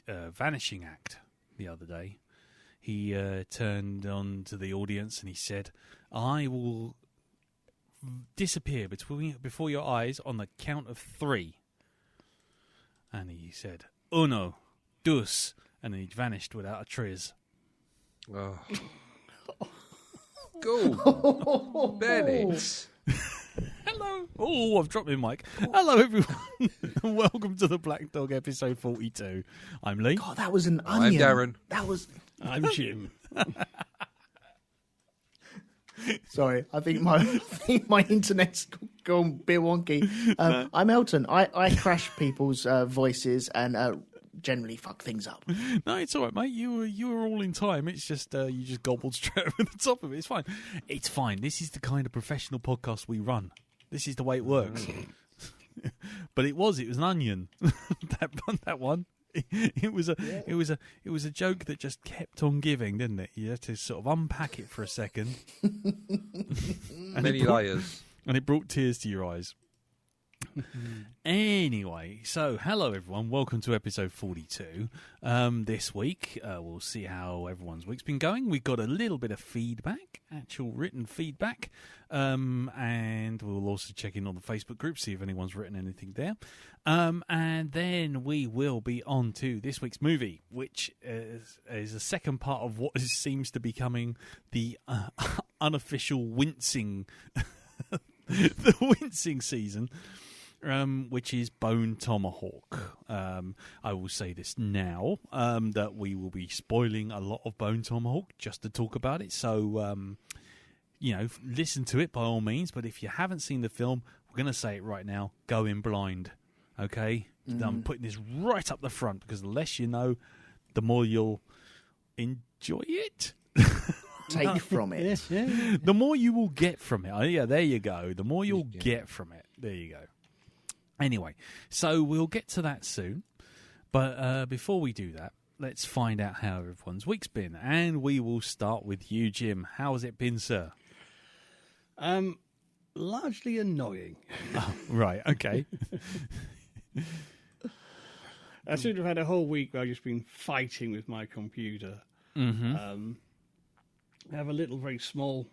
the vanishing act the other day. He turned on to the audience and he said, "I will disappear before your eyes on the count of 3." And he said, "Uno, dos," and then he vanished without a triz. Oh. Go, Bennett. Hello. Oh, I've dropped my mic. Hello, everyone. Welcome to the Black Dog episode 42. I'm Lee. God, that was an onion. I'm Darren. That was. I'm Jim. Sorry, I think my internet's gone a bit wonky. I'm Elton. I crash people's voices and generally fuck things up. No, it's all right, mate. You were all in time. It's just you just gobbled straight over the top of it. It's fine. It's fine. This is the kind of professional podcast we run. This is the way it works. But it was an onion. that one. It was a joke that just kept on giving, didn't it? You had to sort of unpack it for a second. Many layers. And it brought tears to your eyes. Anyway, so hello everyone, welcome to episode 42. This week we'll see how everyone's week's been going. We've got a little bit of feedback, actual written feedback, and we'll also check in on the Facebook group, see if anyone's written anything there, and then we will be on to this week's movie, which is the second part of what seems to be becoming the unofficial wincing the wincing season, which is Bone Tomahawk. I will say this now, that we will be spoiling a lot of Bone Tomahawk just to talk about it. So, listen to it by all means. But if you haven't seen the film, we're going to say it right now, go in blind. Okay? I'm putting this right up the front because the less you know, the more you'll enjoy it. Take from it. Yes, yeah. The more you will get from it. Oh, yeah, there you go. The more you'll get from it. There you go. Anyway, so we'll get to that soon. But before we do that, let's find out how everyone's week's been. And we will start with you, Jim. How has it been, sir? Largely annoying. Oh, right, okay. I seem to have had a whole week where I've just been fighting with my computer. Mm-hmm. I have a little, very small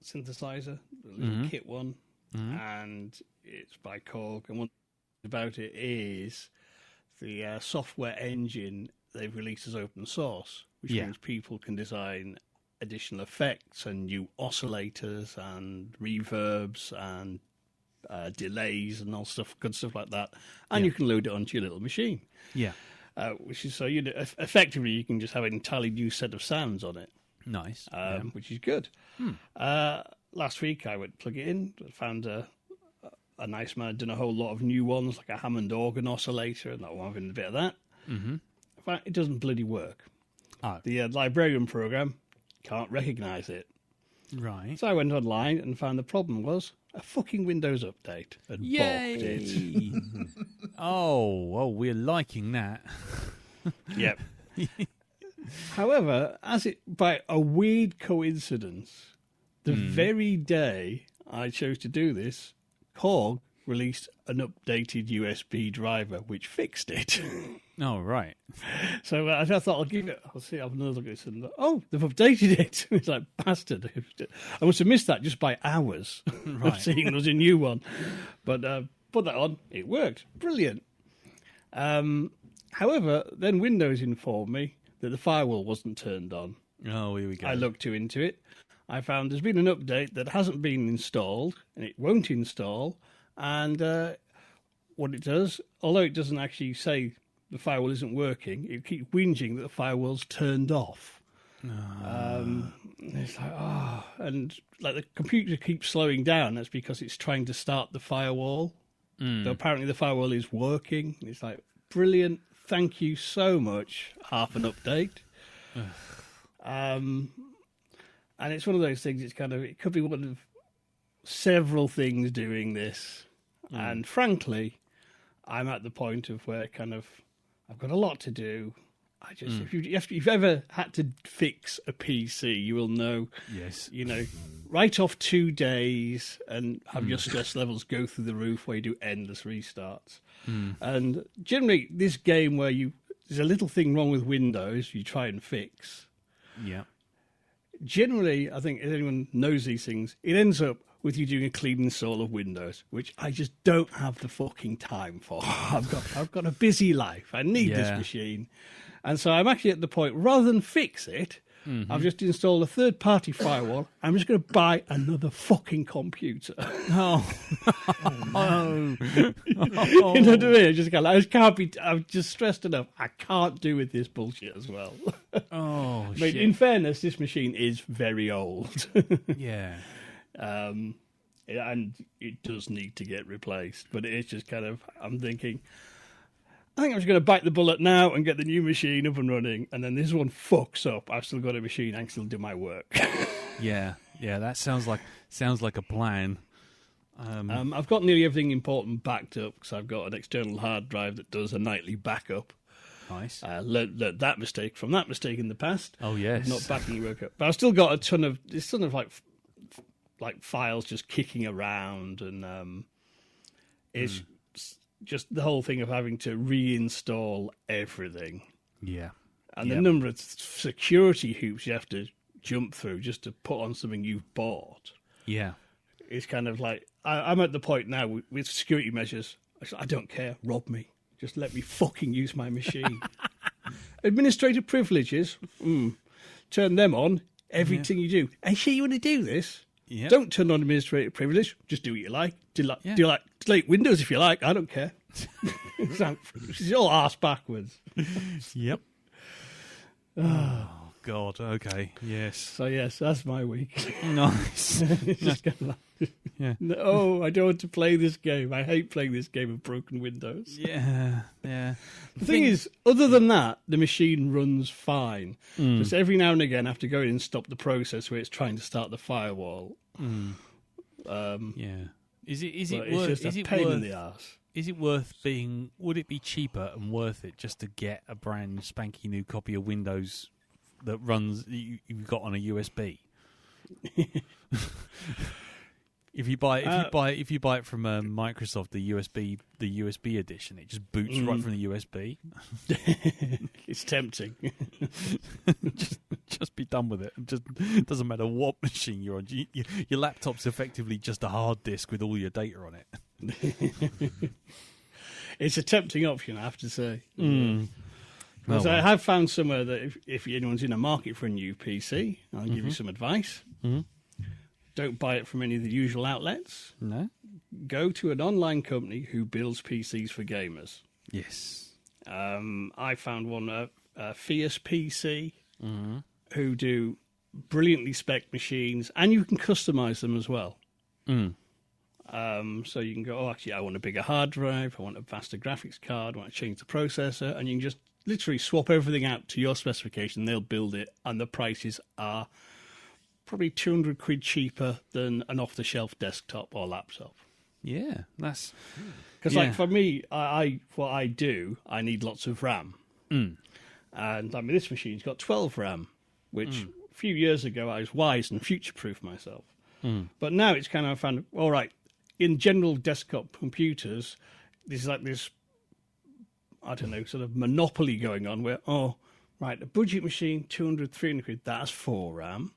synthesizer, a little kit one, and it's by Korg. And one thing about it is the software engine they've released as open source, which means people can design additional effects and new oscillators and reverbs and delays and all stuff, good stuff like that. And you can load it onto your little machine. Yeah. Which is so effectively you can just have an entirely new set of sounds on it. Nice. Which is good. Last week I went to plug it in, found a nice man, done a whole lot of new ones, like a Hammond organ oscillator, and that one, having a bit of that. Mm-hmm. In fact, it doesn't bloody work. Oh. The librarian program can't recognise it. Right. So I went online and found the problem was a fucking Windows update and balked it. Oh, we're liking that. Yep. However, by a weird coincidence, the very day I chose to do this, Korg released an updated USB driver which fixed it. Oh, right. So I thought I'll have another look at this. And they've updated it. It's like, bastard. I must have missed that just by hours of seeing there was a new one. But put that on, it worked. Brilliant. However, then Windows informed me that the firewall wasn't turned on. Oh, here we go. I looked into it. I found there's been an update that hasn't been installed, and it won't install. And what it does, although it doesn't actually say the firewall isn't working, it keeps whinging that the firewall's turned off. It's like, and like the computer keeps slowing down. That's because it's trying to start the firewall. But apparently the firewall is working. It's like, brilliant. Thank you so much. Half an update. And it's one of those things, it could be one of several things doing this. And frankly, I'm at the point of where I've got a lot to do. If you've ever had to fix a PC, you will know. Yes. Write off 2 days and have your stress levels go through the roof where you do endless restarts. And generally, this game where you there's a little thing wrong with Windows you try and fix. Yeah. Generally, I think if anyone knows these things, it ends up with you doing a clean install of Windows, which I just don't have the fucking time for. I've got a busy life. I need this machine. And so I'm actually at the point, rather than fix it, I've just installed a third-party firewall. I'm just going to buy another fucking computer. Oh. Oh. You know what I mean? I just can't be. I'm just stressed enough. I can't do with this bullshit as well. Oh, I mean, in fairness, this machine is very old. Yeah. And it does need to get replaced. But it's just kind of, I'm thinking, I think I'm just going to bite the bullet now and get the new machine up and running. And then this one fucks up. I've still got a machine. I can still do my work. Yeah. That sounds like a plan. I've got nearly everything important backed up because I've got an external hard drive that does a nightly backup. Nice. Learned that mistake from that mistake in the past. Oh yes. Not backing your work up, but I've still got a ton of like files just kicking around, and it's just the whole thing of having to reinstall everything. Yeah. And the number of security hoops you have to jump through just to put on something you've bought. Yeah. It's kind of like, I'm at the point now with security measures. I don't care. Rob me. Just let me fucking use my machine. Administrative privileges. Turn them on. Everything you do. Hey, sure you want to do this? Yep. Don't turn on administrative privilege. Just do what you like. Delete Windows if you like. I don't care. It's all arse backwards. Yep. Oh, God. Okay. Yes. So, yes, that's my week. Nice. It's just kind of like, Yeah. no, I don't want to play this game. I hate playing this game of broken Windows. Yeah. The thing is, other than that, the machine runs fine. Just every now and again, I have to go in and stop the process where it's trying to start the firewall. Yeah. Is it It's worth? just Is a it pain in worth? the arse. Is it worth being? Would it be cheaper and worth it just to get a brand spanky new copy of Windows that runs you've got on a USB? If you buy it from Microsoft, the USB edition, it just boots right from the USB. It's tempting. just be done with it. It doesn't matter what machine you're on. Your laptop's effectively just a hard disk with all your data on it. It's a tempting option, I have to say. Oh, I have found somewhere that if anyone's in a market for a new PC, I'll give you some advice. Don't buy it from any of the usual outlets. No. Go to an online company who builds PCs for gamers. Yes. I found one, Fierce PC, who do brilliantly spec machines, and you can customize them as well. So you can go, actually, I want a bigger hard drive, I want a faster graphics card, I want to change the processor, and you can just literally swap everything out to your specification. They'll build it, and the prices are probably 200 quid cheaper than an off-the-shelf desktop or laptop. Yeah, that's because, like, for me, what I do, I need lots of RAM, and I mean, this machine's got 12 RAM, which a few years ago I was wise and future-proofed myself. But now it's kind of, I found, all right, in general desktop computers, there's like this, I don't know, sort of monopoly going on where, a budget machine, 200, 300 quid, that's 4 RAM.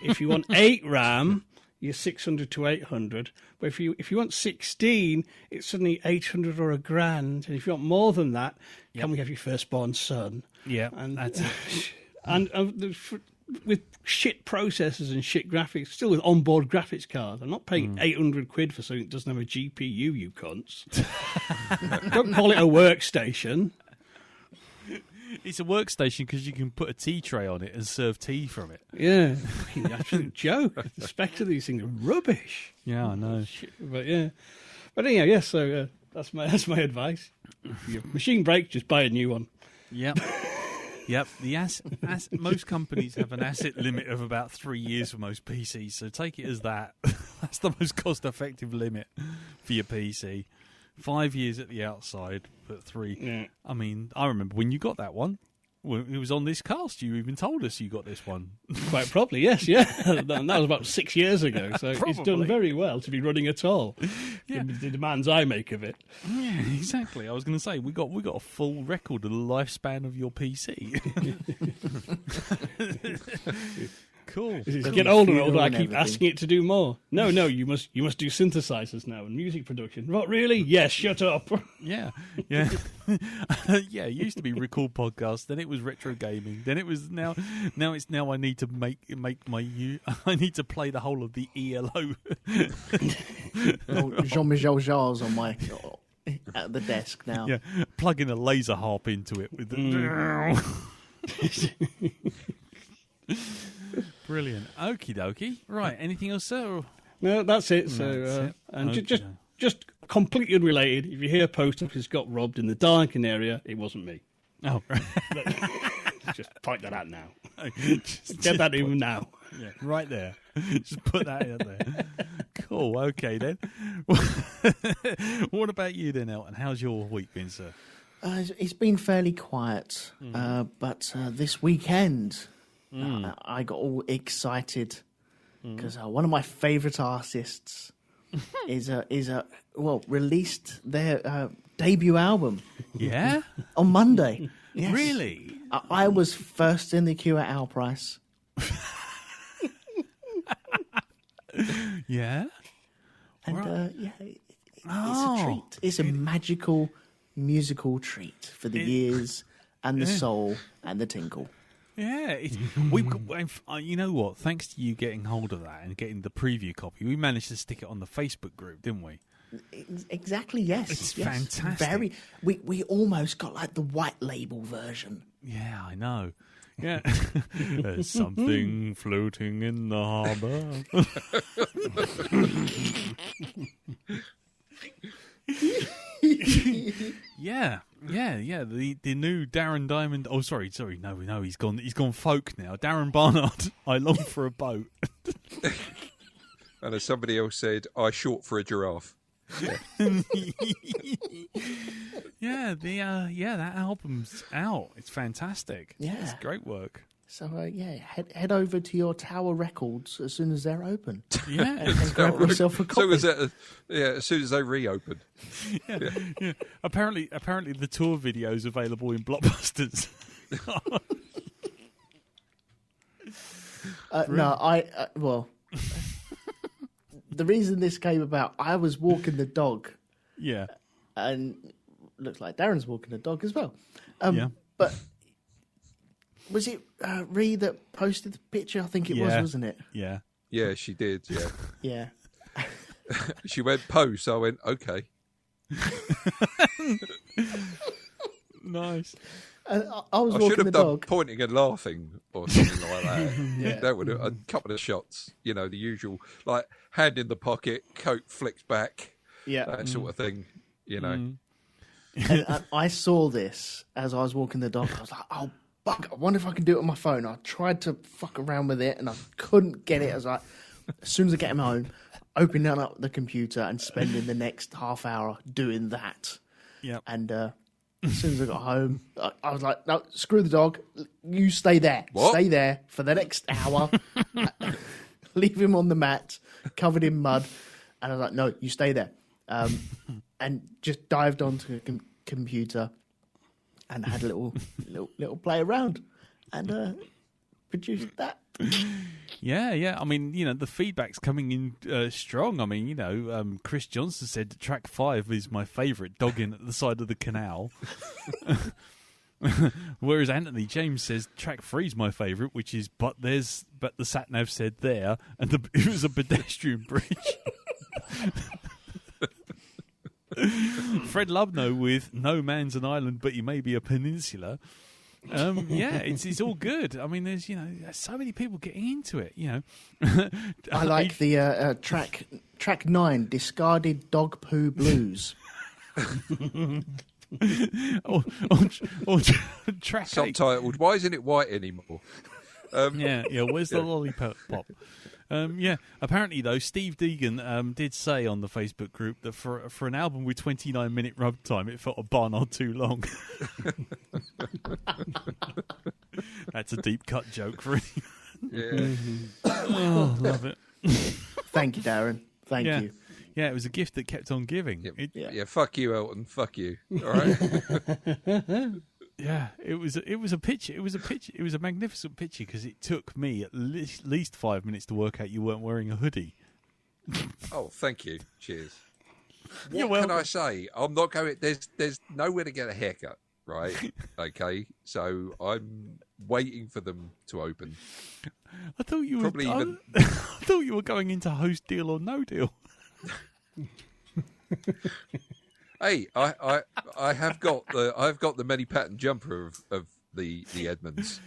If you want 8 RAM, you're 600 to 800. But if you want 16, it's suddenly 800 or £1,000. And if you want more than that, can we have your firstborn son? Yeah, and that's it. and with shit processors and shit graphics, still with onboard graphics cards. I'm not paying 800 quid for something that doesn't have a GPU, you cunts. Don't call it a workstation. It's a workstation because you can put a tea tray on it and serve tea from it. Yeah, fucking absolute joke. The specs of these things are rubbish. Yeah, I know. But anyhow, yes. So that's my advice. If your machine breaks, just buy a new one. Yep. Most companies have an asset limit of about 3 years for most PCs, so take it as that. That's the most cost-effective limit for your PC. 5 years at the outside, but 3. Yeah. I mean, I remember when you got that one. Well, it was on this cast. You even told us you got this one. Quite probably, yes, yeah. That was about 6 years ago, so it's done very well to be running at all. Yeah. The demands I make of it. Yeah, exactly. I was going to say we got a full record of the lifespan of your PC. Cool. As you get older and older, I keep asking it to do more. No, you must do synthesizers now and music production. What, really? Yes, shut up. Yeah. Yeah, it used to be record podcasts, then it was retro gaming, then it was now I need to make my I need to play the whole of the ELO. Jean-Michel Jarre's on my at the desk now. Yeah, plugging a laser harp into it with the Brilliant. Okie dokie. Right, anything else, sir? No, that's it. So, and just completely unrelated. If you hear a post office got robbed in the Darlington area, it wasn't me. Oh, right. Just point that out now. Just Get that in now. Yeah, right there. Just put that out there. Cool. Okay then. What about you then, Elton? How's your week been, sir? It's been fairly quiet, but this weekend I got all excited because one of my favourite artists is released their debut album. Yeah, on Monday. Yes. Really? I was first in the queue at our price. Yeah, and right. it's a treat. It's a magical musical treat for the ears and the soul and the tinkle. Yeah, you know what? Thanks to you getting hold of that and getting the preview copy, we managed to stick it on the Facebook group, didn't we? Exactly. Yes, it's fantastic. Very. We almost got like the white label version. Yeah, I know. Yeah, there's something floating in the harbour. Yeah. The new Darren Diamond. Oh, sorry. No, he's gone. He's gone folk now. Darren Barnard. I long for a boat. And as somebody else said, I short for a giraffe. Yeah. That album's out. It's fantastic. Yeah, it's great work. So head over to your Tower Records as soon as they're open. Yeah, and grab yourself a copy. As soon as they reopen. Yeah. Apparently, the tour video is available in Blockbusters. The reason this came about, I was walking the dog. Yeah. And looks like Darren's walking the dog as well. But was it Ree that posted the picture? I think it was, wasn't it? Yeah. Yeah, she did, yeah. Yeah. She went post, so I went, okay. Nice. I was walking should have the done dog. pointing and laughing or something like that. That would have a couple of shots, the usual, like hand in the pocket, coat flicked back, that sort of thing, And I saw this as I was walking the dog. I was like, oh, fuck, I wonder if I can do it on my phone. I tried to fuck around with it and I couldn't get it. I was like, as soon as I get him home, opening up the computer and spending the next half hour doing that. Yeah. And as soon as I got home, I was like, no, screw the dog. You stay there. What? Stay there for the next hour. Leave him on the mat, covered in mud. And I was like, no, you stay there. And just dived onto the computer and had a little play around and produced that. Yeah. I mean, the feedback's coming in strong. I mean, Chris Johnson said that track 5 is my favourite, dogging at the side of the canal. Whereas Anthony James says track 3 is my favourite, which is but the sat-nav said there, and it was a pedestrian bridge. Fred Lubno with no man's an island, but he may be a peninsula. It's all good. I mean, there's so many people getting into it. I like the track 9, discarded dog poo blues. or track 8. Subtitled, why isn't it white anymore? Where's the lollipop? Apparently though, Steve Deegan did say on the Facebook group that for an album with 29-minute runtime, it felt a barn or too long. That's a deep cut joke for anyone. Yeah. Oh, love it. Thank you, Darren. Thank you. Yeah, it was a gift that kept on giving. Yeah, fuck you, Elton. Fuck you. All right. Yeah, it was a picture. It was a magnificent picture because it took me at least 5 minutes to work out you weren't wearing a hoodie. Oh, thank you. Cheers. You're What can welcome. I say? I'm not going. There's nowhere to get a haircut, right? Okay, so I'm waiting for them to open. I thought you Probably were. even- I thought you were going into host deal or no deal. Hey, I've got the many pattern jumper of the Edmonds.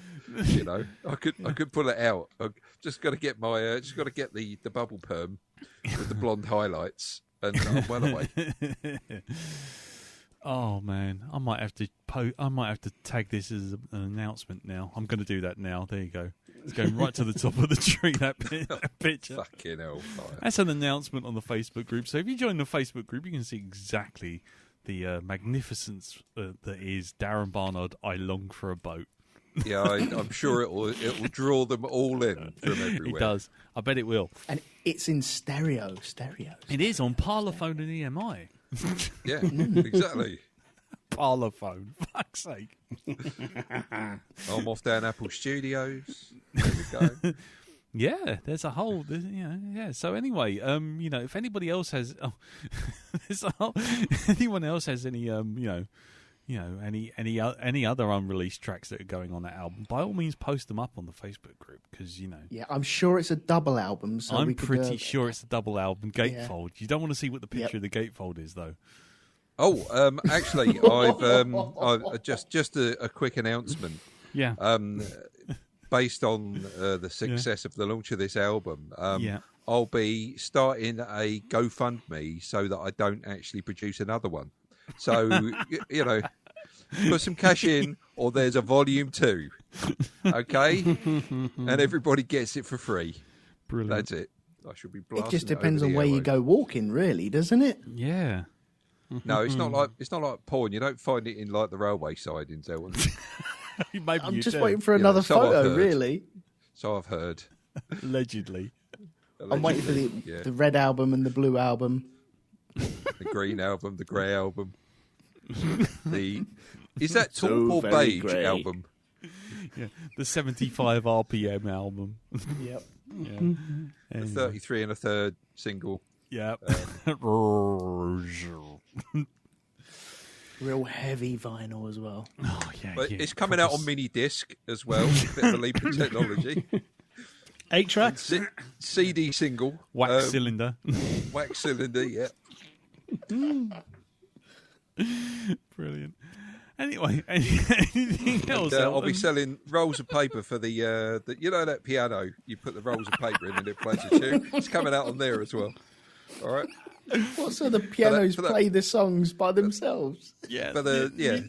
You know, I could pull it out. I've just got to get my the bubble perm with the blonde highlights, and I'm well away. Oh man, I might have to tag this as an announcement now. I'm going to do that now. There you go. It's going right to the top of the tree. That picture. Fucking hell! Fire. That's an announcement on the Facebook group. So if you join the Facebook group, you can see exactly the magnificence that is Darren Barnard. I long for a boat. Yeah, I'm sure it will draw them all in from everywhere. It does. I bet it will. And it's in stereo. It is on Parlophone and EMI. Yeah, exactly. Parlophone. Fuck's sake. I'm off down Apple Studios. There we go. Yeah, there's a whole, yeah. So anyway, if anybody else has, anyone else has any, any other unreleased tracks that are going on that album, by all means, post them up on the Facebook group because Yeah, I'm sure it's a double album. So I'm pretty sure it's a double album gatefold. Yeah. You don't want to see what the picture of the gatefold is, though. Oh, actually, I've just a quick announcement. Yeah. Based on the success of the launch of this album, I'll be starting a GoFundMe so that I don't actually produce another one. So, put some cash in or there's a volume 2. Okay? And everybody gets it for free. Brilliant. That's it. I should be blasting It just depends on over where the you airwaves. go walking, really, doesn't it? Yeah. No, it's not like porn. You don't find it in like the railway sidings. Maybe I'm you just do. waiting for another so I've photo, heard. really. So I've heard. Allegedly. I'm waiting for the red album and the blue album. The green album, the grey album. Is that So taupe or very beige grey. album? Yeah. The 75 RPM album. Yep. Yeah. The Anyway. 33 and a third single. Yeah. Real heavy vinyl as well. Oh, yeah. But yeah. it's coming out on mini disc as well. Bit of a leap in technology. 8 tracks. CD single. Wax cylinder. Wax cylinder, yeah. Brilliant. Anyway, anything else? I'll be Elton? selling rolls of paper for the that piano. You put the rolls of paper in and it plays a tune. It's coming out on there as well. All right. What, so the pianos for that- play the songs by themselves? Yeah. But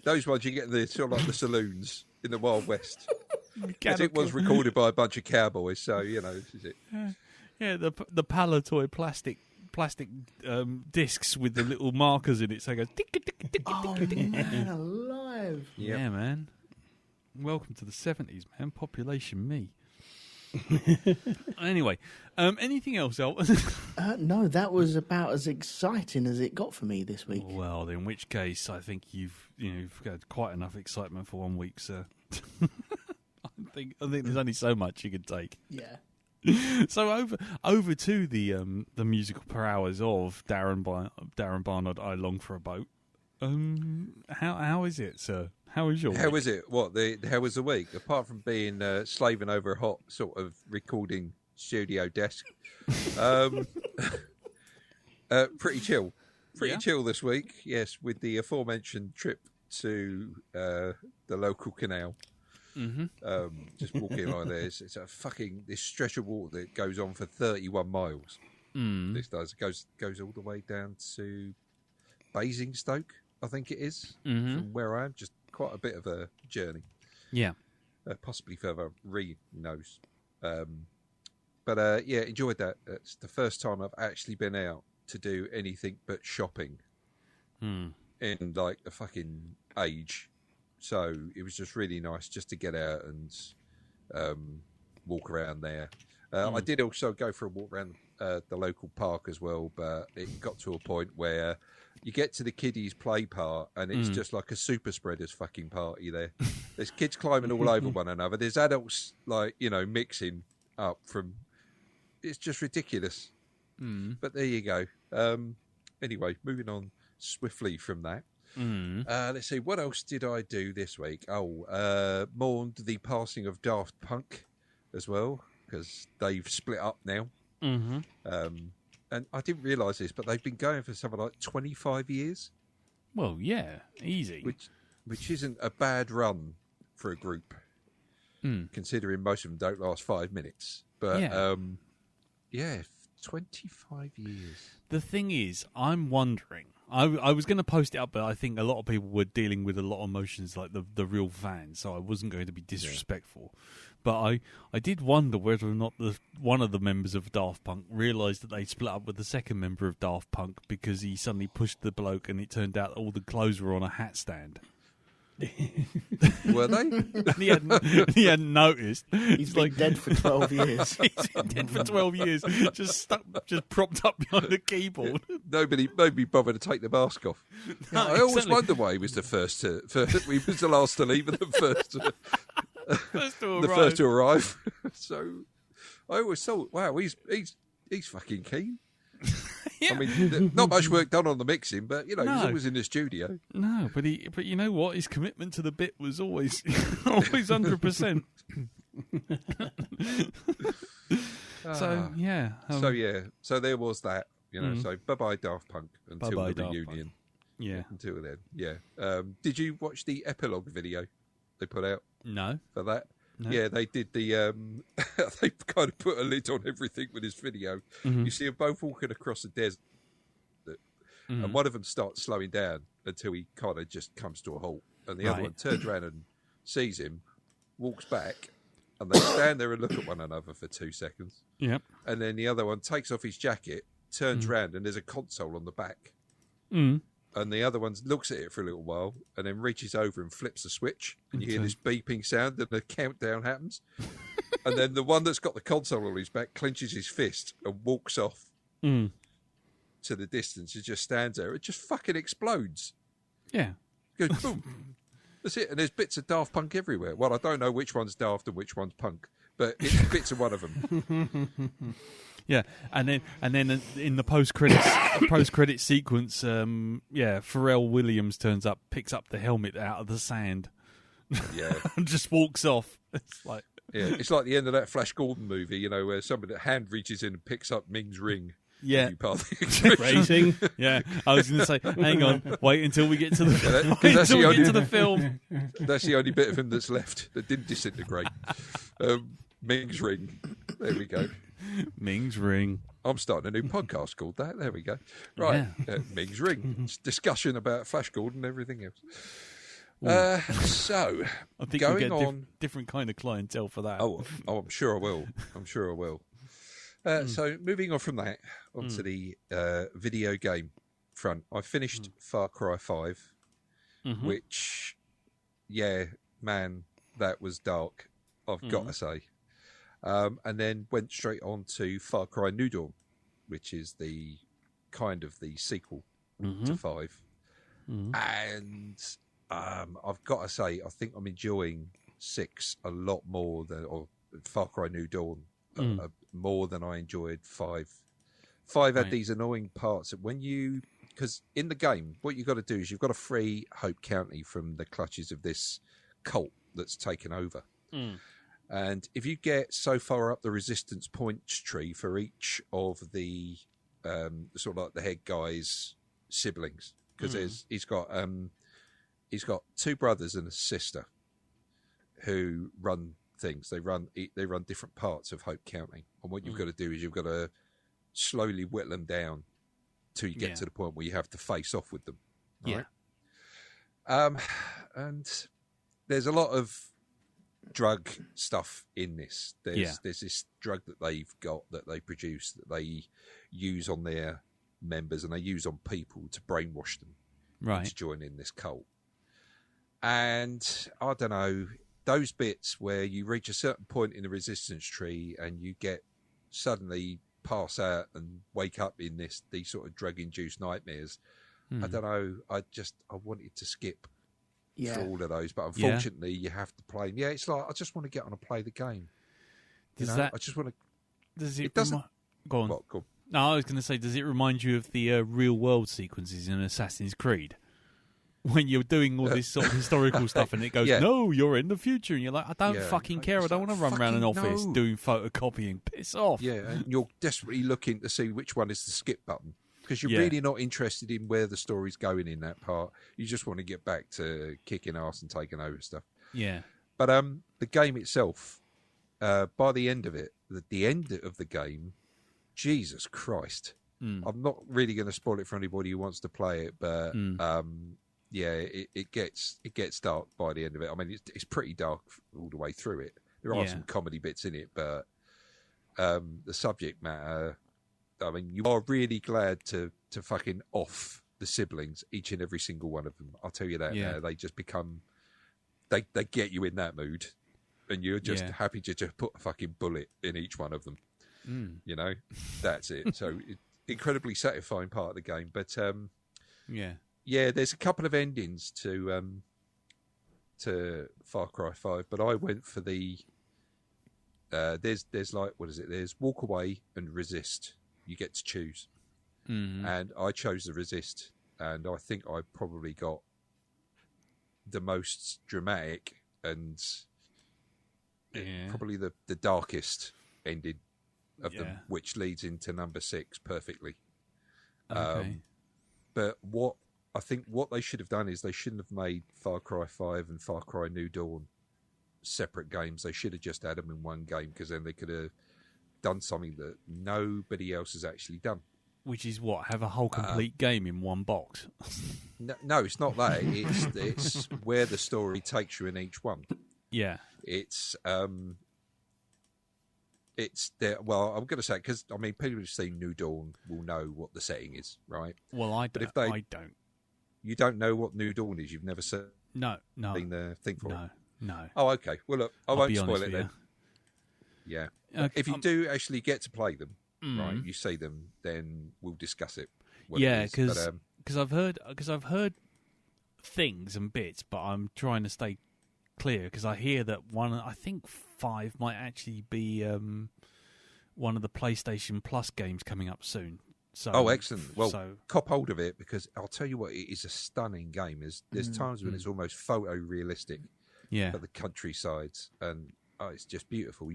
those ones you get in the sort of like the saloons in the Wild West. As it was recorded by a bunch of cowboys, so this is it. Yeah, the Palatoy plastic discs with the little markers in it, so it goes tick tick tick tick. Oh, man, alive. Yep. Yeah, man. Welcome to the 70s, man. Population me. Anyway, anything else, Elton? No, that was about as exciting as it got for me this week. Well, in which case, I think you've had quite enough excitement for 1 week, sir. I think there's only so much you can take. Yeah. So over to the musical per hours of Darren Barnard. I long for a boat. How is it, sir? How is your? How week? was it? How was the week? Apart from being slaving over a hot sort of recording studio desk, pretty chill. Pretty chill this week. Yes, with the aforementioned trip to the local canal. Mm-hmm. Just walking along there. It's a fucking this stretch of water that goes on for 31 miles. This does. It goes all the way down to Basingstoke, I think it is, from where I am. Just quite a bit of a journey. Yeah. Possibly further, knows. But enjoyed that. It's the first time I've actually been out to do anything but shopping in like a fucking age. So it was just really nice just to get out and walk around there. I did also go for a walk around the local park as well, but it got to a point where you get to the kiddies' play part, and it's just like a super spreaders fucking party there. There's kids climbing all over one another. There's adults, like, mixing up from... It's just ridiculous. But there you go. Anyway, moving on swiftly from that. Let's see, what else did I do this week? Mourned the passing of Daft Punk as well, because they've split up now. And I didn't realise this, but they've been going for something like 25 years. Well, yeah, easy. Which isn't a bad run for a group, considering most of them don't last 5 minutes. But, yeah, 25 years. The thing is, I'm wondering... I was going to post it up, but I think a lot of people were dealing with a lot of emotions, like the real fans, so I wasn't going to be disrespectful. Yeah. But I did wonder whether or not one of the members of Daft Punk realised that they'd split up with the second member of Daft Punk because he suddenly pushed the bloke and it turned out all the clothes were on a hat stand. Were they? he hadn't noticed. He's been dead for 12 years. He's been dead for 12 years, just propped up behind the keyboard. Nobody bothered to take the mask off. No, I always wonder why he was the first to. He was the last to leave and the first to arrive. So I always thought, wow, he's fucking keen. Yeah. I mean, not much work done on the mixing, but he was always in the studio. No, but you know what? His commitment to the bit was always 100%. So yeah. So there was that. So bye bye Daft Punk until the reunion. Yeah. Until then. Yeah. Did you watch the epilogue video they put out? No. For that. No. Yeah, they did the... they kind of put a lid on everything with this video. You see them both walking across the desert, and one of them starts slowing down until he kind of just comes to a halt, and the other one turns around and sees him, walks back, and they stand there and look at one another for 2 seconds. Yep. And then the other one takes off his jacket, turns around, and there's a console on the back. And the other one looks at it for a little while and then reaches over and flips the switch. And you hear this beeping sound and the countdown happens. And then the one that's got the console on his back clenches his fist and walks off to the distance. He just stands there. It just fucking explodes. Yeah. It goes boom. That's it. And there's bits of Daft Punk everywhere. Well, I don't know which one's Daft and which one's Punk, but it's bits of one of them. Yeah, and then in the post credit sequence, Pharrell Williams turns up, picks up the helmet out of the sand, and just walks off. It's like it's like the end of that Flash Gordon movie, where somebody hand reaches in and picks up Ming's ring. Yeah, racing. Yeah, I was going to say, hang on, wait until we get to the get to the film. That's the only bit of him that's left that didn't disintegrate. Ming's ring. There we go. Ming's ring. I'm starting a new podcast called that. There we go. Right, Ming's ring. It's discussion about Flash Gordon and everything else. So, I think going you'll get on, different kind of clientele for that. Oh, I'm sure I will. So, moving on from that onto the video game front, I finished Far Cry 5, which, man, that was dark. I've got to say. And then went straight on to Far Cry New Dawn, which is the kind of the sequel to 5. And I've got to say, I think I'm enjoying 6 a lot more or Far Cry New Dawn more than I enjoyed 5. 5 had these annoying parts that because in the game, what you've got to do is you've got to free Hope County from the clutches of this cult that's taken over. And if you get so far up the resistance points tree for each of the sort of like the head guy's siblings, because he's got 2 brothers and a sister who run things. They run different parts of Hope County, and what you've got to do is you've got to slowly whittle them down till you get to the point where you have to face off with them. Right? Yeah. And there's a lot of drug stuff in this. There's this drug that they've got that they produce that they use on their members and they use on people to brainwash them to join in this cult. And I don't know, those bits where you reach a certain point in the resistance tree and you get suddenly pass out and wake up in these sort of drug-induced nightmares. I don't know. I wanted to skip through all of those, but unfortunately, you have to play. Yeah, it's like I just want to get on and play the game. I just want to. It doesn't. Go on. What, go on. No, I was going to say, does it remind you of the real-world sequences in Assassin's Creed? When you're doing all this sort of historical stuff and it goes, no, you're in the future. And you're like, I don't fucking care. I don't want to run around an office doing photocopying. Piss off. Yeah, and you're desperately looking to see which one is the skip button. Because you're really not interested in where the story's going in that part. You just want to get back to kicking ass and taking over stuff. Yeah. But the game itself, by the end of it, the end of the game, Jesus Christ. I'm not really going to spoil it for anybody who wants to play it, but... it gets dark by the end of it. I mean, it's pretty dark all the way through it. There are some comedy bits in it, but the subject matter, I mean, you are really glad to fucking off the siblings, each and every single one of them. I'll tell you that. They just become, they get you in that mood, and you're just happy to just put a fucking bullet in each one of them. You know, that's it. So incredibly satisfying part of the game, but yeah, there's a couple of endings to Far Cry 5, but I went for the there's like, what is it? There's walk away and resist. You get to choose, and I chose the resist, and I think I probably got the most dramatic and probably the darkest ending of them, which leads into number 6 perfectly. Okay. But I think what they should have done is they shouldn't have made Far Cry 5 and Far Cry New Dawn separate games. They should have just had them in one game, because then they could have done something that nobody else has actually done. Which is what? Have a whole complete game in one box? No, it's not that. It's where the story takes you in each one. Yeah. It's there. Well, I'm going to say, because I mean, people who've seen New Dawn will know what the setting is, right? Well, I don't. I don't. You don't know what New Dawn is? You've never seen the thing for it? No. Oh, okay. Well, look, I won't spoil it then. Yeah. If you do actually get to play them, right, you see them, then we'll discuss it. Yeah, because I've heard things and bits, but I'm trying to stay clear, because I hear that I think 5 might actually be one of the PlayStation Plus games coming up soon. So, excellent. Well, cop hold of it, because I'll tell you what, it is a stunning game. There's times when it's almost photorealistic at the countrysides, and it's just beautiful.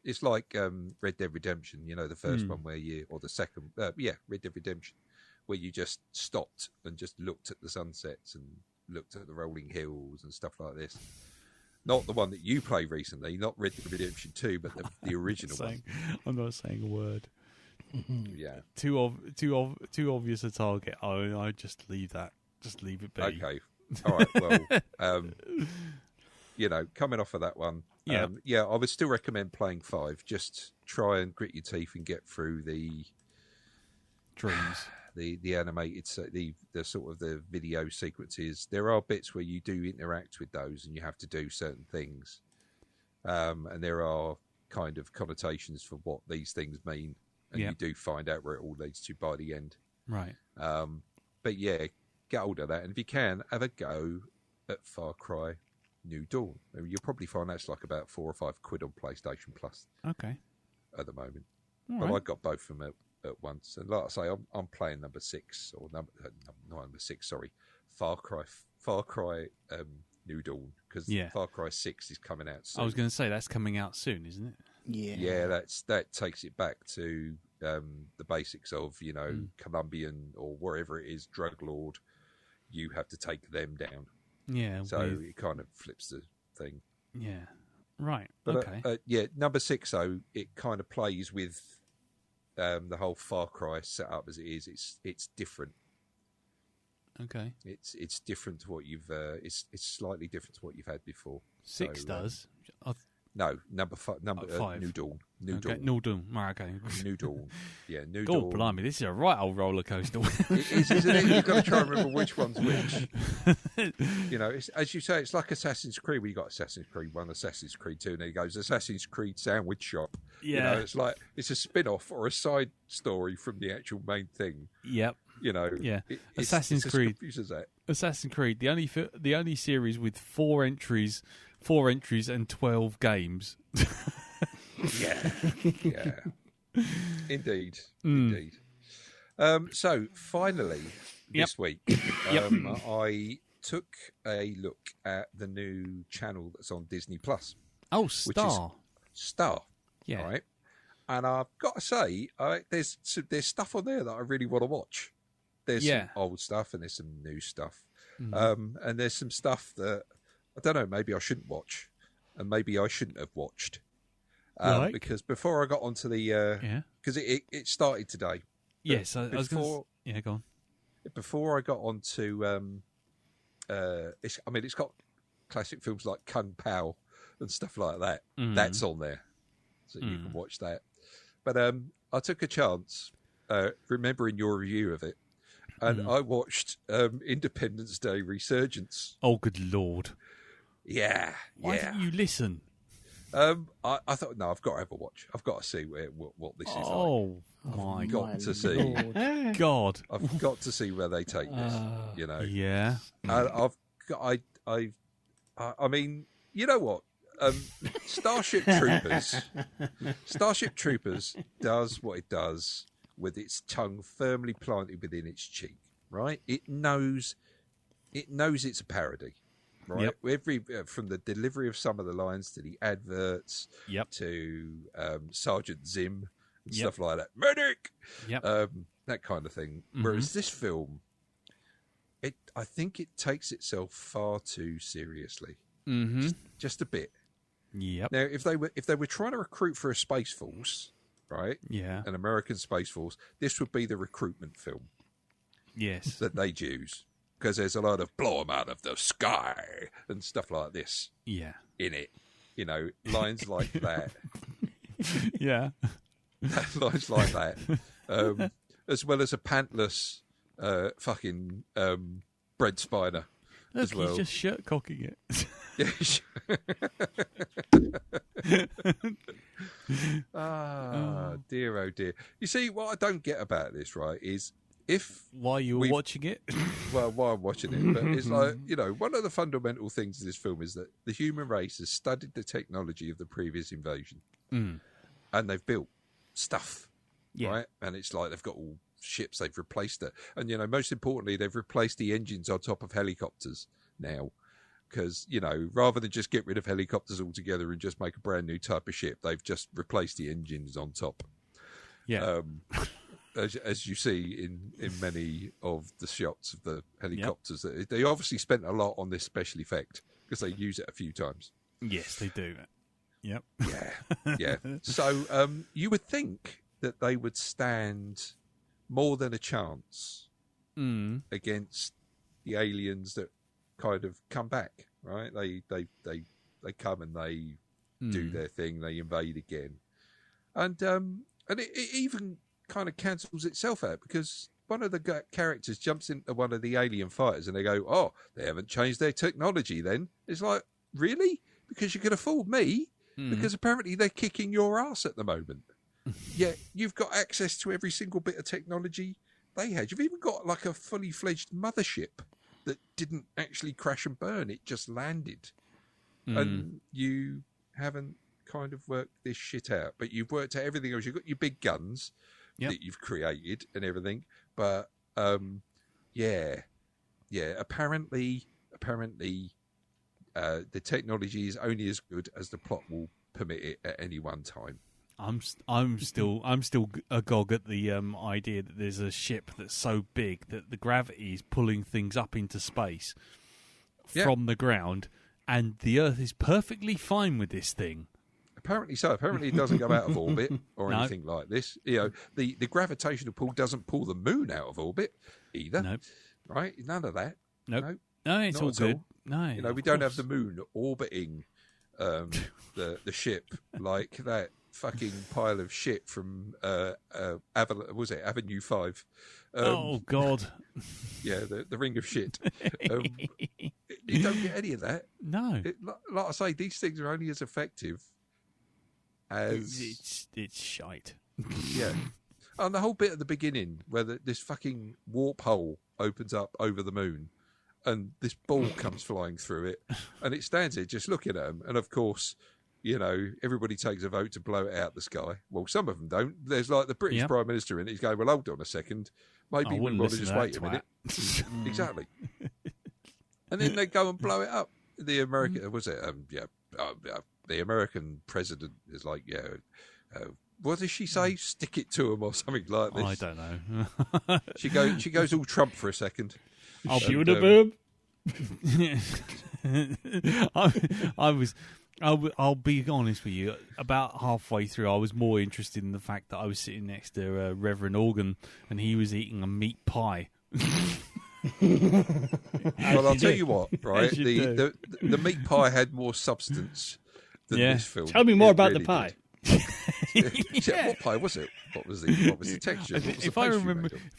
It's like Red Dead Redemption, you know, the first one or the second, Red Dead Redemption, where you just stopped and just looked at the sunsets and looked at the rolling hills and stuff like this. Not the one that you played recently, not Red Dead Redemption 2, but the original one. I'm not saying a word. Yeah. Too obvious a target. I just leave that. Just leave it be. Okay. All right. Well, you know, coming off of that one, I would still recommend playing 5. Just try and grit your teeth and get through the dreams, the animated, the sort of the video sequences. There are bits where you do interact with those, and you have to do certain things, and there are kind of connotations for what these things mean. And you do find out where it all leads to by the end. Right. But yeah, get hold of that. And if you can, have a go at Far Cry New Dawn. I mean, you'll probably find that's like about £4 or £5 on PlayStation Plus. Okay. At the moment. All but right. I got both of them at once. And like I say, I'm playing number 6, or not number 6, sorry. Far Cry New Dawn. Because Far Cry 6 is coming out soon. I was going to say, that's coming out soon, isn't it? Yeah, that takes it back to the basics of, you know, Colombian or wherever it is, drug lord. You have to take them down. Yeah. So it kind of flips the thing. Yeah. Right. But, okay. Number 6 though, it kind of plays with the whole Far Cry setup as it is. It's different. Okay. It's different to what you've. It's slightly different to what you've had before. 6 does. No, number five. New Dawn. New Dawn. New Dawn. Right, okay. New Dawn. Yeah, New God, Dawn. blimey, this is a right old roller coaster. It is, isn't it? You've got to try and remember which one's which. It's, as you say, it's like Assassin's Creed. We got Assassin's Creed 1, Assassin's Creed 2, and then he goes Assassin's Creed Sandwich Shop. Yeah. It's like it's a spin-off or a side story from the actual main thing. Yep. Yeah. Assassin's Creed. Assassin's Creed, the only series with 4 entries and 12 games. Yeah. Indeed. So finally, this week, I took a look at the new channel that's on Disney Plus. Oh, Star. Star. Yeah. Right. And I've got to say, there's stuff on there that I really want to watch. There's some old stuff and there's some new stuff. And there's some stuff that, I don't know, maybe I shouldn't watch. And maybe I shouldn't have watched. Because before I got onto the... Because it started today. Yes, I was going to... Yeah, go on. Before I got onto... it's got classic films like Kung Pao and stuff like that. That's on there. So you can watch that. But I took a chance, remembering your review of it, and I watched Independence Day Resurgence. Oh, good Lord. Yeah. Why didn't you listen? I thought, no, I've got to have a watch. I've got to see what this is like. Oh, my God. Got to see. God. I've got to see where they take this, Yeah. And I mean, you know what? Starship Troopers does what it does with its tongue firmly planted within its cheek, right? It knows it's a parody, right? Yep. From the delivery of some of the lines to the adverts, to Sergeant Zim and stuff like that, medic, that kind of thing. Whereas this film, I think it takes itself far too seriously, just a bit. Yep. Now, if they were trying to recruit for a space force, right? Yeah. An American space force, this would be the recruitment film. Yes. That they'd use, because there's a lot of blow 'em out of the sky and stuff like this. Yeah. In it, lines like that. Yeah. Lines like that, as well as a pantless, fucking Brent Spiner. Look, as well. He's just shirt cocking it. Dear, oh dear. You see, what I don't get about this, right, is why you were watching it? Well, why I'm watching it, but it's like, one of the fundamental things of this film is that the human race has studied the technology of the previous invasion, and they've built stuff, right? And it's like they've got all ships, they've replaced it, and most importantly, they've replaced the engines on top of helicopters now. Because, rather than just get rid of helicopters altogether and just make a brand new type of ship, they've just replaced the engines on top. Yeah. As you see in many of the shots of the helicopters, they obviously spent a lot on this special effect because they use it a few times. Yes, they do. Yep. Yeah. So you would think that they would stand more than a chance against the aliens that kind of come back, right? They come and they do their thing. They invade again, and it even kind of cancels itself out because one of the characters jumps into one of the alien fighters and they go, "Oh, they haven't changed their technology." Then it's like, really? Because you could have fooled me? Because apparently they're kicking your ass at the moment. Yet you've got access to every single bit of technology they had. You've even got like a fully fledged mothership that didn't actually crash and burn. It just landed. And you haven't kind of worked this shit out. But you've worked out everything else. You've got your big guns that you've created and everything. But, apparently the technology is only as good as the plot will permit it at any one time. I'm still agog at the idea that there's a ship that's so big that the gravity is pulling things up into space from the ground, and the Earth is perfectly fine with this thing. Apparently so. Apparently it doesn't go out of orbit or anything like this. The gravitational pull doesn't pull the moon out of orbit either. Nope. Right? None of that. Nope. No, it's all good. No, we don't have the moon orbiting the ship, like that fucking pile of shit from Avenue 5. Oh God! Yeah, the ring of shit. You don't get any of that. No. Like I say, these things are only as effective as it's shite. Yeah. And the whole bit at the beginning where this fucking warp hole opens up over the moon and this ball comes flying through it and it stands there just looking at them. And of course, you know, everybody takes a vote to blow it out the sky. Well, some of them don't. There's like the British Prime Minister in it. He's going, well, hold on a second. Maybe we want to just wait a minute. Exactly. And then they go and blow it up. The American, was it? The American president is like, what does she say? Stick it to him or something like this. I don't know. She goes all Trump for a second. I'll shoot a boob. I'll be honest with you. About halfway through, I was more interested in the fact that I was sitting next to Reverend Organ and he was eating a meat pie. Well, I'll tell you what, right? The meat pie had more substance than this film. Tell me more about the pie. What pie was it? What was the texture? If I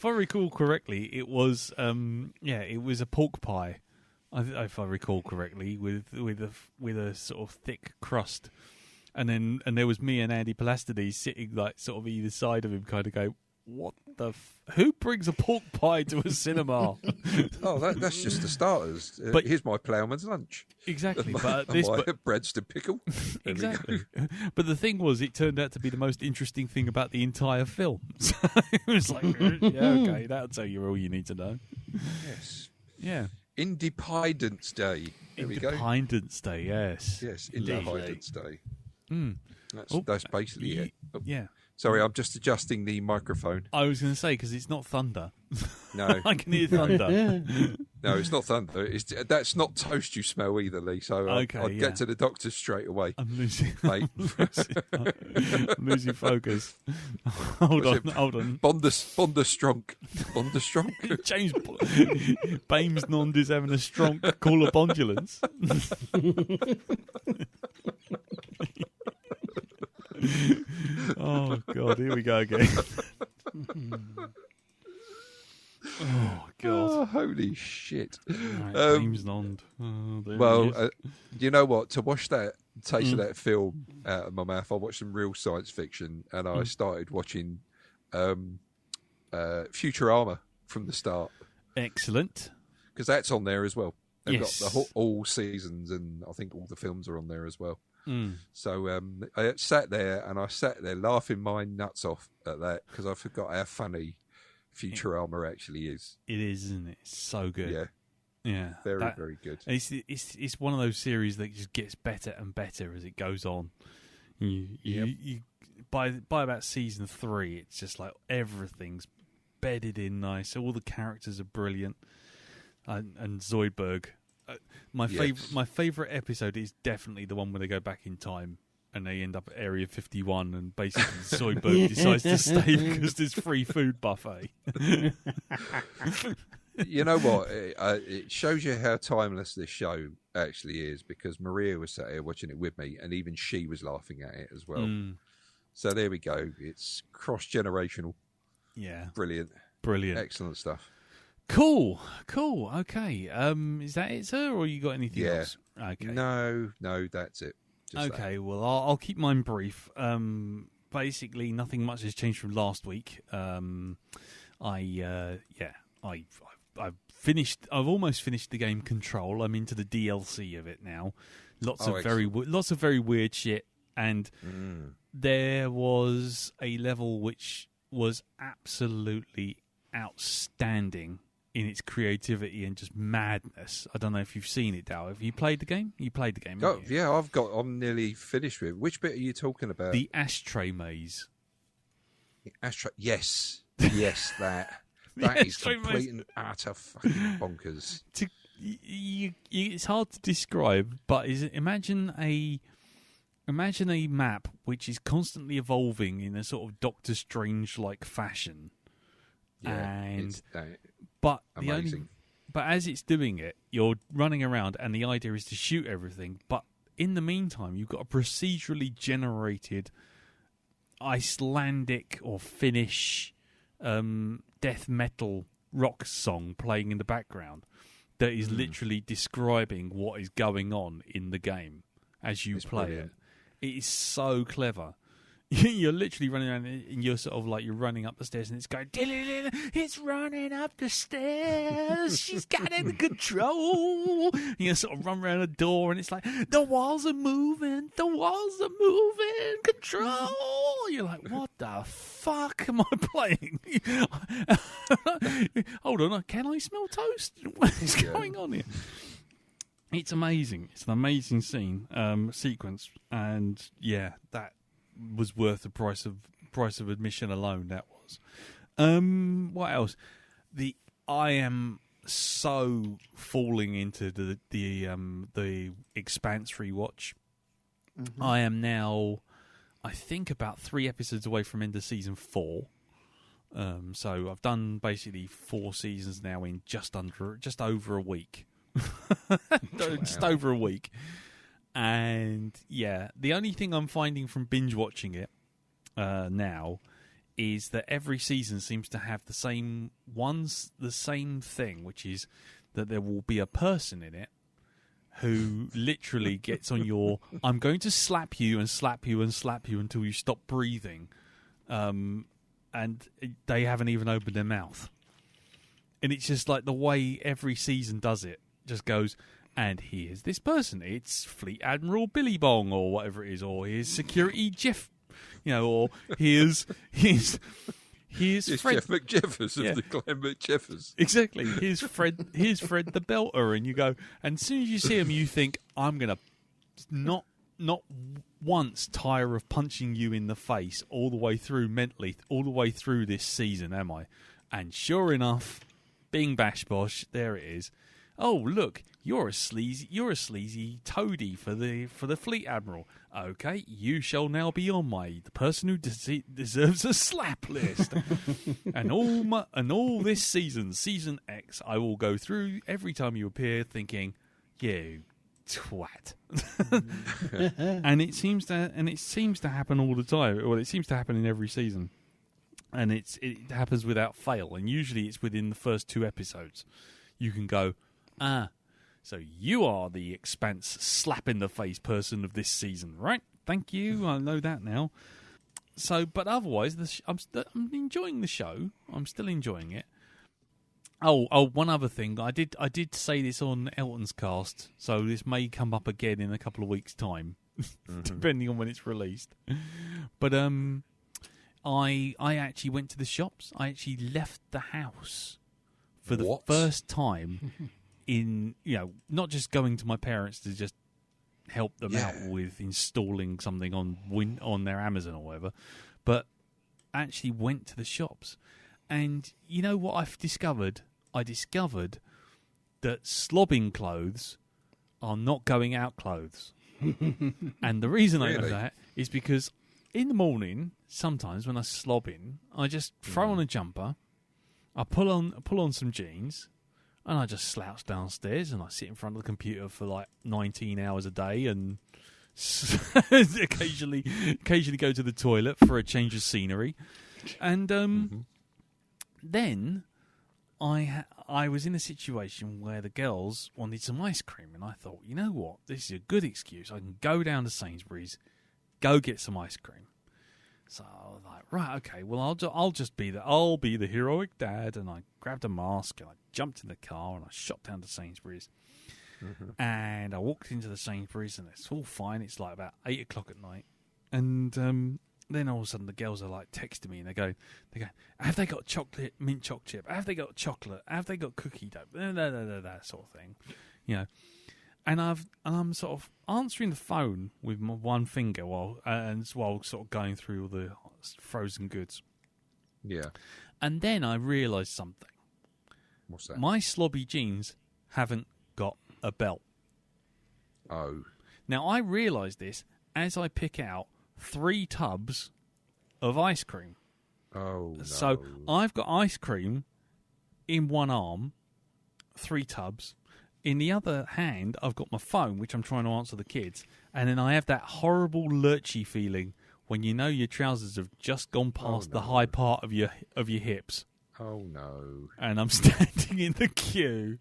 recall correctly, it was it was a pork pie. If I recall correctly, with a sort of thick crust, and there was me and Andy Palastides sitting like sort of either side of him, kind of go, "What the? Who brings a pork pie to a cinema?" Oh, that's just the starters. But here's my ploughman's lunch. Exactly, but breadstick pickle. Exactly. But the thing was, it turned out to be the most interesting thing about the entire film. So it was like, okay, that'll tell you all you need to know. Yes. Yeah. Independence Day. There we go. Independence Day, yes. Yes, Independence Day. Mm. That's basically it. Oh, yeah. Sorry, I'm just adjusting the microphone. I was going to say, because it's not thunder. No. I can hear thunder. No, it's not thunder. That's not toast you smell either, Lee. So I'll get to the doctor straight away. I'm losing, mate. I'm losing focus. Hold on. Bonder Stronk. James Bames Nond is having a strong call of ambulance. Oh God, here we go again. Oh God! Oh, holy shit! Right, James Nond. You know what? To wash that taste of that film out of my mouth, I watched some real science fiction, and I started watching Futurama from the start. Excellent, because that's on there as well. They've yes. got all seasons, and I think all the films are on there as well. Mm. So I sat there laughing my nuts off at that because I forgot how funny Futurama actually is. It is, isn't it? It's so good. Yeah, very good. It's one of those series that just gets better and better as it goes on. You by about season 3, it's just like everything's bedded in nice. All the characters are brilliant, and Zoidberg. My favorite episode is definitely the one where they go back in time and they end up at Area 51 and basically Zoidberg decides to stay because there's free food buffet. You know what? It shows you how timeless this show actually is because Maria was sat here watching it with me and even she was laughing at it as well. Mm. So there we go. It's cross-generational. Yeah. Brilliant. Excellent stuff. Cool. Okay. Is that it, sir, or you got anything else? Okay. No, that's it. Just okay. That. Well, I'll keep mine brief. Basically, nothing much has changed from last week. I've almost finished the game Control. I'm into the DLC of it now. Lots of very weird shit, and there was a level which was absolutely outstanding in its creativity and just madness. I don't know if you've seen it, Dow. Have you played the game? You played the game, haven't you? Yeah, I'm nearly finished with it. Which bit are you talking about? The ashtray maze. The ashtray, yes, that. That is complete and utter fucking bonkers. It's hard to describe, but imagine a map which is constantly evolving in a sort of Doctor Strange-like fashion. Yeah, but amazing. But as it's doing it, you're running around, and the idea is to shoot everything. But in the meantime, you've got a procedurally generated Icelandic or Finnish death metal rock song playing in the background that is literally describing what is going on in the game as you play brilliant. It is so clever. You're literally running around and you're sort of like you're running up the stairs and it's going, it's running up the stairs, she's got it under control. You sort of run around the door and it's like, the walls are moving, control. You're like, what the fuck am I playing? Hold on, can I smell toast? What is going on here? It's amazing. It's an amazing sequence, and that was worth the price of admission alone. That was. What else? I am so falling into the Expanse rewatch. Mm-hmm. I am now, I think, about 3 episodes away from end of season 4. So I've done basically 4 seasons now in just over a week. Just over a week. And the only thing I'm finding from binge watching it now is that every season seems to have the same thing, which is that there will be a person in it who literally gets on your I'm going to slap you and slap you and slap you until you stop breathing, and they haven't even opened their mouth. And it's just like the way every season does it just goes, and here's this person. It's Fleet Admiral Billy Bong or whatever it is, or here's Security Jeff, or here's Fred. Jeff McJeffers of the Clan McJeffers. Exactly. Here's Fred the Belter, and you go, and as soon as you see him, you think, I'm gonna not once tire of punching you in the face all the way through mentally, all the way through this season, am I? And sure enough, bing bash bosh, there it is. Oh, look, you're a sleazy toady for the Fleet Admiral. Okay, you shall now be on the person who deserves a slap list. and all this season X, I will go through every time you appear, thinking, you twat. and it seems to happen all the time. Well, it seems to happen in every season, and it happens without fail. And usually, it's within the first 2 episodes. You can go, so you are the Expanse slap in the face person of this season, right? Thank you. I know that now. So, but otherwise, I'm enjoying the show. I'm still enjoying it. Oh, one other thing. I did say this on Elton's cast, so this may come up again in a couple of weeks' time, depending on when it's released. But I actually went to the shops. I actually left the house for the first time. In not just going to my parents to just help them out with installing something on their Amazon or whatever, but actually went to the shops. And you know what I've discovered? I discovered that slobbing clothes are not going out clothes. And the reason I know that is because in the morning, sometimes when I slob in, I just throw on a jumper, I pull on some jeans, and I just slouch downstairs and I sit in front of the computer for like 19 hours a day and occasionally go to the toilet for a change of scenery. And then I was in a situation where the girls wanted some ice cream, and I thought, you know what, this is a good excuse. I can go down to Sainsburys, go get some ice cream. So I was like, right, okay, well, I'll be the heroic dad, and I grabbed a mask and I jumped in the car and I shot down to Sainsburys. And I walked into the Sainsburys and it's all fine. It's like about 8 o'clock at night, and then all of a sudden the girls are like texting me and they go, have they got chocolate mint choc chip? Have they got chocolate? Have they got cookie dough? That sort of thing, And I'm sort of answering the phone with my one finger while sort of going through all the frozen goods. Yeah. And then I realised something. What's that? My slobby jeans haven't got a belt. Oh. Now I realised this as I pick out 3 tubs of ice cream. Oh, no. So I've got ice cream in one arm, 3 tubs. In the other hand, I've got my phone, which I'm trying to answer the kids, and then I have that horrible lurchy feeling when you know your trousers have just gone past the high part of your hips. Oh no! And I'm standing in the queue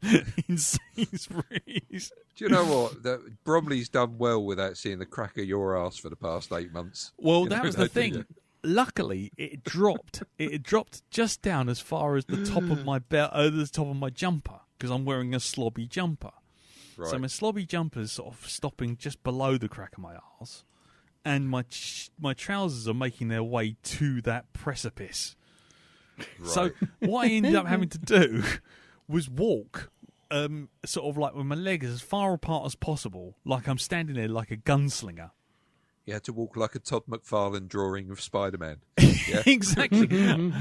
in Sainsburys. Do you know what? Bromley's done well without seeing the crack of your ass for the past 8 months. Well, that was the thing. Luckily, it dropped. It dropped just down as far as the top of my belt, the top of my jumper, because I'm wearing a slobby jumper. Right. So my slobby jumper is sort of stopping just below the crack of my arse, and my trousers are making their way to that precipice. Right. So what I ended up having to do was walk, sort of like with my legs as far apart as possible, like I'm standing there like a gunslinger. You had to walk like a Todd McFarlane drawing of Spider-Man. Yeah? Exactly. and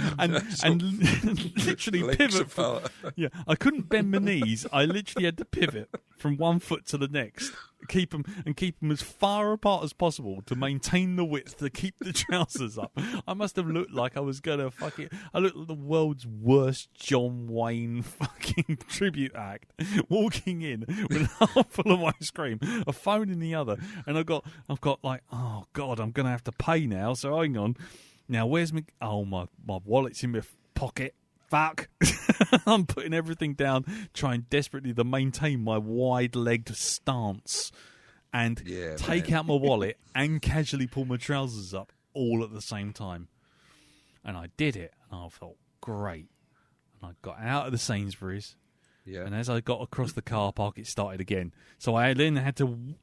literally pivot. Yeah, I couldn't bend my knees. I literally had to pivot from one foot to the next, keep them as far apart as possible to maintain the width to keep the trousers up. I must have looked like I was gonna I looked like the world's worst John Wayne fucking tribute act, walking in with a half full of ice cream, a phone in the other, and I've got like, oh God, I'm gonna have to pay now. So hang on, now where's my wallet's in my pocket. Fuck. I'm putting everything down, trying desperately to maintain my wide-legged stance and take out my wallet and casually pull my trousers up all at the same time. And I did it, and I felt great. And I got out of the Sainsburys, and as I got across the car park, it started again. So I then had to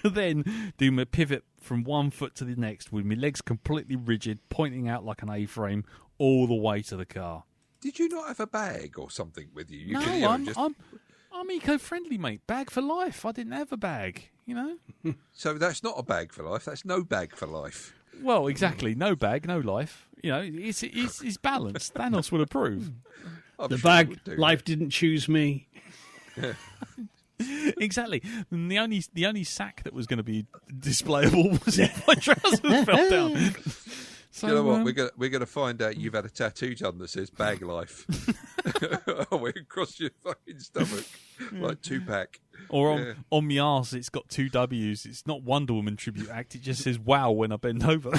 then do my pivot from one foot to the next with my legs completely rigid, pointing out like an A-frame all the way to the car. Did you not have a bag or something with you? No, I'm eco-friendly, mate. Bag for life. I didn't have a bag, you know. So that's not a bag for life. That's no bag for life. Well, exactly. No bag, no life. You know, it's balanced. Thanos would approve. The bag, life didn't choose me. Exactly. And the only sack that was going to be displayable was if my trousers fell down. So, you know what? We're gonna find out you've had a tattoo done that says "bag life" across your fucking stomach, like Tupac. Or on my arse, it's got 2 W's. It's not Wonder Woman tribute act. It just says "wow" when I bend over.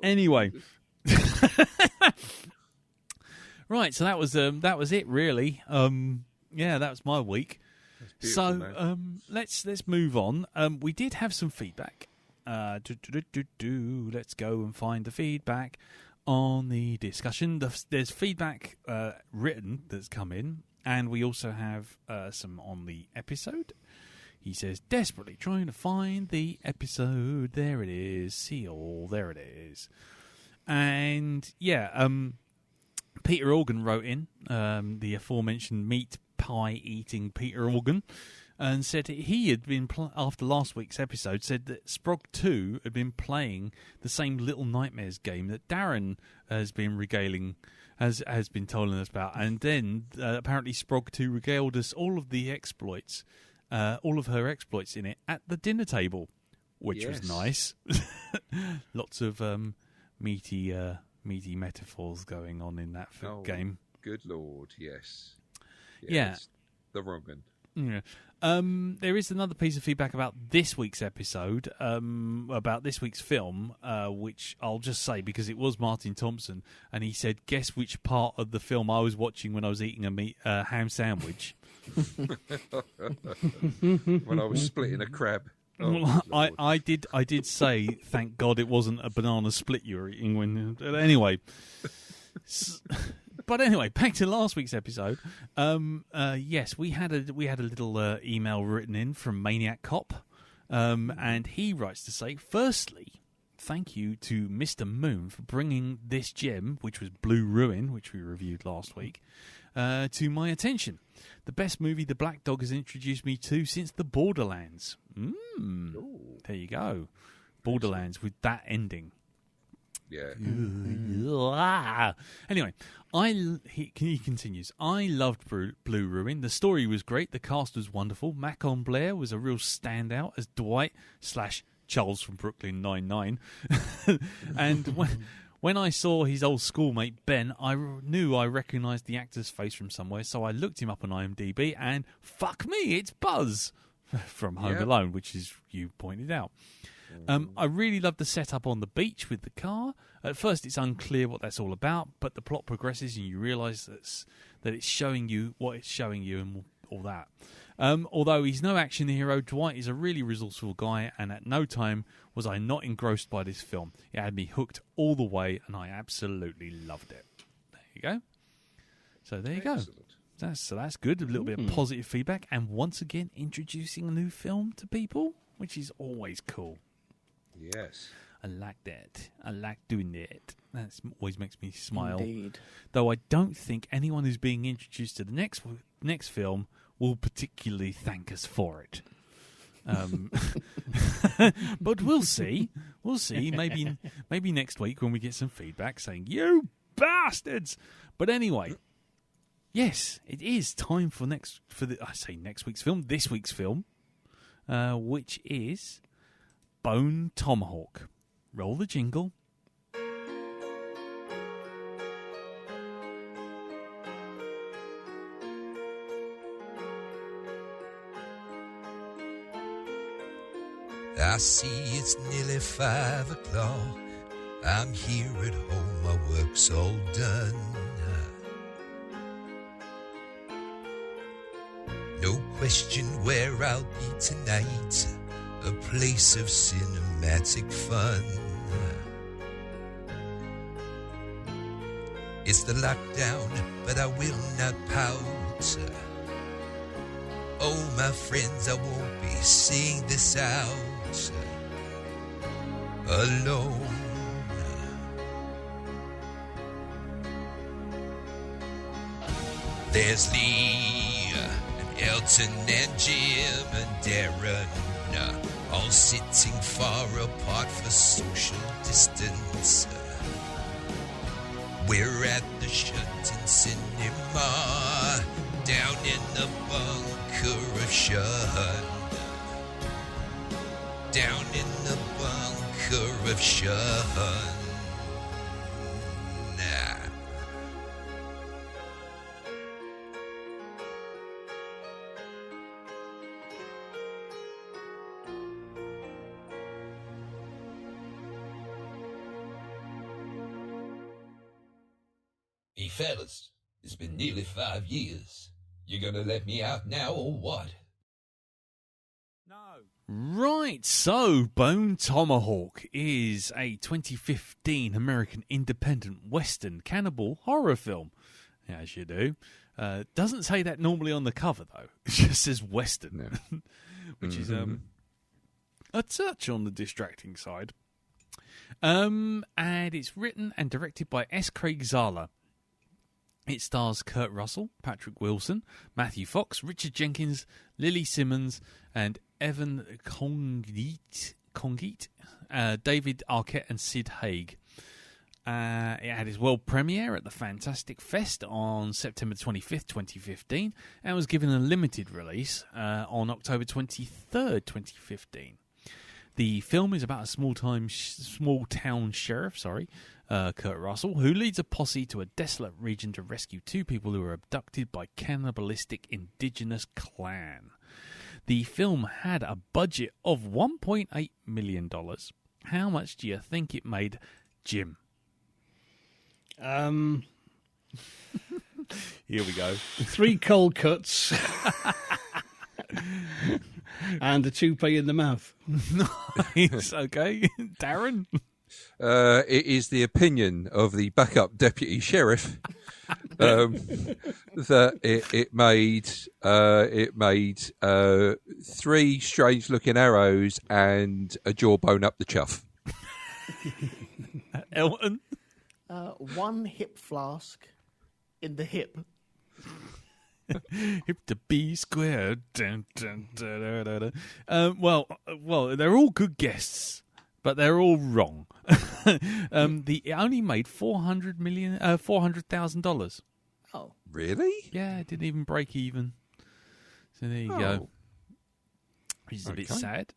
Anyway, right. So that was it, really. That was my week. So let's move on. We did have some feedback. Let's go and find the feedback on the discussion. There's feedback written that's come in, and we also have some on the episode. He says, desperately trying to find the episode. There it is. See all. There it is. And Peter Organ wrote in, the aforementioned meat pie eating Peter Organ, and said he had been after last week's episode said that Sprog 2 had been playing the same Little Nightmares game that Darren has been has been telling us about, and then apparently Sprog 2 regaled us all of the exploits, all of her exploits in it at the dinner table, which was nice. Lots of meaty metaphors going on in that game. Good Lord, yes. Yeah. The wrong one. Yeah. There is another piece of feedback about this week's episode, about this week's film, which I'll just say because it was Martin Thompson, and he said, guess which part of the film I was watching when I was eating a ham sandwich. When I was splitting a crab. I did say, thank God it wasn't a banana split you were eating when... Anyway... But anyway, back to last week's episode. Yes, we had a little email written in from Maniac Cop, and he writes to say, firstly, thank you to Mr. Moon for bringing this gem, which was Blue Ruin, which we reviewed last week, to my attention. The best movie the Black Dog has introduced me to since The Borderlands. There you go. Borderlands with that ending. Yeah. Anyway, he continues. I loved Blue Ruin. The story was great. The cast was wonderful. Macon Blair was a real standout as Dwight / Charles from Brooklyn Nine-Nine. And When I saw his old schoolmate Ben, I knew I recognised the actor's face from somewhere, so I looked him up on IMDb, and fuck me, it's Buzz from Home Alone, which is you pointed out. I really love the setup on the beach with the car. At first, it's unclear what that's all about, but the plot progresses and you realise that it's showing you what it's showing you and all that. Although he's no action hero, Dwight is a really resourceful guy, and at no time was I not engrossed by this film. It had me hooked all the way, and I absolutely loved it. There you go. So there you go. That's good. A little bit of positive feedback, and once again introducing a new film to people, which is always cool. Yes. I like that. I like doing that. That always makes me smile. Indeed. Though I don't think anyone who's being introduced to the next film will particularly thank us for it. But we'll see. We'll see. Maybe next week when we get some feedback saying, "You bastards!" But anyway, yes, it is time for next week's film, this week's film, which is Bone Tomahawk. Roll the jingle. I see it's nearly 5 o'clock. I'm here at home, my work's all done. No question where I'll be tonight, a place of cinematic fun. It's the lockdown, but I will not pout. Oh, my friends, I won't be seeing this out alone. There's Lee and Elton and Jim and Darren, all sitting far apart for social distance. We're at the shut-in cinema, down in the bunker of Shun. Down in the bunker of Shun. Hey fellas, it's been nearly 5 years. You gonna let me out now or what? No. Right, so Bone Tomahawk is a 2015 American independent Western cannibal horror film, as you do. Doesn't say that normally on the cover, though. It just says Western, which is a touch on the distracting side. And it's written and directed by S. Craig Zahler. It stars Kurt Russell, Patrick Wilson, Matthew Fox, Richard Jenkins, Lily Simmons, and Evan Congeet, David Arquette, and Sid Haig. It had its world premiere at the Fantastic Fest on September 25th, 2015, and was given a limited release on October 23rd, 2015. The film is about a small-town sheriff, Kurt Russell, who leads a posse to a desolate region to rescue two people who are abducted by cannibalistic indigenous clan. The film had a budget of $1.8 million. How much do you think it made, Jim? Here we go. 3 cold cuts. And a toupee in the mouth. Nice. Okay. Darren? It is the opinion of the backup deputy sheriff that it made 3 strange-looking arrows and a jawbone up the chuff. Elton? 1 hip flask in the hip. Hip to B squared. Dun, dun, dun, dun, dun, dun. Well, they're all good guesses, but they're all wrong. It only made $400,000. Oh, really? Yeah, it didn't even break even. So there you go. Which is a bit sad.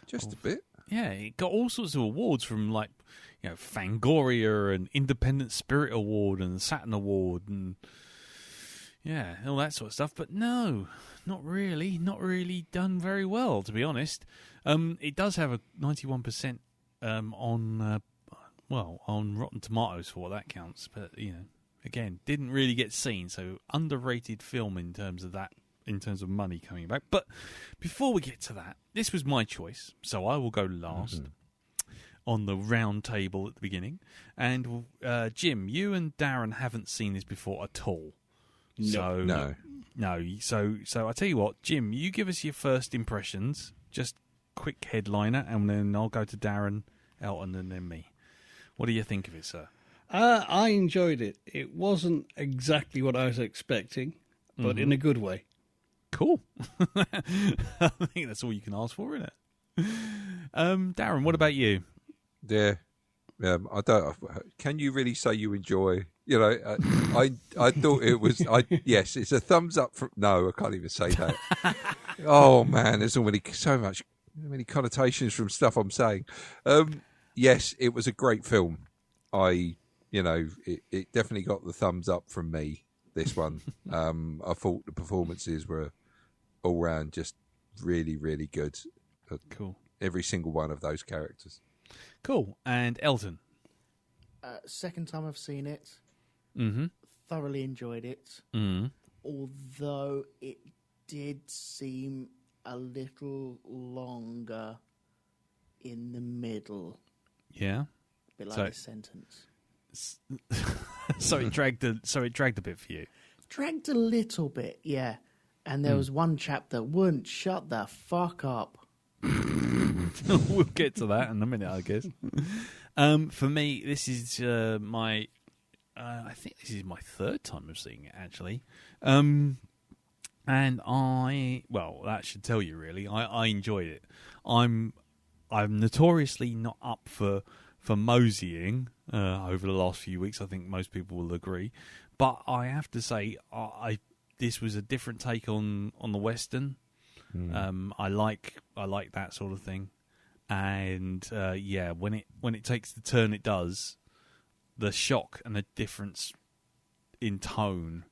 Just a bit. Yeah, it got all sorts of awards from Fangoria and Independent Spirit Award and Saturn Award and all that sort of stuff. But no, not really done very well, to be honest. It does have a 91% on Rotten Tomatoes for what that counts. But again, didn't really get seen. So underrated film in terms of that. In terms of money coming back. But before we get to that, this was my choice, so I will go last on the round table at the beginning. And Jim, you and Darren haven't seen this before at all. No. So I tell you what, Jim, you give us your first impressions, just quick headliner, and then I'll go to Darren, Elton, and then me. What do you think of it, sir? I enjoyed it. It wasn't exactly what I was expecting, but in a good way. Cool. I think that's all you can ask for, isn't it? Darren, what about you? Yeah. I don't. Can you really say you enjoy? I thought it was. Yes, it's a thumbs up from. No, I can't even say that. Oh man, there's so many connotations from stuff I'm saying. Yes, it was a great film. It definitely got the thumbs up from me. This one, I thought the performances were all round just really, really good. Cool. Every single one of those characters. Cool. And Elton? Second time I've seen it. Mm-hmm. Thoroughly enjoyed it. Mm-hmm. Although it did seem a little longer in the middle. Yeah. A bit like this sentence. So it dragged a bit for you. Dragged a little bit, yeah. And there was one chap that wouldn't shut the fuck up. We'll get to that in a minute, I guess. For me, this is my. I think this is my third time of seeing it, actually. And that should tell you really. I enjoyed it. I'm notoriously not up for moseying over the last few weeks. I think most people will agree, but I have to say, this was a different take on the Western. I like that sort of thing, and when it takes the turn it does, the shock and the difference in tone,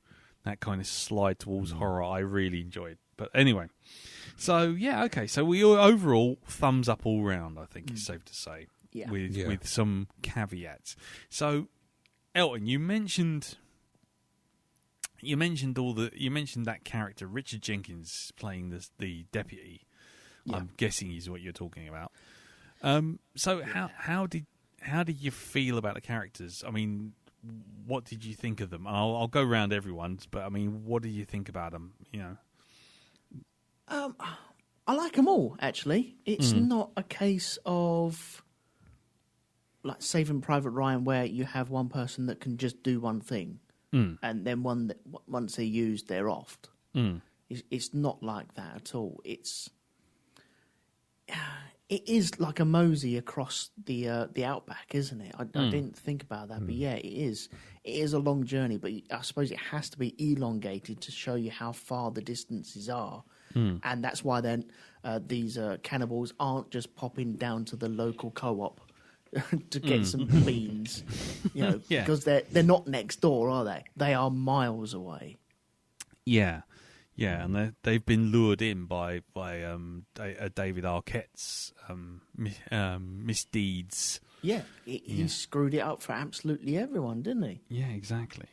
that kind of slide towards horror, I really enjoyed. But anyway, so okay, so we overall thumbs up all round. I think it's safe to say. Yeah. With some caveats. So, Elton, you mentioned that character Richard Jenkins playing the deputy. Yeah. I'm guessing is what you're talking about. So how did you feel about the characters? I mean, what did you think of them? I'll go round everyone's, but I mean, what did you think about them? I like them all. Actually, it's not a case of like Saving Private Ryan, where you have one person that can just do one thing, and then once they're used, they're off. It's not like that at all. It is like a mosey across the outback, isn't it? I didn't think about that, but yeah, it is. It is a long journey, but I suppose it has to be elongated to show you how far the distances are, and that's why then these cannibals aren't just popping down to the local co-op to get some beans, because they're not next door, are they? They are miles away. Yeah, and they've been lured in by David Arquette's misdeeds. Yeah, he screwed it up for absolutely everyone, didn't he? Yeah, exactly.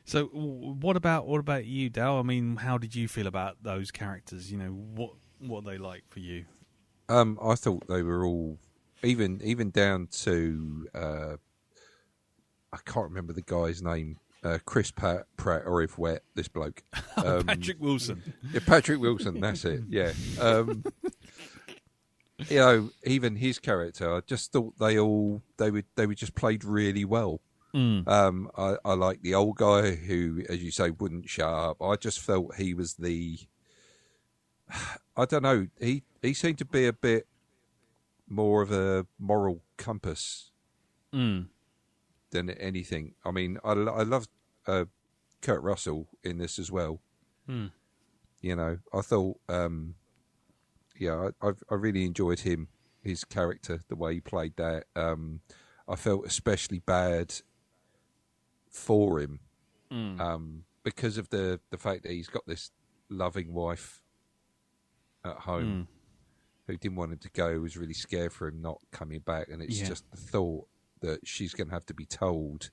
So, what about you, Dal? I mean, how did you feel about those characters? What are they like for you? I thought they were all. Even down to I can't remember the guy's name, Chris Pratt or if wet, this bloke, Patrick Wilson. Yeah, Patrick Wilson. That's it. Yeah. Even his character, I just thought they were just played really well. I like the old guy who, as you say, wouldn't shut up. I just felt he was I don't know. He seemed to be a bit more of a moral compass than anything. I mean, I loved Kurt Russell in this as well. I thought, I really enjoyed him his character, the way he played that. I felt especially bad for him because of the fact that he's got this loving wife at home who didn't want him to go, was really scared for him not coming back, and it's just the thought that she's going to have to be told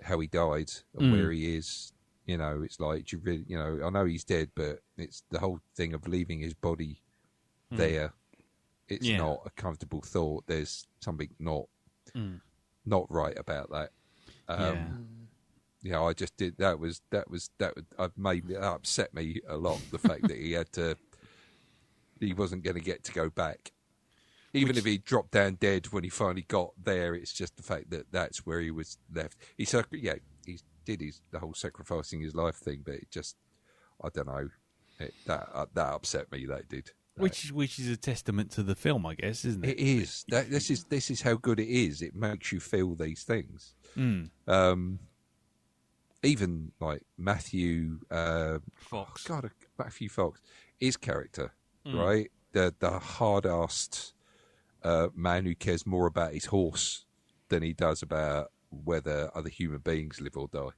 how he died and where he is. You know, it's like, you really, you know, I know he's dead, but it's the whole thing of leaving his body there. It's not a comfortable thought. There's something not right about that. I just did. That upset me a lot. The fact that he wasn't going to get to go back, even if he dropped down dead when he finally got there. It's just the fact that that's where he was left. He did the whole sacrificing his life thing, but it just, I don't know, that upset me. That did. Which is a testament to the film, I guess, isn't it? It is. This is how good it is. It makes you feel these things. Even like Matthew Fox. Matthew Fox, his character, right? The hard-assed man who cares more about his horse than he does about whether other human beings live or die.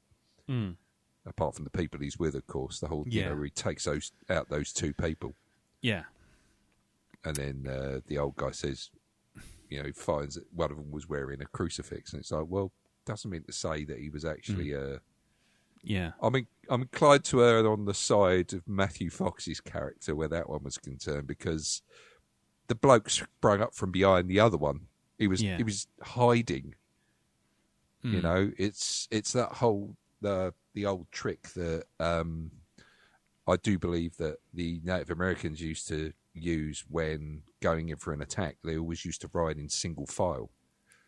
Apart from the people he's with, of course. The whole, where he takes out those two people. Yeah. And then the old guy says, finds that one of them was wearing a crucifix, and it's like, well, doesn't mean to say that he was actually. I'm inclined to err on the side of Matthew Fox's character where that one was concerned, because the bloke sprung up from behind the other one. He was hiding. It's that whole the old trick that I do believe that the Native Americans used to use when going in for an attack. They always used to ride in single file,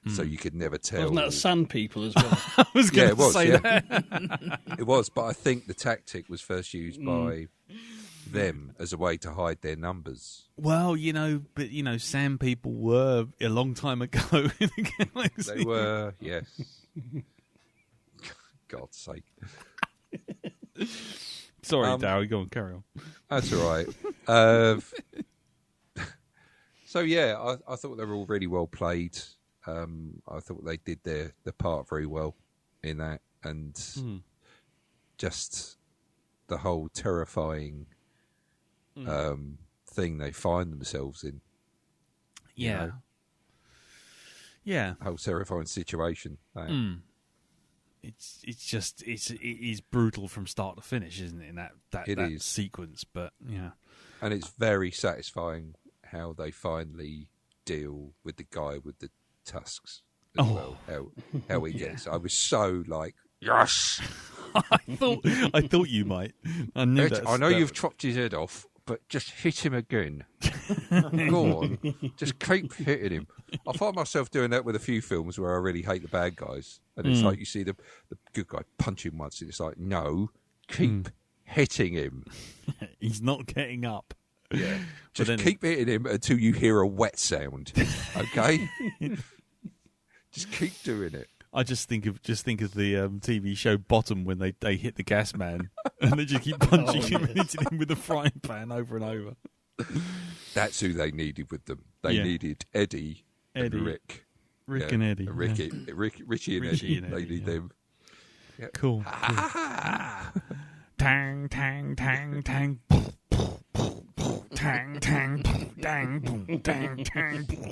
so you could never tell. Wasn't that Sand People as well? I was going to say that. It was, but I think the tactic was first used by them as a way to hide their numbers. Well, Sand People were a long time ago in the galaxy. They were, yes. God's sake. Sorry, Darren, go on, carry on. That's all right. I thought they were all really well played. I thought they did their part very well in that, and just the whole terrifying thing they find themselves in. Yeah. Whole terrifying situation. It is brutal from start to finish, isn't it? In that sequence, but and it's very satisfying how they finally deal with the guy with the tusks as well. How he gets. I was so like, yes. I thought you might. I knew that. I know you've chopped his head off, but just hit him again. Go on, just keep hitting him. I find myself doing that with a few films where I really hate the bad guys, and it's like you see the good guy punch him once, and it's like, no, keep hitting him. He's not getting up. Yeah, just keep hitting him until you hear a wet sound. Okay, just keep doing it. I just think of the TV show Bottom when they hit the gas man and they just keep punching him and hitting him with a frying pan over and over. That's who they needed with them. They needed Eddie and Rick. And Eddie. Richie and Eddie. They need them. Yeah. Cool. Tang, tang, tang, tang. Tang, tang, dang, boom, dang, tang.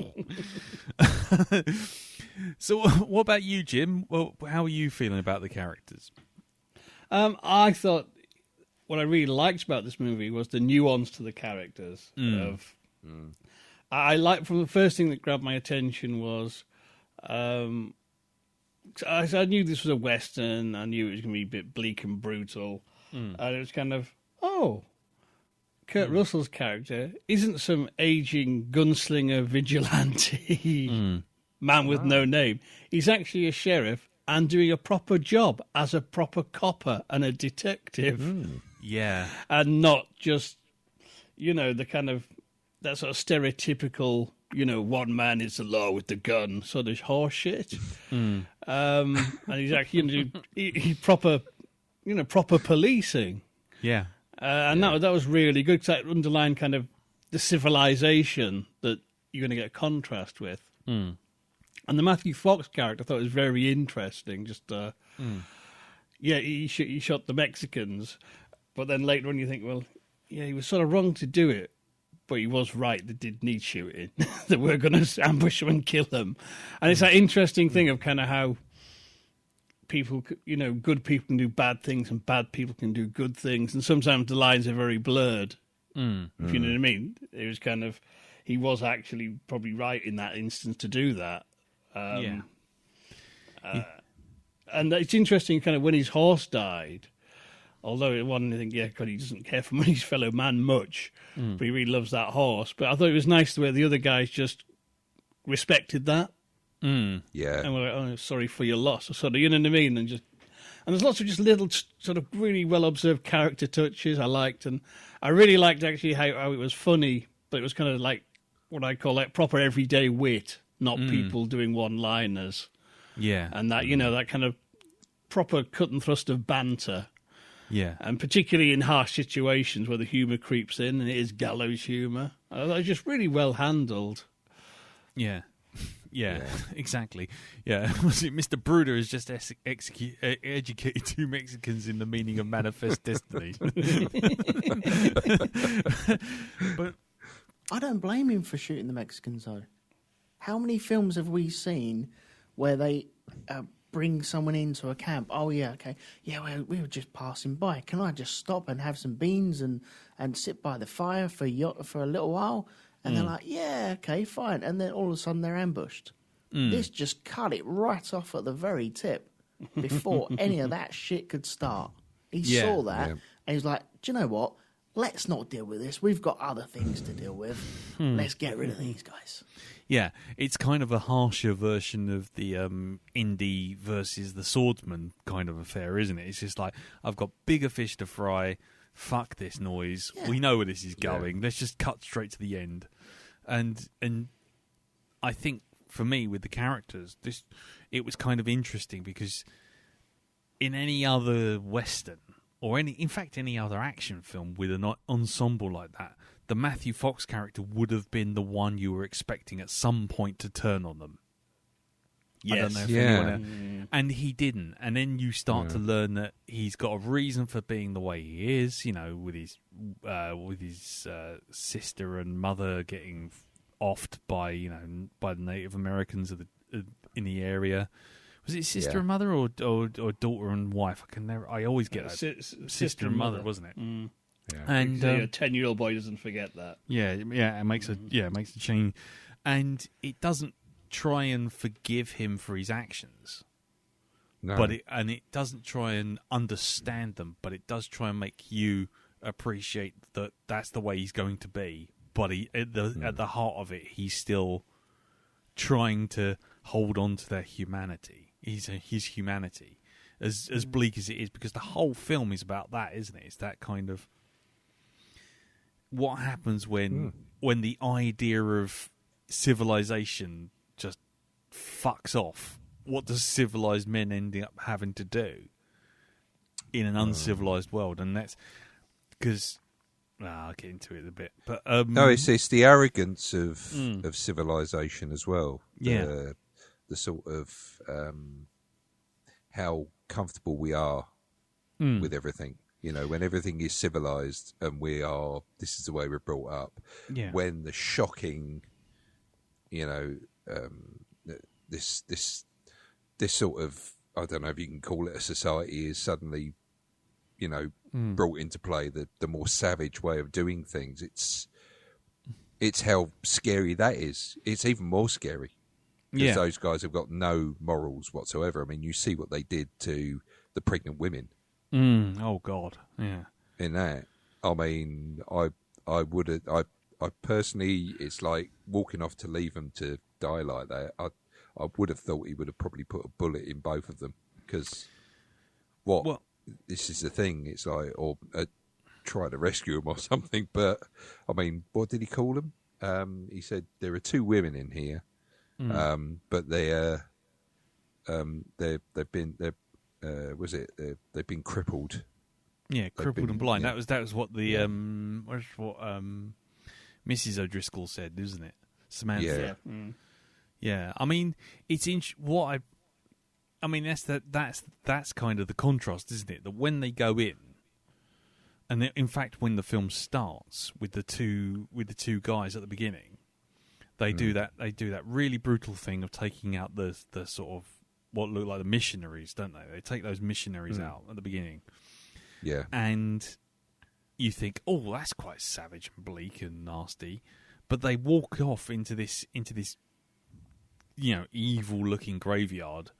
So, what about you, Jim? Well, how are you feeling about the characters? I thought what I really liked about this movie was the nuance to the characters. I like, from the first thing that grabbed my attention was, I knew this was a Western. I knew it was going to be a bit bleak and brutal, and it was kind of, Kurt Russell's character isn't some aging gunslinger vigilante man with no name. He's actually a sheriff and doing a proper job as a proper copper and a detective. Yeah. And not just, the kind of, that sort of stereotypical, one man is the law with the gun sort of horse shit. And he's actually he proper policing. Yeah. And that was really good, because that underlined kind of the civilization that you're going to get a contrast with. And the Matthew Fox character I thought was very interesting. Just he shot the Mexicans, but then later on you think, well, yeah, he was sort of wrong to do it, but he was right. They did need shooting. They were going to ambush him and kill him, and it's that interesting thing of kind of how people, good people can do bad things and bad people can do good things, and sometimes the lines are very blurred. If you know what I mean. It was kind of, he was actually probably right in that instance to do that. And it's interesting, kind of when his horse died. Although one, I think, God, he doesn't care for his fellow man much, but he really loves that horse. But I thought it was nice the way the other guys just respected that. Yeah, and we're like, oh, sorry for your loss, or sort of, you know what I mean, and there's lots of just little sort of really well observed character touches I liked, and I really liked actually how it was funny, but it was kind of like what I call like proper everyday wit, not people doing one-liners. Yeah, and that that kind of proper cut and thrust of banter. Yeah, and particularly in harsh situations where the humour creeps in, and it is gallows humour. I thought it was just really well handled. Yeah. Yeah, exactly. Yeah, was it Mr. Bruder has just educated two Mexicans in the meaning of manifest destiny? But I don't blame him for shooting the Mexicans, though. How many films have we seen where they bring someone into a camp? Oh, yeah, okay. Yeah, we were just passing by. Can I just stop and have some beans and sit by the fire for a little while? And they're like, yeah, okay, fine. And then all of a sudden they're ambushed. This just cut it right off at the very tip before any of that shit could start. He saw that and he's like, do you know what? Let's not deal with this. We've got other things to deal with. Let's get rid of these guys. Yeah, it's kind of a harsher version of the indie versus the swordsman kind of affair, isn't it? It's just like, I've got bigger fish to fry. Fuck this noise. Yeah. We know where this is going. Let's just cut straight to the end. And I think for me with the characters, it was kind of interesting because in any other Western or any other action film with an ensemble like that, the Matthew Fox character would have been the one you were expecting at some point to turn on them. Yes. I don't know if anyone, and he didn't. And then you start to learn that he's got a reason for being the way he is. With his sister and mother getting offed by the Native Americans in the area. Was it sister and mother or daughter and wife? I always get that. Sister and mother, wasn't it? Yeah. And a 10-year-old boy doesn't forget that. Yeah. It makes a change, and it doesn't try and forgive him for his actions, but it doesn't try and understand them, but it does try and make you appreciate that that's the way he's going to be. But at the heart of it, he's still trying to hold on to their humanity. His humanity, as bleak as it is, because the whole film is about that, isn't it? It's that kind of what happens when the idea of civilization just fucks off. What does civilized men end up having to do in an uncivilized world? And that's because I'll get into it a bit. But no, it's the arrogance of civilization as well. The sort of how comfortable we are with everything. When everything is civilized and this is the way we're brought up. Yeah. When the shocking, this sort of, I don't know if you can call it a society, is suddenly, brought into play, the more savage way of doing things. It's how scary that is. It's even more scary because those guys have got no morals whatsoever. I mean, you see what they did to the pregnant women. Oh God, yeah. In that, I mean, I personally, it's like walking off to leave them to die like that. I would have thought he would have probably put a bullet in both of them because this is the thing. It's like, or try to rescue them or something. But I mean, what did he call them? He said there are two women in here, but they've been crippled. Yeah, crippled and blind. Yeah. That was what the Mrs. O'Driscoll said, isn't it? Samantha. Yeah. Yeah. I mean, it's I mean, that's kind of the contrast, isn't it? That when they go in, and in fact, when the film starts with the two guys at the beginning, they do that really brutal thing of taking out the sort of what look like the missionaries, don't they? They take those missionaries out at the beginning. Yeah. And you think, oh, that's quite savage and bleak and nasty, but they walk off into this evil looking graveyard.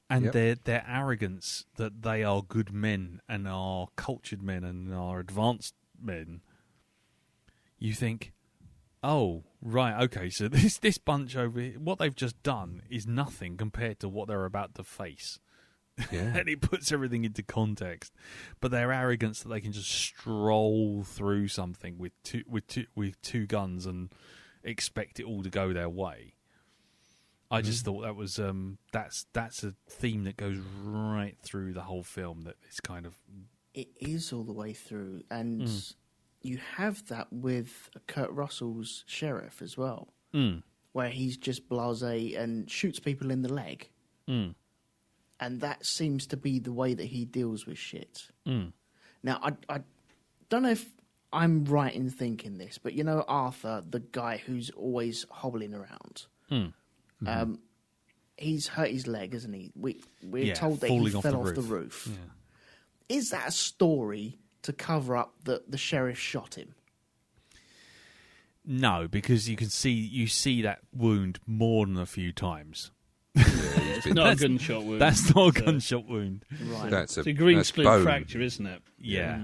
And their arrogance that they are good men and are cultured men and are advanced men, you think, oh, right, okay, so this bunch over here, what they've just done is nothing compared to what they're about to face. Yeah. And it puts everything into context. But their arrogance that they can just stroll through something with two guns and expect it all to go their way. I just thought that was that's a theme that goes right through the whole film. That it's kind of it is all the way through, and you have that with Kurt Russell's Sheriff as well, where he's just blasé and shoots people in the leg, and that seems to be the way that he deals with shit. Now, I don't know if I'm right in thinking this, but you know Arthur, the guy who's always hobbling around. He's hurt his leg, isn't he? We're told that he fell off the roof. Yeah. Is that a story to cover up that the sheriff shot him? No, because you see that wound more than a few times. It's not a gunshot wound. That's not a gunshot wound. Right. It's a green split fracture, isn't it? Yeah.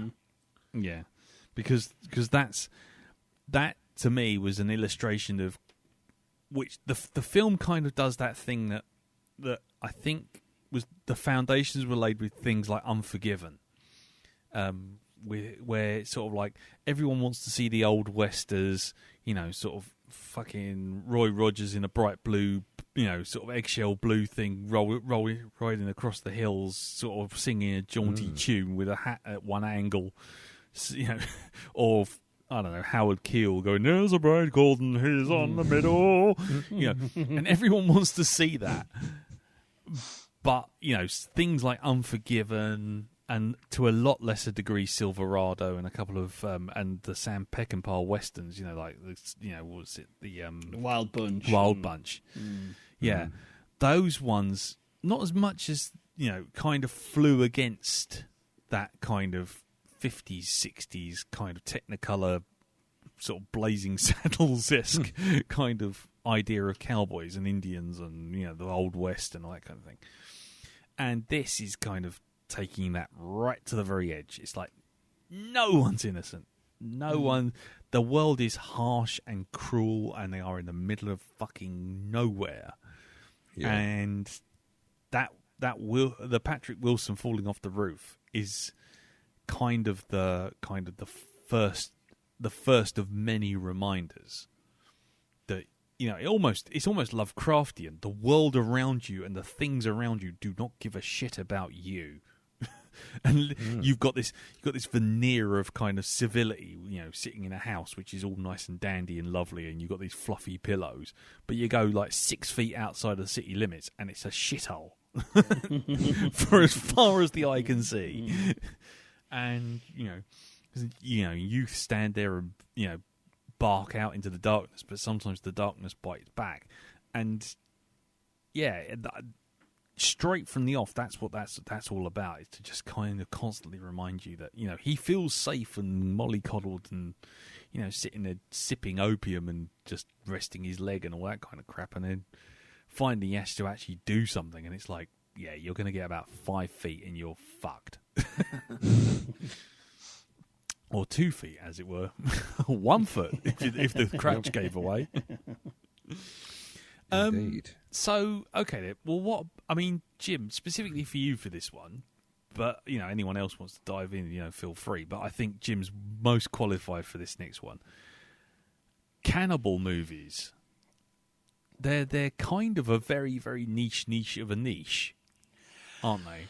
Yeah. Because that to me was an illustration of which the film kind of does that thing that I think was the foundations were laid with things like Unforgiven, where it's sort of like everyone wants to see the old West as, sort of fucking Roy Rogers in a bright blue, sort of eggshell blue thing, riding across the hills, sort of singing a jaunty tune with a hat at one angle, or I don't know, Howard Keel going, "There's a bright golden haze on the middle," and everyone wants to see that. But things like Unforgiven, and to a lot lesser degree Silverado, and a couple of and the Sam Peckinpah westerns, what was it, the Wild Bunch? Wild Bunch, those ones not as much as kind of flew against that kind of 50s, 60s kind of Technicolor, sort of Blazing Saddles-esque kind of idea of cowboys and Indians and, the Old West and all that kind of thing. And this is kind of taking that right to the very edge. It's like, no one's innocent. No one. The world is harsh and cruel, and they are in the middle of fucking nowhere. Yeah. And the Patrick Wilson falling off the roof is kind of the first of many reminders that it's almost Lovecraftian. The world around you and the things around you do not give a shit about you. And you've got this veneer of kind of civility, sitting in a house which is all nice and dandy and lovely, and you've got these fluffy pillows, but you go like 6 feet outside of the city limits and it's a shithole for as far as the eye can see. And youth stand there and bark out into the darkness, but sometimes the darkness bites back. And straight from the off, that's what that's all about. Is to just kind of constantly remind you that he feels safe and mollycoddled and sitting there sipping opium and just resting his leg and all that kind of crap. And then finally he has to actually do something, and it's like, yeah, you're going to get about 5 feet and you're fucked. Or 2 feet, as it were. 1 foot, if the crouch gave away. Indeed. So, okay, well, Jim, specifically for you for this one, but, anyone else wants to dive in, feel free. But I think Jim's most qualified for this next one. Cannibal movies. They're kind of a very, very niche of a niche, aren't they?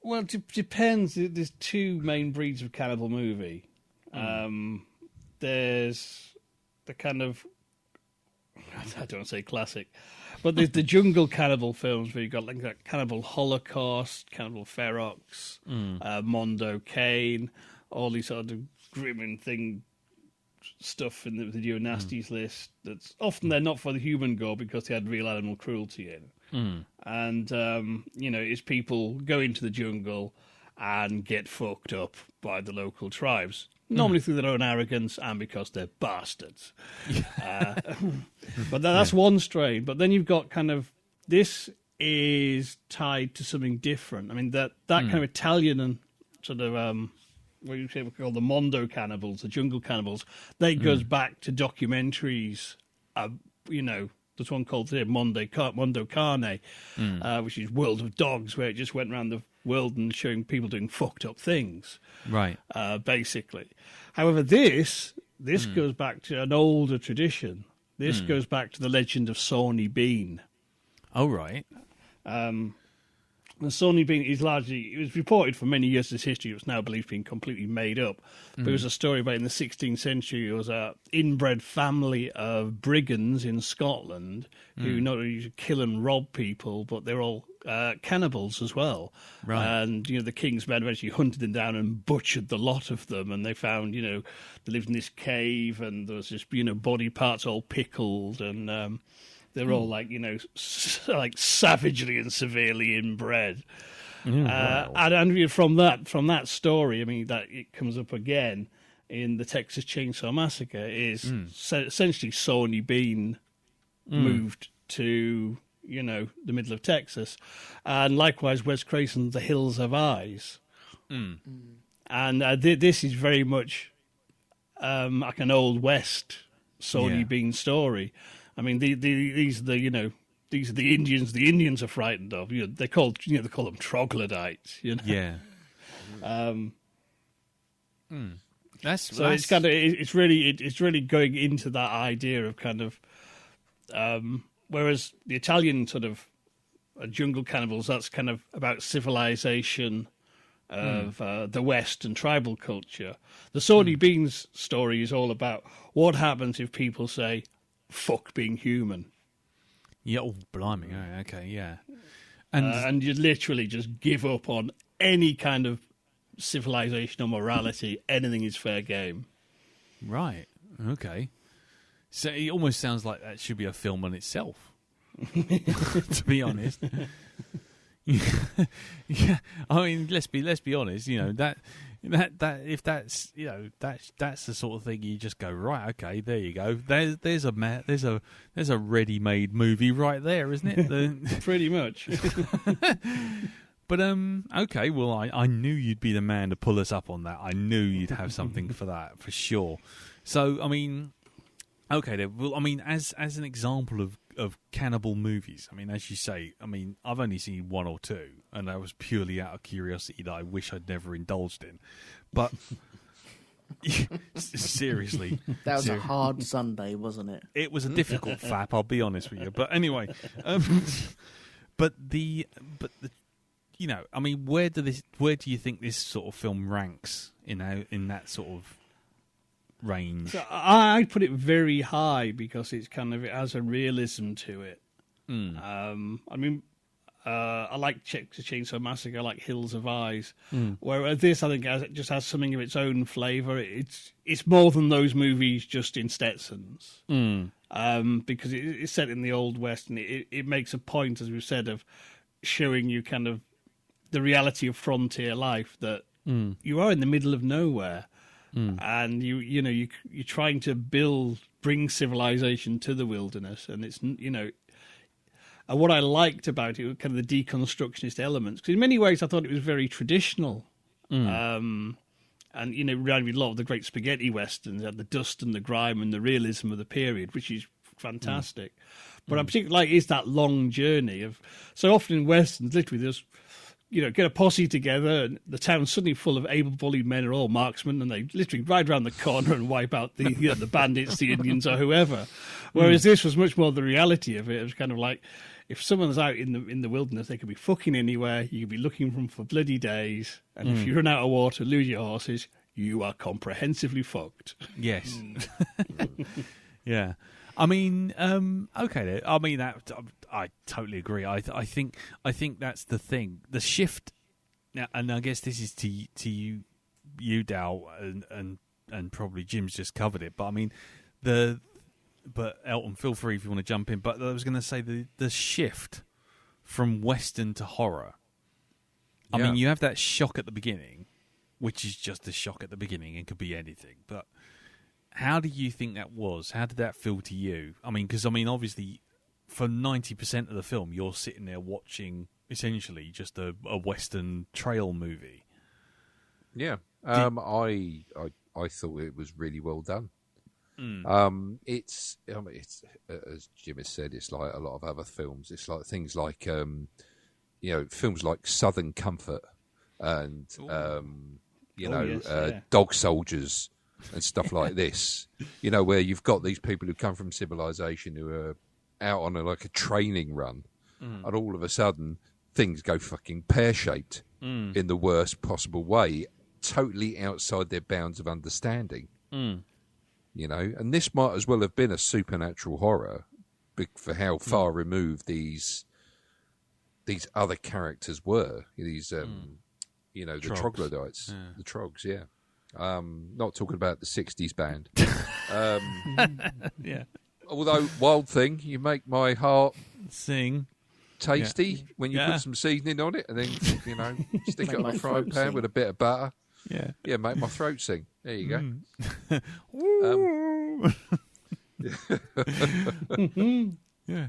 Well, it depends. There's two main breeds of cannibal movie. There's the kind of I don't want to say classic, but there's the jungle cannibal films where you've got like that Cannibal Holocaust, Cannibal Ferox, Mondo Cane, all these sort of grim and thing stuff in the Video Nasties list. That's often they're not for the human gore because they had real animal cruelty in. And, it's people go into the jungle and get fucked up by the local tribes. Normally through their own arrogance and because they're bastards. But that's one strain. But then you've got kind of, this is tied to something different. I mean, that kind of Italian and sort of, what you say we call the Mondo cannibals, the jungle cannibals, that goes back to documentaries, there's one called Mondo Carne, which is World of Dogs, where it just went around the world and showing people doing fucked up things. Right. Basically. However, this goes back to an older tradition. This goes back to the legend of Sawney Bean. Oh, right. The Sawney Bean is largely, it was reported for many years as history. It was now believed to be completely made up. But it was a story about in the 16th century. It was an inbred family of brigands in Scotland who not only used to kill and rob people, but they're all cannibals as well. Right. And, the king's men eventually hunted them down and butchered the lot of them. And they found, they lived in this cave and there was just, body parts all pickled and... they're all like savagely and severely inbred. Wow. And from that story, I mean, that it comes up again in the Texas Chainsaw Massacre, is essentially Sawney Bean moved to, the middle of Texas. And likewise, Wes Craven's The Hills Have Eyes. And this is very much like an Old West Sawney Bean story. I mean, these are the these are the Indians. The Indians are frightened of. They call them troglodytes. Yeah. That's so. It's kind of it's really going into that idea of kind of whereas the Italian sort of jungle cannibals, that's kind of about civilization of the West and tribal culture. The Sawney Beans story is all about what happens if people say, fuck being human. Yeah, oh, blimey. Oh, okay, yeah. And you literally just give up on any kind of civilization or morality. Anything is fair game. Right, okay. So it almost sounds like that should be a film on itself, to be honest. Yeah, I mean, let's be honest. That if that's that's the sort of thing you just go, right, okay, there you go. There's a ready-made movie right there, isn't it? Pretty much. But okay, well, I knew you'd be the man to pull us up on that. I knew you'd have something for that for sure. So I mean, okay, then. Well, I mean, as an example of cannibal movies, I mean, as you say, I mean, I've only seen one or two, and that was purely out of curiosity that I wish I'd never indulged in. But seriously, that was a hard Sunday, wasn't it? It was a difficult fap, I'll be honest with you. But anyway, but the I mean, where do you think this sort of film ranks in that sort of range? So I put it very high because it has a realism to it. I mean, I like Chainsaw Massacre, I like Hills of Eyes. Whereas this, I think, just has something of its own flavour. It's more than those movies just in Stetsons. Because it's set in the Old West, and it makes a point, as we've said, of showing you kind of the reality of frontier life, that you are in the middle of nowhere. And you're trying to bring civilization to the wilderness, and it's and what I liked about it was kind of the deconstructionist elements, because in many ways I thought it was very traditional, and reminded me a lot of the great spaghetti westerns, had the dust and the grime and the realism of the period, which is fantastic. But I particularly like is that long journey of, so often in westerns, literally there's, get a posse together and the town's suddenly full of able-bodied men who are all marksmen, and they literally ride around the corner and wipe out the the bandits, the Indians, or whoever. Whereas this was much more the reality of it. It was kind of like, if someone's out in the wilderness, they could be fucking anywhere. You could be looking for them for bloody days, and if you run out of water, lose your horses, you are comprehensively fucked. Yes. Yeah. I mean, okay. Then. I mean, I totally agree. I think that's the thing. The shift, and I guess this is to you, Dal, and probably Jim's just covered it. But I mean, but Elton, feel free if you want to jump in. But I was going to say the shift from Western to horror. I mean, you have that shock at the beginning, which is just a shock at the beginning and could be anything. But how do you think that was? How did that feel to you? I mean, because obviously, for 90% of the film, you're sitting there watching essentially just a Western trail movie. Yeah, I thought it was really well done. It's as Jim has said, it's like a lot of other films. It's like things like films like Southern Comfort and Dog Soldiers and stuff like this. Where you've got these people who come from civilization who are out on a training run, and all of a sudden things go fucking pear-shaped in the worst possible way, totally outside their bounds of understanding. And this might as well have been a supernatural horror for how far removed these other characters were. These, the troglodytes, the trogs. Yeah, not talking about the '60s band. Yeah. Although, Wild Thing, you make my heart sing tasty when you put some seasoning on it, and then stick it on a frying pan with a bit of butter. Yeah, make my throat sing. There you go. Yeah.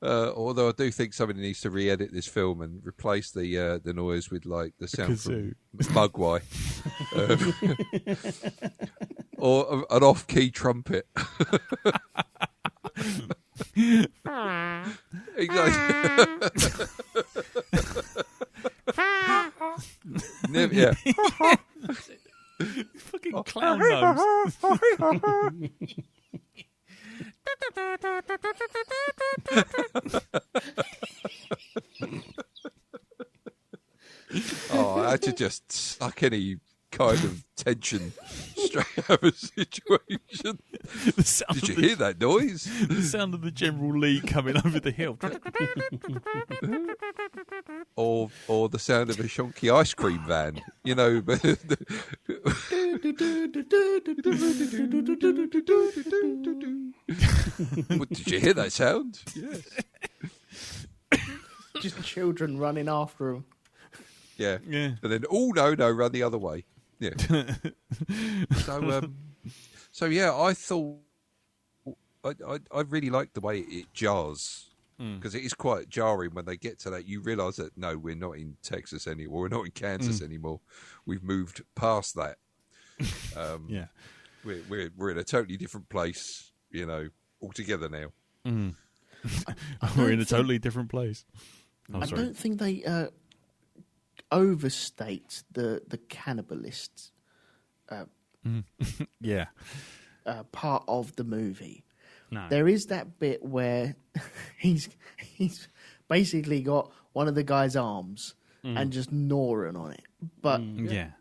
Although I do think somebody needs to re-edit this film and replace the noise with the sound from Mugwai, or an off-key trumpet. Exactly. Yeah. Fucking clown nose. I had to just suck any kind of tension straight out of a situation. Did you hear that noise? The sound of the General Lee coming over the hill. Or the sound of a shonky ice cream van, Did you hear that sound? Yes. Just children running after them. Yeah. And then, no, run the other way. Yeah. So yeah, I thought I really liked the way it jars, because it is quite jarring when they get to that. You realise that no, we're not in Texas anymore. We're not in Kansas anymore. We've moved past that. Yeah, we're in a totally different place. Altogether now. We're in a totally different place. I don't think they overstate the cannibalist part of the movie. No. There is that bit where he's basically got one of the guy's arms and just gnawing on it. But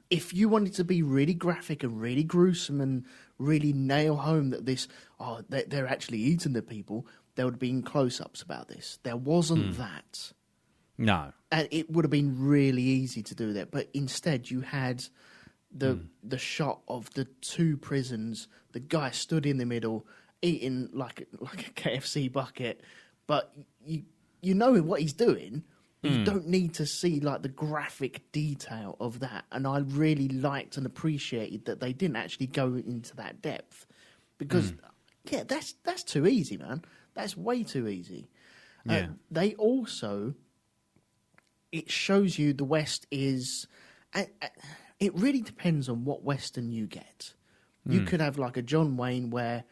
if you wanted to be really graphic and really gruesome and really nail home that they're actually eating the people, there would have been close-ups about this. There wasn't that. No. And it would have been really easy to do that. But instead you had the shot of the two prisons, the guy stood in the middle eating like a KFC bucket, but you know what he's doing. You don't need to see the graphic detail of that. And I really liked and appreciated that they didn't actually go into that depth, because that's too easy, man. That's way too easy. They also, it shows you the West is, it really depends on what Western you get. You could have a John Wayne where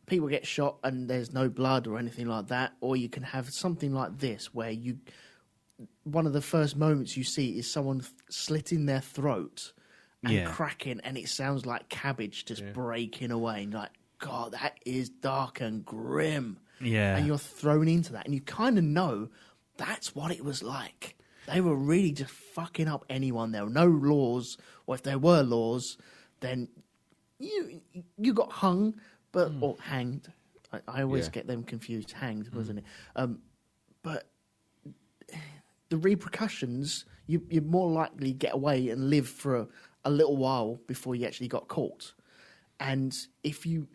people get shot and there's no blood or anything like that, or you can have something like this where one of the first moments you see is someone slitting their throat and cracking, and it sounds like cabbage just breaking away. And God, that is dark and grim. Yeah. And you're thrown into that, and you kind of know that's what it was like. They were really just fucking up anyone. There were no laws, or if there were laws, then you got hung, or hanged. I always get them confused. Hanged, wasn't it? But the repercussions, you're more likely to get away and live for a little while before you actually got caught. And if you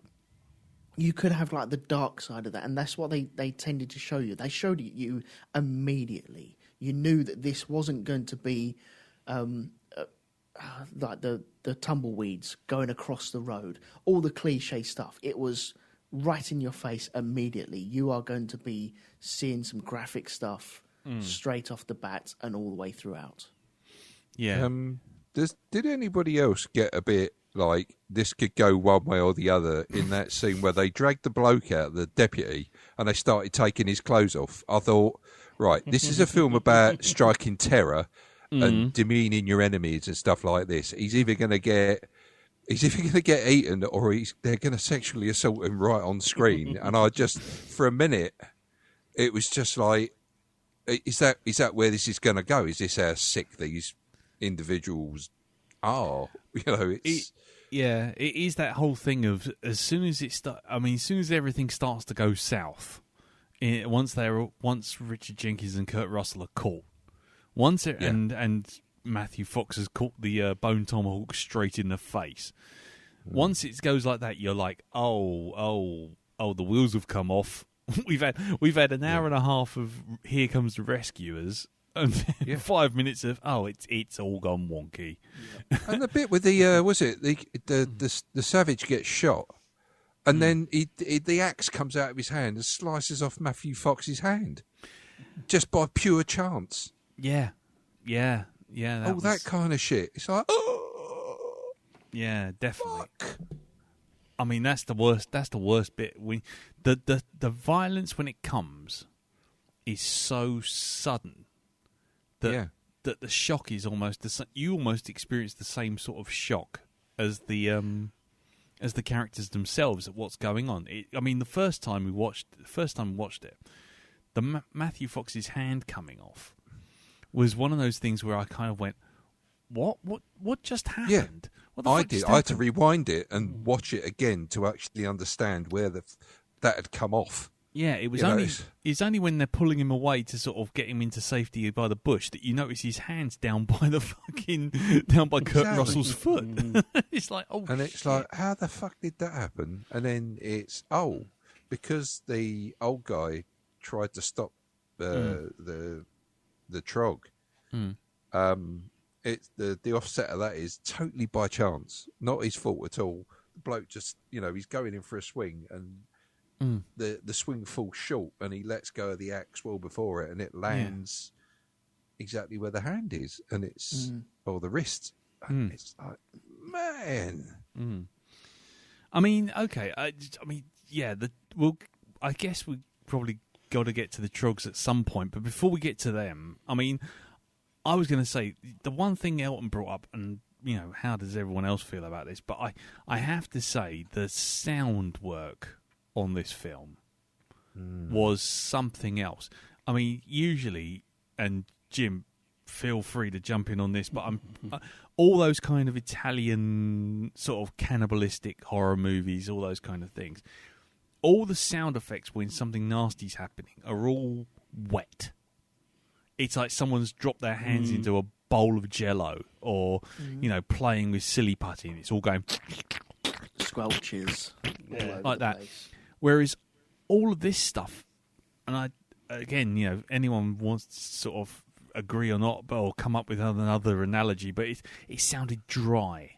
could have like the dark side of that, and that's what they tended to show you. They showed you immediately. You knew that this wasn't going to be like the tumbleweeds going across the road, all the cliche stuff. It was right in your face immediately. You are going to be seeing some graphic stuff straight off the bat and all the way throughout. Yeah. Did anybody else get a bit like this could go one way or the other in that scene where they dragged the bloke out, the deputy, and they started taking his clothes off? I thought, right, this is a film about striking terror and demeaning your enemies and stuff like this. He's either going to get eaten or they're going to sexually assault him right on screen. And I just, for a minute, it was just like, is that where this is going to go? Is this how sick these individuals are? You know, it's... it is that whole thing of as soon as everything starts to go south, once Richard Jenkins and Kurt Russell are caught, and Matthew Fox has caught the Bone Tomahawk straight in the face. Once it goes like that, you're like, oh, the wheels have come off. We've had an hour and a half of Here Comes the Rescuers. And 5 minutes of it's all gone wonky. And the bit with the savage gets shot, and then the axe comes out of his hand and slices off Matthew Fox's hand, just by pure chance. Yeah. That kind of shit. It's like, oh, yeah, definitely. Fuck. I mean, that's the worst. That's the worst bit. The violence when it comes is so sudden. That the shock is almost the same. You almost experience the same sort of shock as the characters themselves at what's going on. The first time we watched it, the Matthew Fox's hand coming off was one of those things where I kind of went, "What just happened?" Yeah, what the I fuck did. just I had to happened? rewind it and watch it again to actually understand where that had come off. Yeah, it was it's only when they're pulling him away to sort of get him into safety by the bush that you notice his hands down by Kurt Russell's foot. It's like, it's like, how the fuck did that happen? And then it's because the old guy tried to stop the trog. It's the offset of that is totally by chance, not his fault at all. The bloke just, he's going in for a swing and the swing falls short and he lets go of the axe well before it and it lands exactly where the hand is and it's or the wrist. And it's like, man. I mean, okay. I guess we probably got to get to the Trogs at some point, but before we get to them, I mean, I was going to say the one thing Elton brought up, and how does everyone else feel about this? But I have to say the sound work on this film was something else. I mean, usually, and Jim, feel free to jump in on this, but all those kind of Italian sort of cannibalistic horror movies, all those kind of things, all the sound effects when something nasty's happening are all wet. It's like someone's dropped their hands into a bowl of Jell-O, or playing with silly putty, and it's all going squelches like that. Whereas all of this stuff, and anyone wants to sort of agree or not, or come up with another analogy, but it sounded dry.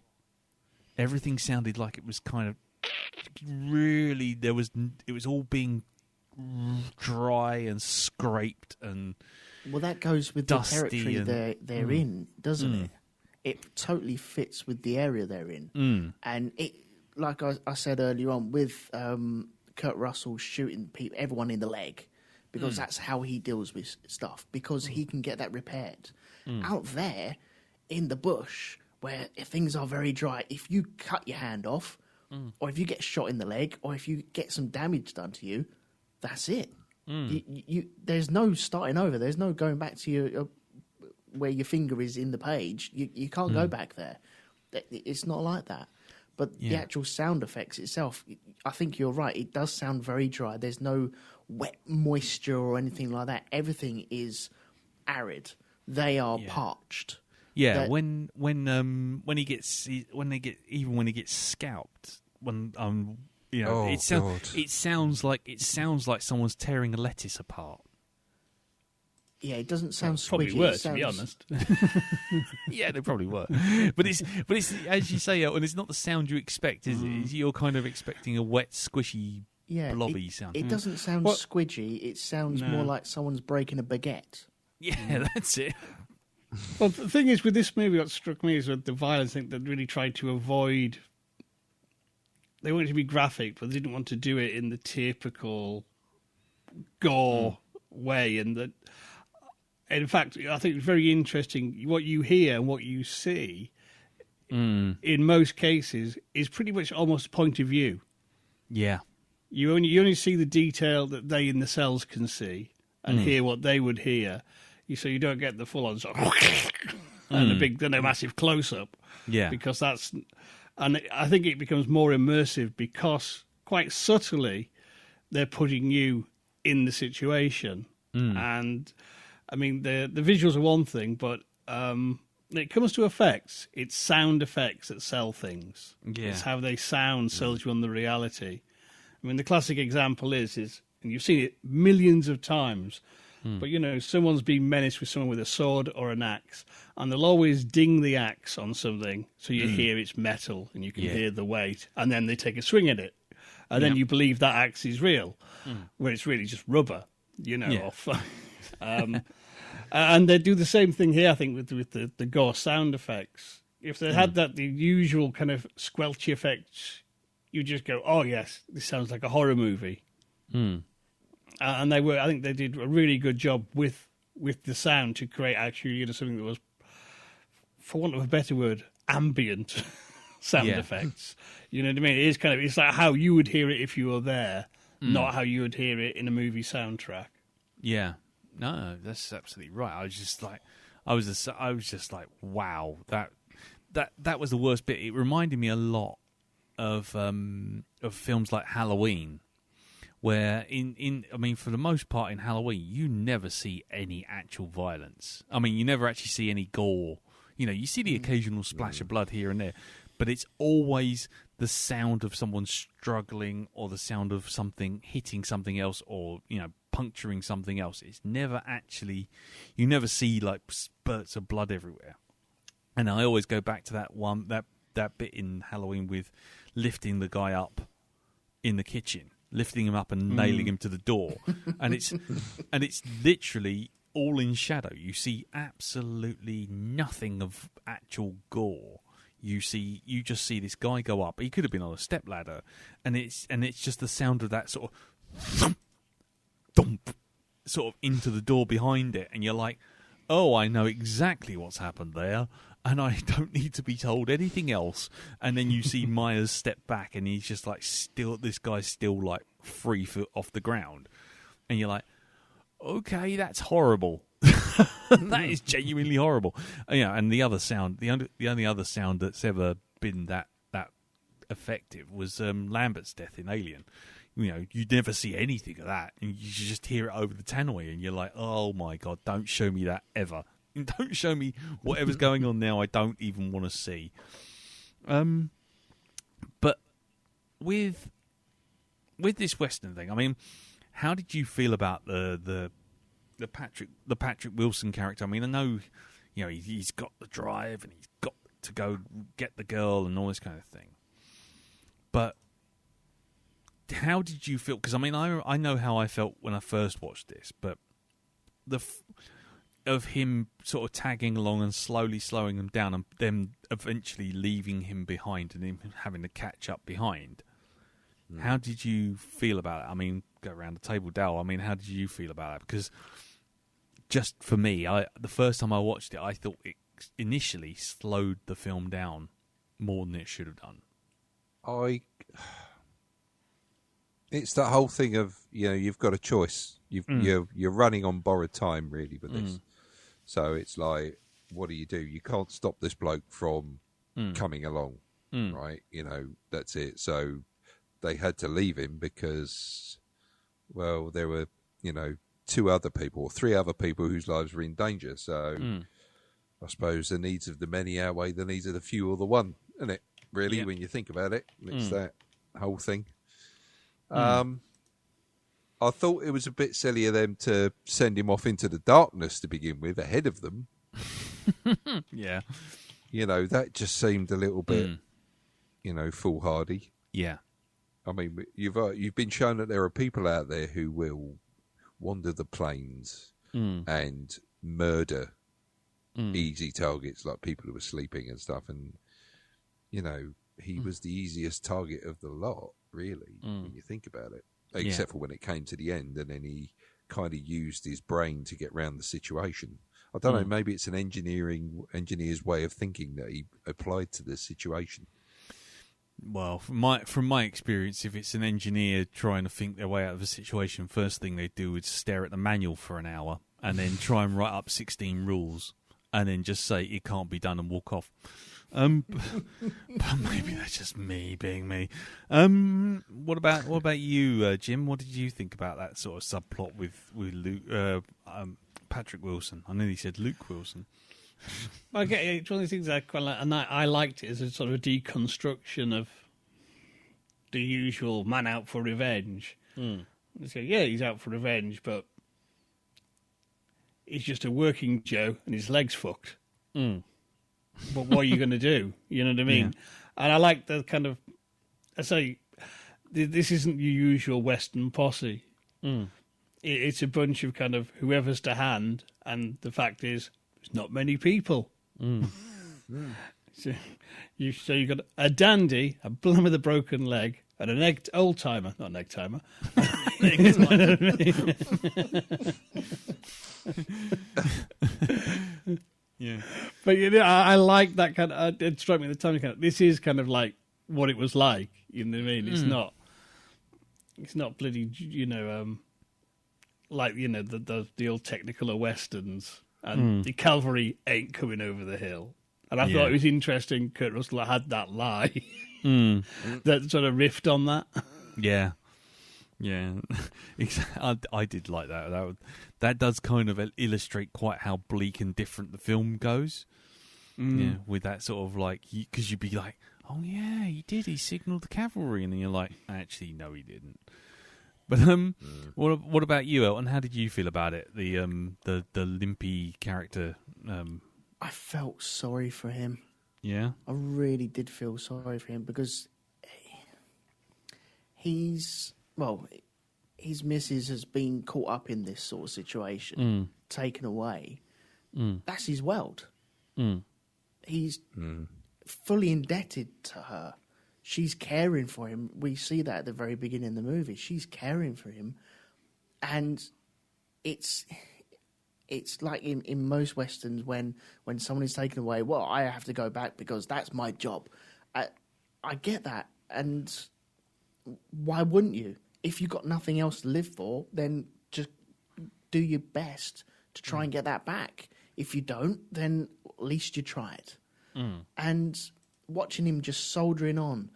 Everything sounded like it was kind of really it was all being dry and scraped and that goes with the territory they're in, doesn't it? It totally fits with the area they're in, and it, like I said earlier on, with Kurt Russell shooting everyone in the leg, because that's how he deals with stuff, because he can get that repaired. Out there in the bush where things are very dry, if you cut your hand off, or if you get shot in the leg, or if you get some damage done to you, that's it. There's no starting over. There's no going back to where your finger is in the page. You can't go back there. It's not like that. But the actual sound effects itself, I think you're right. It does sound very dry. There's no wet moisture or anything like that. Everything is arid. They are parched. Yeah, when he gets scalped, it sounds like someone's tearing a lettuce apart. Yeah, it doesn't sound probably squidgy. were, to be honest. Yeah, they probably were. But it's as you say, and it's not the sound you expect, is it? You're kind of expecting a wet, squishy, blobby sound. It doesn't sound squidgy. It sounds more like someone's breaking a baguette. Yeah, that's it. Well, the thing is, with this movie, what struck me is with the violence thing that really tried to avoid. They wanted to be graphic, but they didn't want to do it in the typical gore way, and that. In fact, I think it's very interesting what you hear and what you see. In most cases, is pretty much almost point of view. Yeah, you only see the detail that they in the cells can see and hear what they would hear. So you don't get the full on and a massive close up. Yeah, because and I think it becomes more immersive because quite subtly they're putting you in the situation. And I mean the visuals are one thing, but when it comes to effects, it's sound effects that sell things. Yeah. It's how they sound sells you on the reality. I mean, the classic example is, and you've seen it millions of times, but, someone's being menaced with someone with a sword or an axe, and they'll always ding the axe on something so you hear it's metal and you can hear the weight, and then they take a swing at it. And then you believe that axe is real, where it's really just rubber, off. And they do the same thing here, I think, with the gore sound effects. If they had the usual kind of squelchy effects, you just go, oh, yes, this sounds like a horror movie. And I think they did a really good job with the sound to create actually something that was, for want of a better word, ambient sound effects. You know what I mean? It's like how you would hear it if you were there, not how you would hear it in a movie soundtrack. Yeah. No, that's absolutely right. I was just like, wow, that was the worst bit. It reminded me a lot of films like Halloween, where for the most part in Halloween, you never see any actual violence. I mean, you never actually see any gore. You see the occasional splash of blood here and there, but it's always the sound of someone struggling or the sound of something hitting something else or, puncturing something else. It's never actually, you never see like spurts of blood everywhere. And I always go back to that bit in Halloween with lifting the guy up in the kitchen, lifting him up and nailing him to the door. and it's literally all in shadow. You see absolutely nothing of actual gore. You just see this guy go up. He could have been on a stepladder, and it's just the sound of that sort of thump, thump, sort of into the door behind it, and you're like, oh, I know exactly what's happened there, and I don't need to be told anything else. And then you see Myers step back, and he's just like this guy's still like 3 foot off the ground, and you're like, okay, that's horrible. That is genuinely horrible. And the other sound, the only other sound that's ever been that effective was Lambert's death in Alien. You never see anything of that, and you just hear it over the tannoy, and you're like, oh my god, don't show me that ever. Don't show me whatever's going on now. I don't even want to see. But with this Western thing, I mean, how did you feel about the Patrick Wilson character? I mean, I know, he's got the drive and he's got to go get the girl and all this kind of thing. But how did you feel? Because I mean, I know how I felt when I first watched this, but of him sort of tagging along and slowly slowing them down, and them eventually leaving him behind and him having to catch up behind. How did you feel about it? I mean, go around the table, Dal. I mean, how did you feel about it? Because just for me, the first time I watched it, I thought it initially slowed the film down more than it should have done. It's that whole thing of, you've got a choice. You're running on borrowed time, really, with this. So it's like, what do? You can't stop this bloke from coming along. right? That's it. So they had to leave him because, well, there were, 3 other people whose lives were in danger. So I suppose the needs of the many outweigh the needs of the few or the one, isn't it? Really, when you think about it, it's that whole thing. I thought it was a bit silly of them to send him off into the darkness to begin with, ahead of them. Yeah. That just seemed a little bit, foolhardy. Yeah. I mean, you've been shown that there are people out there who will wander the plains and murder easy targets like people who were sleeping and stuff. And, he was the easiest target of the lot, really, when you think about it. Except for when it came to the end, and then he kind of used his brain to get round the situation. I don't know, maybe it's an engineer's way of thinking that he applied to this situation. Well, from my experience, if it's an engineer trying to think their way out of a situation, first thing they do is stare at the manual for an hour and then try and write up 16 rules and then just say it can't be done and walk off. But maybe that's just me being me. What about you, Jim? What did you think about that sort of subplot with Luke, Patrick Wilson? I nearly said Luke Wilson. Okay, it's one of the things I quite like, and I liked it as a sort of deconstruction of the usual man out for revenge. So, he's out for revenge, but he's just a working Joe and his leg's fucked. But what are you going to do? You know what I mean? Yeah. And I like the kind of, I say, this isn't your usual Western posse. It's a bunch of kind of whoever's to hand, and the fact is, there's not many people. So you got a dandy, a blum with a broken leg, and an old timer, not an egg timer. Yeah, but I like that kind of. It struck me at the time. Kind of, this is kind of like what it was like. You know what I mean? It's not bloody. Like the old Technicolor westerns, and the cavalry ain't coming over the hill. And I thought it was interesting. Kurt Russell had that lie that sort of riffed on that. Yeah. Yeah, I did like that. That does kind of illustrate quite how bleak and different the film goes. Yeah, with that sort of like, because you'd be like, oh yeah, he did. He signalled the cavalry, and then you're like, actually, no, he didn't. But what about you, Elton? How did you feel about it? The limpy character. I felt sorry for him. Yeah, I really did feel sorry for him because his missus has been caught up in this sort of situation, taken away. That's his world. He's fully indebted to her. She's caring for him. We see that at the very beginning of the movie. She's caring for him. And it's like in most Westerns when someone is taken away, well, I have to go back because that's my job. I get that. And why wouldn't you? If you've got nothing else to live for, then just do your best to try and get that back. If you don't, then at least you tried. And watching him just soldiering on,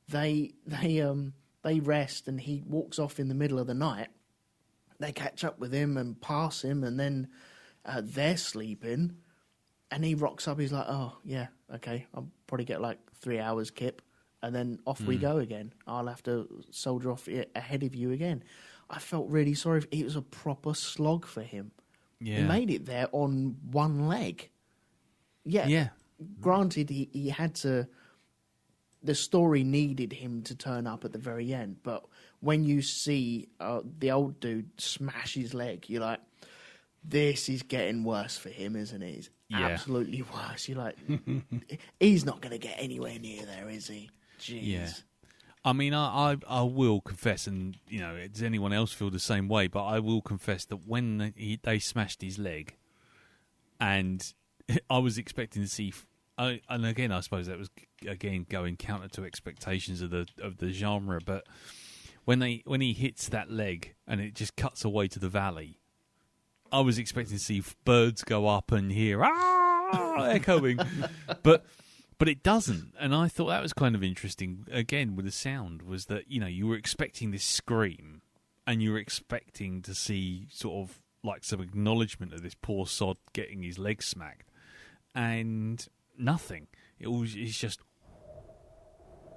they rest, and he walks off in the middle of the night. They catch up with him and pass him, and then they're sleeping, and he rocks up. He's like, "Oh yeah, okay, I'll probably get like 3 hours, Kip." And then off we go again. I'll have to soldier off ahead of you again. I felt really sorry. It was a proper slog for him. Yeah. He made it there on one leg. Yeah. Granted, he had to... The story needed him to turn up at the very end. But when you see the old dude smash his leg, you're like, this is getting worse for him, isn't it? It's absolutely worse. You're like, he's not going to get anywhere near there, is he? Jeez. Yeah. I mean, I will confess, and does anyone else feel the same way? But I will confess that when they smashed his leg, and I was expecting to see, and again, I suppose that was going counter to expectations of the genre. But when he hits that leg and it just cuts away to the valley, I was expecting to see birds go up and hear echoing, but But it doesn't, and I thought that was kind of interesting. Again, with the sound, was that you were expecting this scream, and you were expecting to see sort of like some acknowledgement of this poor sod getting his leg smacked, and nothing. It's just.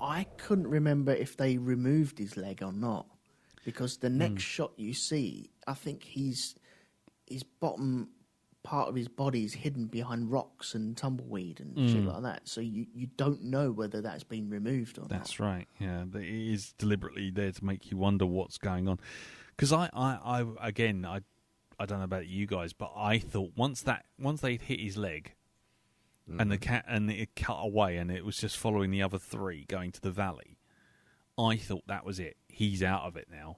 I couldn't remember if they removed his leg or not, because the next shot you see, I think his bottom part of his body is hidden behind rocks and tumbleweed and shit like that. So you don't know whether that's been removed or not. That's right. Yeah, it is deliberately there to make you wonder what's going on. Because I don't know about you guys, but I thought once they'd hit his leg, and it cut away, and it was just following the other three going to the valley, I thought that was it. He's out of it now.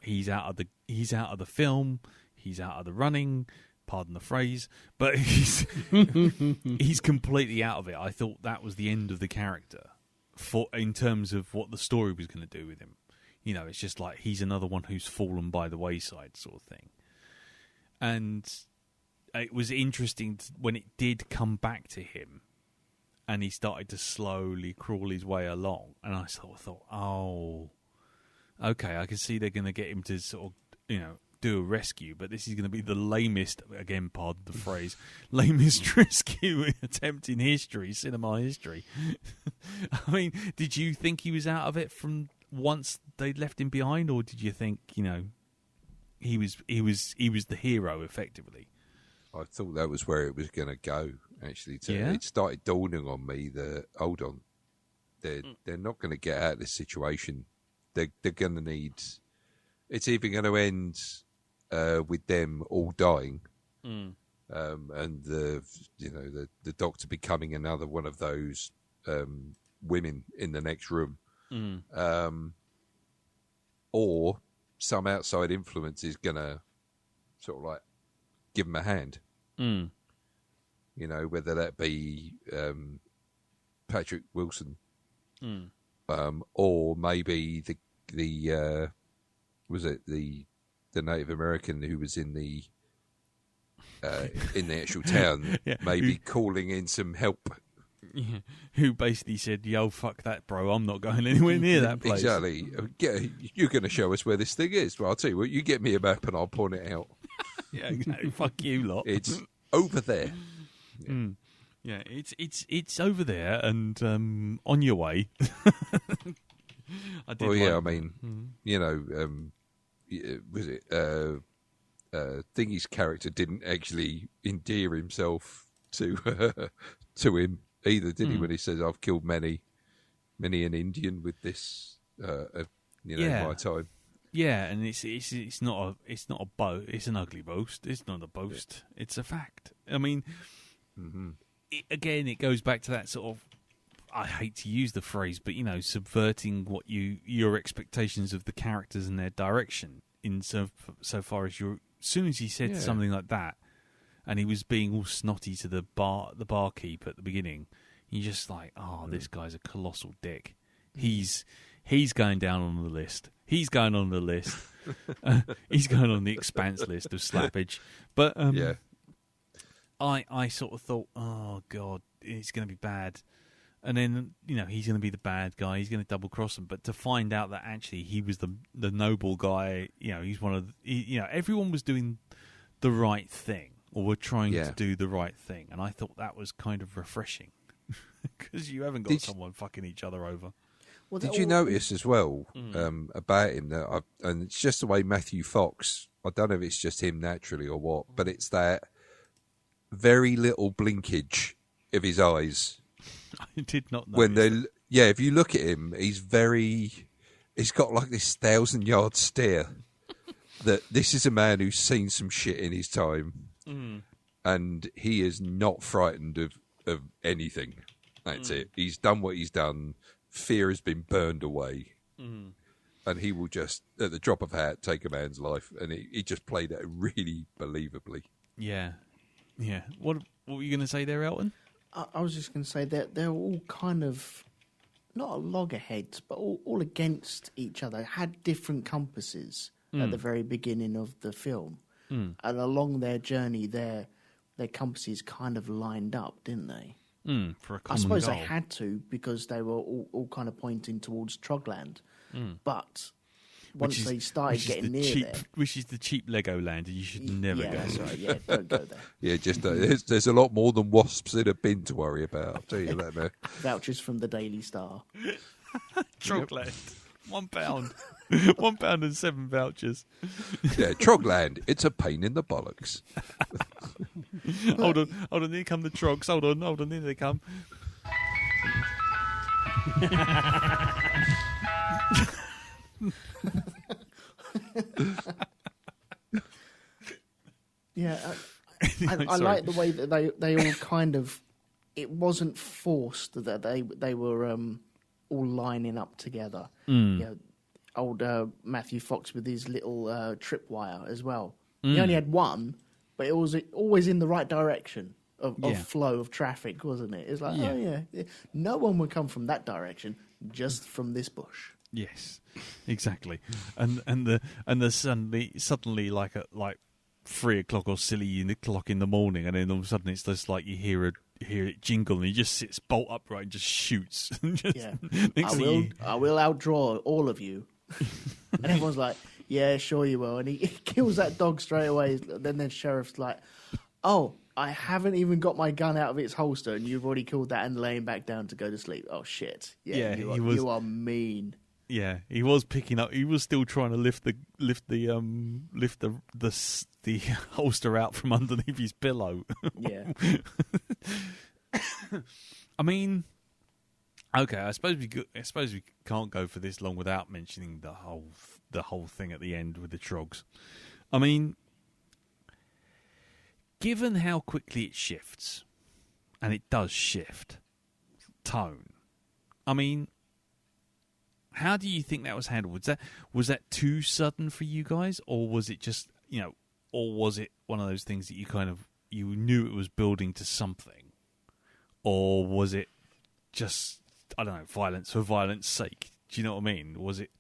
He's out of the film. He's out of the running. Pardon the phrase, but he's completely out of it. I thought that was the end of the character, in terms of what the story was going to do with him. It's just like he's another one who's fallen by the wayside, sort of thing. And it was interesting when it did come back to him, and he started to slowly crawl his way along. And I sort of thought, oh, okay, I can see they're going to get him to sort of, do a rescue, but this is going to be the lamest, again, pardon the phrase, lamest rescue attempt in history, cinema history. I mean, did you think he was out of it from once they'd left him behind, or did you think, he was the hero effectively? I thought that was where it was going to go. Actually, it started dawning on me that hold on, they're not going to get out of this situation. They're going to need. It's either going to end with them all dying, and the doctor becoming another one of those women in the next room, or some outside influence is going to sort of like give them a hand. Whether that be Patrick Wilson, or maybe the was it the Native American who was in the actual town, maybe calling in some help. Yeah. Who basically said, "Yo, fuck that, bro. I'm not going anywhere near that place." Exactly. You're going to show us where this thing is. Well, I'll tell you what. You get me a map and I'll point it out. Yeah, exactly. Fuck you lot. It's over there. Yeah, it's over there and on your way. I mean, was it Thingy's character didn't actually endear himself to him either, did he? When he says, "I've killed many an Indian with this, my time." Yeah, and it's not a boast. It's an ugly boast. It's not a boast. Yeah. It's a fact. I mean, it goes back to that sort of. I hate to use the phrase, but subverting what your expectations of the characters and their direction. In so far as as soon as he said something like that, and he was being all snotty to the barkeep at the beginning, you're just like, oh, this guy's a colossal dick. He's going down on the list. He's going on the list. He's going on the expanse list of slappage. But I sort of thought, oh god, it's going to be bad. And then, he's going to be the bad guy. He's going to double cross him. But to find out that actually he was the noble guy, he's one of everyone was doing the right thing, or were trying to do the right thing. And I thought that was kind of refreshing because you haven't got someone fucking each other over. Well, did you notice as well about him and it's just the way Matthew Fox, I don't know if it's just him naturally or what, but it's that very little blinkage of his eyes. I did not know. If you look at him, he's got like this 1,000-yard stare. That this is a man who's seen some shit in his time, and he is not frightened of anything. That's it. He's done what he's done. Fear has been burned away, and he will just, at the drop of a hat, take a man's life. And he just played it really believably. Yeah. What were you going to say there, Elton? I was just going to say that they're all kind of, not loggerheads, but all against each other, had different compasses at the very beginning of the film. And along their journey, their compasses kind of lined up, didn't they? For a I common suppose goal. they had to because they were all kind of pointing towards Trogland. But once they started getting near there... Which is the cheap Lego land, and you should never go. Yeah, that's right. Yeah, don't go there. Yeah, just there's a lot more than wasps in a bin to worry about. I'll tell you that now. Vouchers from the Daily Star. Trogland, £1, £1 and 7 vouchers. Yeah, Trogland. It's a pain in the bollocks. Hold on, here come the Trogs. Hold on, here they come. Yeah, I like the way that they all kind of... It wasn't forced that they were all lining up together. You know, old Matthew Fox with his little tripwire as well. He only had one, but it was always in the right direction of flow of traffic, wasn't it? It's like, no one would come from that direction, just from this bush. Yes, exactly. And the suddenly like 3 o'clock or silly o'clock in the morning, and then all of a sudden it's just like you hear it jingle, and he just sits bolt upright and just shoots. I will outdraw all of you. And everyone's like, yeah, sure you will. And he kills that dog straight away. Then the sheriff's like, oh, I haven't even got my gun out of its holster, and you've already killed that and laying back down to go to sleep. Oh shit! Yeah, you are mean. Yeah, he was picking up. He was still trying to lift the holster out from underneath his pillow. Yeah. I mean, okay. I suppose we can't go for this long without mentioning the whole thing at the end with the Trogs. I mean, given how quickly it shifts, and it does shift tone. I mean, how do you think that was handled? Was that too sudden for you guys, or was it just, or was it one of those things that you knew it was building to something, or was it just, I don't know, violence for violence sake? Do you know what I mean? Was it?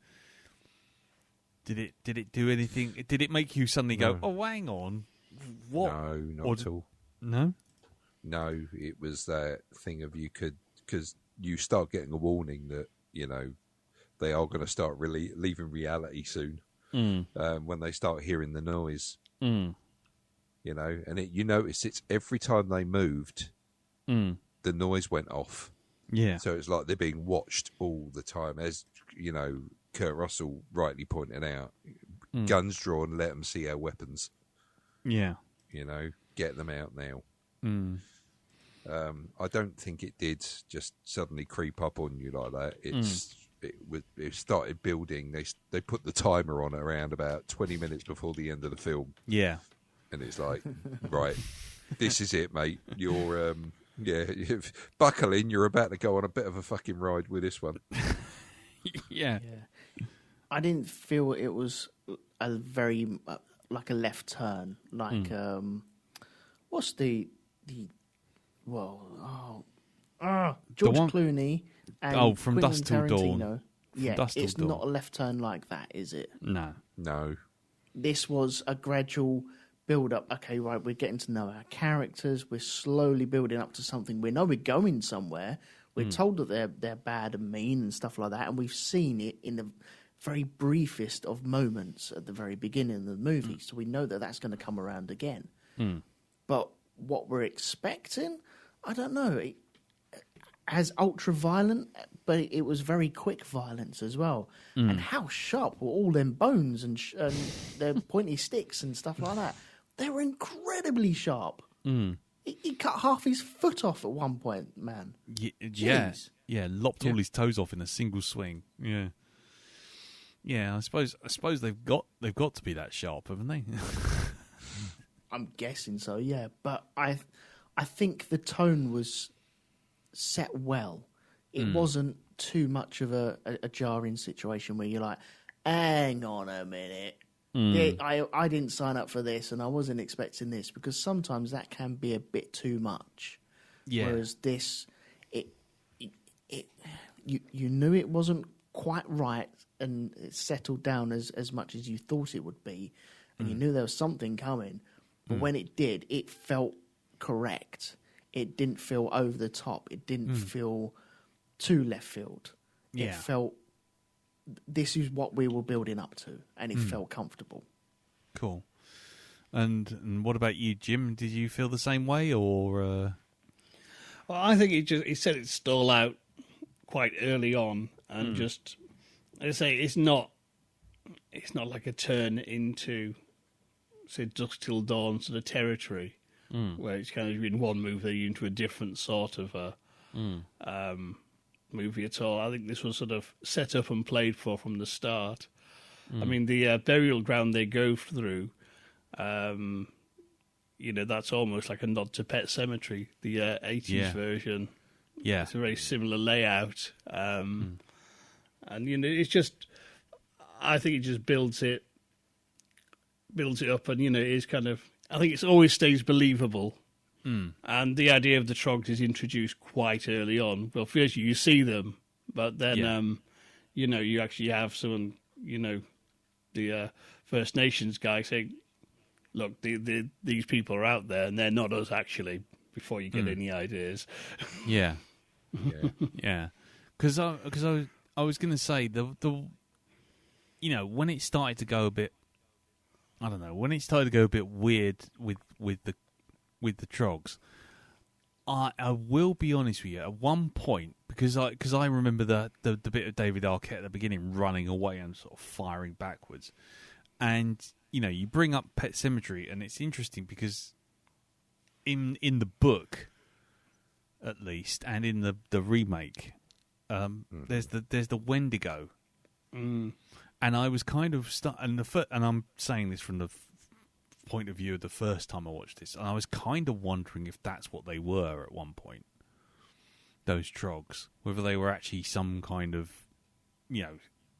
Did it do anything? Did it make you suddenly go, "Oh, hang on, what?" No, not at all. No, it was that thing of because you start getting a warning that they are going to start really leaving reality soon when they start hearing the noise. And you notice it's every time they moved, the noise went off. Yeah. So it's like they're being watched all the time. As Kurt Russell rightly pointed out, guns drawn, let them see our weapons. Yeah. Get them out now. I don't think it did just suddenly creep up on you like that. It started building. They put the timer on around about 20 minutes before the end of the film. Yeah. And it's like, right, this is it, mate. You're, buckle in. You're about to go on a bit of a fucking ride with this one. Yeah. I didn't feel it was a very, like a left turn. Like, what's George Clooney and From Quentin Dusk Till Dawn. Tarantino. Yeah, it's not a left turn like that, is it? No. This was a gradual build up. Okay, right, we're getting to know our characters. We're slowly building up to something. We know we're going somewhere. We're told that they're bad and mean and stuff like that, and we've seen it in the very briefest of moments at the very beginning of the movie. So we know that that's going to come around again. But what we're expecting, I don't know. As ultra violent, but it was very quick violence as well. And how sharp were all them bones and their pointy sticks and stuff like that? They were incredibly sharp. He cut half his foot off at one point, man. Yeah, lopped all his toes off in a single swing. Yeah. I suppose they've got to be that sharp, haven't they? I'm guessing so. Yeah, but I think the tone was set well. It wasn't too much of a jarring situation where you're like, hang on a minute. Yeah, I didn't sign up for this and I wasn't expecting this, because sometimes that can be a bit too much. Yeah. Whereas this, you knew it wasn't quite right and it settled down as much as you thought it would be, and you knew there was something coming. But when it did, it felt correct. it didn't feel over the top. It didn't feel too left field. Yeah. It felt, this is what we were building up to, and it felt comfortable. Cool. And what about you, Jim? Did you feel the same way, or? Well, I think he said it stalled out quite early on, and just, I say, it's not like a turn into, say, Dusk Till Dawn sort of territory, where it's kind of in one move they're into a different sort of movie at all. I think this was sort of set up and played for from the start. I mean, the burial ground they go through, that's almost like a nod to Pet Sematary, the 80s version. Yeah. It's a very similar layout. And, it's just, I think it just builds it up, and, it is kind of, I think it always stays believable. And the idea of the Trogs is introduced quite early on. Well, first you see them, but then, you actually have someone, the First Nations guy saying, look, these people are out there, and they're not us, actually, before you get any ideas. Yeah. Yeah. Because I was going to say, when it started to go a bit, I don't know, when it started to go a bit weird with the Trogs, I will be honest with you, at one point, because I remember the bit of David Arquette at the beginning running away and sort of firing backwards, and you bring up Pet Sematary, and it's interesting because in the book, at least, and in the remake, there's the Wendigo, and I was kind of and I'm saying this from the point of view of the first time I watched this, and I was kind of wondering if that's what they were at one point, those Trogs, whether they were actually some kind of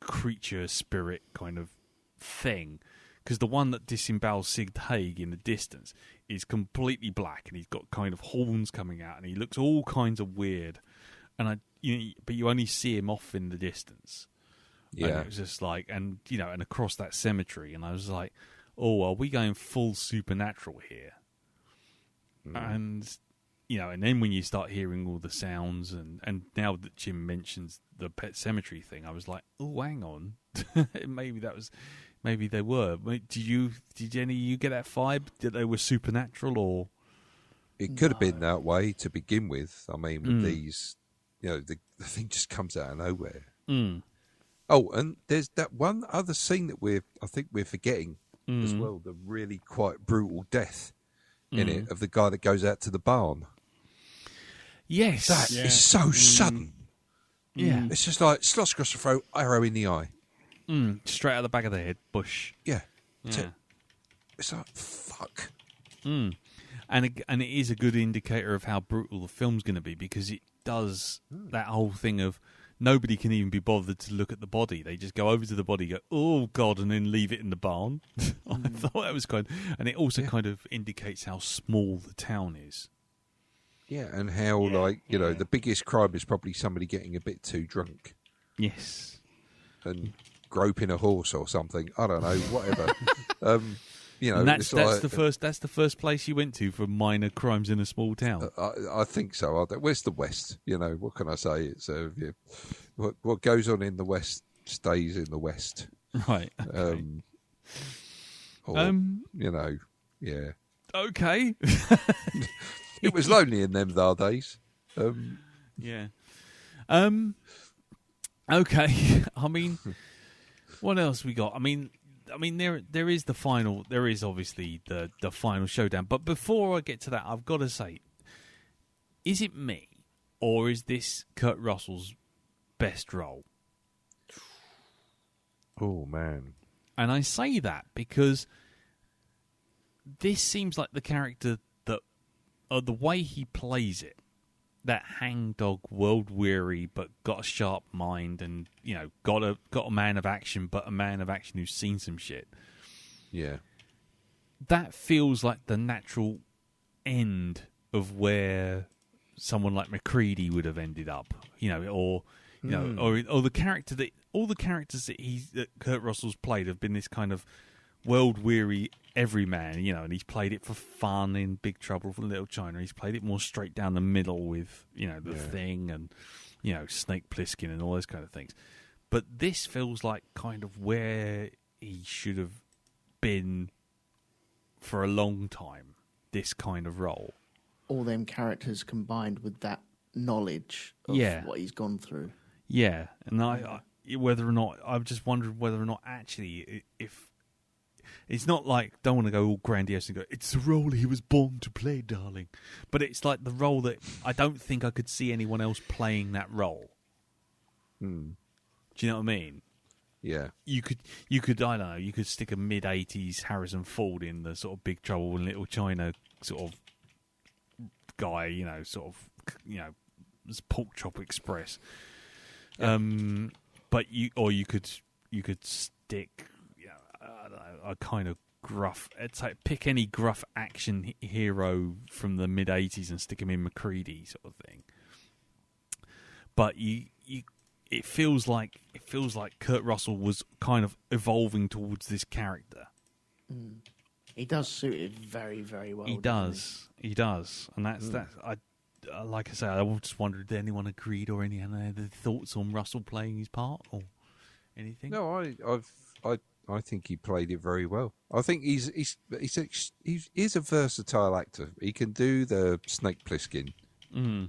creature spirit kind of thing, because the one that disembowels Sid Haig in the distance is completely black, and he's got kind of horns coming out, and he looks all kinds of weird, and but you only see him off in the distance. Yeah, and it was just like, and across that cemetery, and I was like, oh, are we going full supernatural here? And and then when you start hearing all the sounds, and now that Jim mentions the Pet Sematary thing, I was like, oh, hang on, maybe they were. Did any of you get that vibe that they were supernatural, or it could have been that way to begin with? I mean, with these, the thing just comes out of nowhere. Oh, and there's that one other scene that I think we're forgetting as well, the really quite brutal death in it of the guy that goes out to the barn. Yes. That is so sudden. Yeah. It's just like slots across the throat, arrow in the eye. Straight out the back of the head, bush. Yeah. It's like, fuck. And it is a good indicator of how brutal the film's going to be, because it does that whole thing of nobody can even be bothered to look at the body. They just go over to the body, go, oh, God, and then leave it in the barn. I thought that was and it also kind of indicates how small the town is. Yeah, and how, the biggest crime is probably somebody getting a bit too drunk. Yes. And groping a horse or something. I don't know, whatever. And that's the first place you went to for minor crimes in a small town. I think so. Where's the West? What can I say? It's what goes on in the West stays in the West. Right. Okay. Yeah. Okay. It was lonely in them days. Yeah. Okay. I mean, what else we got? I mean, there is the final. There is obviously the final showdown. But before I get to that, I've got to say, is it me, or is this Kurt Russell's best role? Oh man! And I say that because this seems like the character that, the way he plays it, that hangdog, world weary, but got a sharp mind, and got a man of action, but a man of action who's seen some shit. Yeah, that feels like the natural end of where someone like McCready would have ended up, or the character that all the characters that Kurt Russell's played have been this kind of world-weary everyman, and he's played it for fun in Big Trouble for Little China. He's played it more straight down the middle with, The Thing and, Snake Plissken and all those kind of things. But this feels like kind of where he should have been for a long time, this kind of role. All them characters combined with that knowledge of what he's gone through. Yeah, and I whether or not, I've just wondered whether or not actually, if it's not like, don't want to go all grandiose and go, it's the role he was born to play, darling. But it's like the role that I don't think I could see anyone else playing that role. Do you know what I mean? Yeah. You could, I don't know, you could stick a mid-80s Harrison Ford in the sort of Big Trouble in Little China sort of guy, Pork Chop Express. But you could stick, I don't know, a kind of gruff. It's like pick any gruff action hero from the mid '80s and stick him in McCready sort of thing. But it feels like Kurt Russell was kind of evolving towards this character. He does suit it very, very well. He does, and that's. Like I say, I just wondered if anyone agreed or any other thoughts on Russell playing his part or anything. No, I think he played it very well. I think he's a versatile actor. He can do the Snake Plissken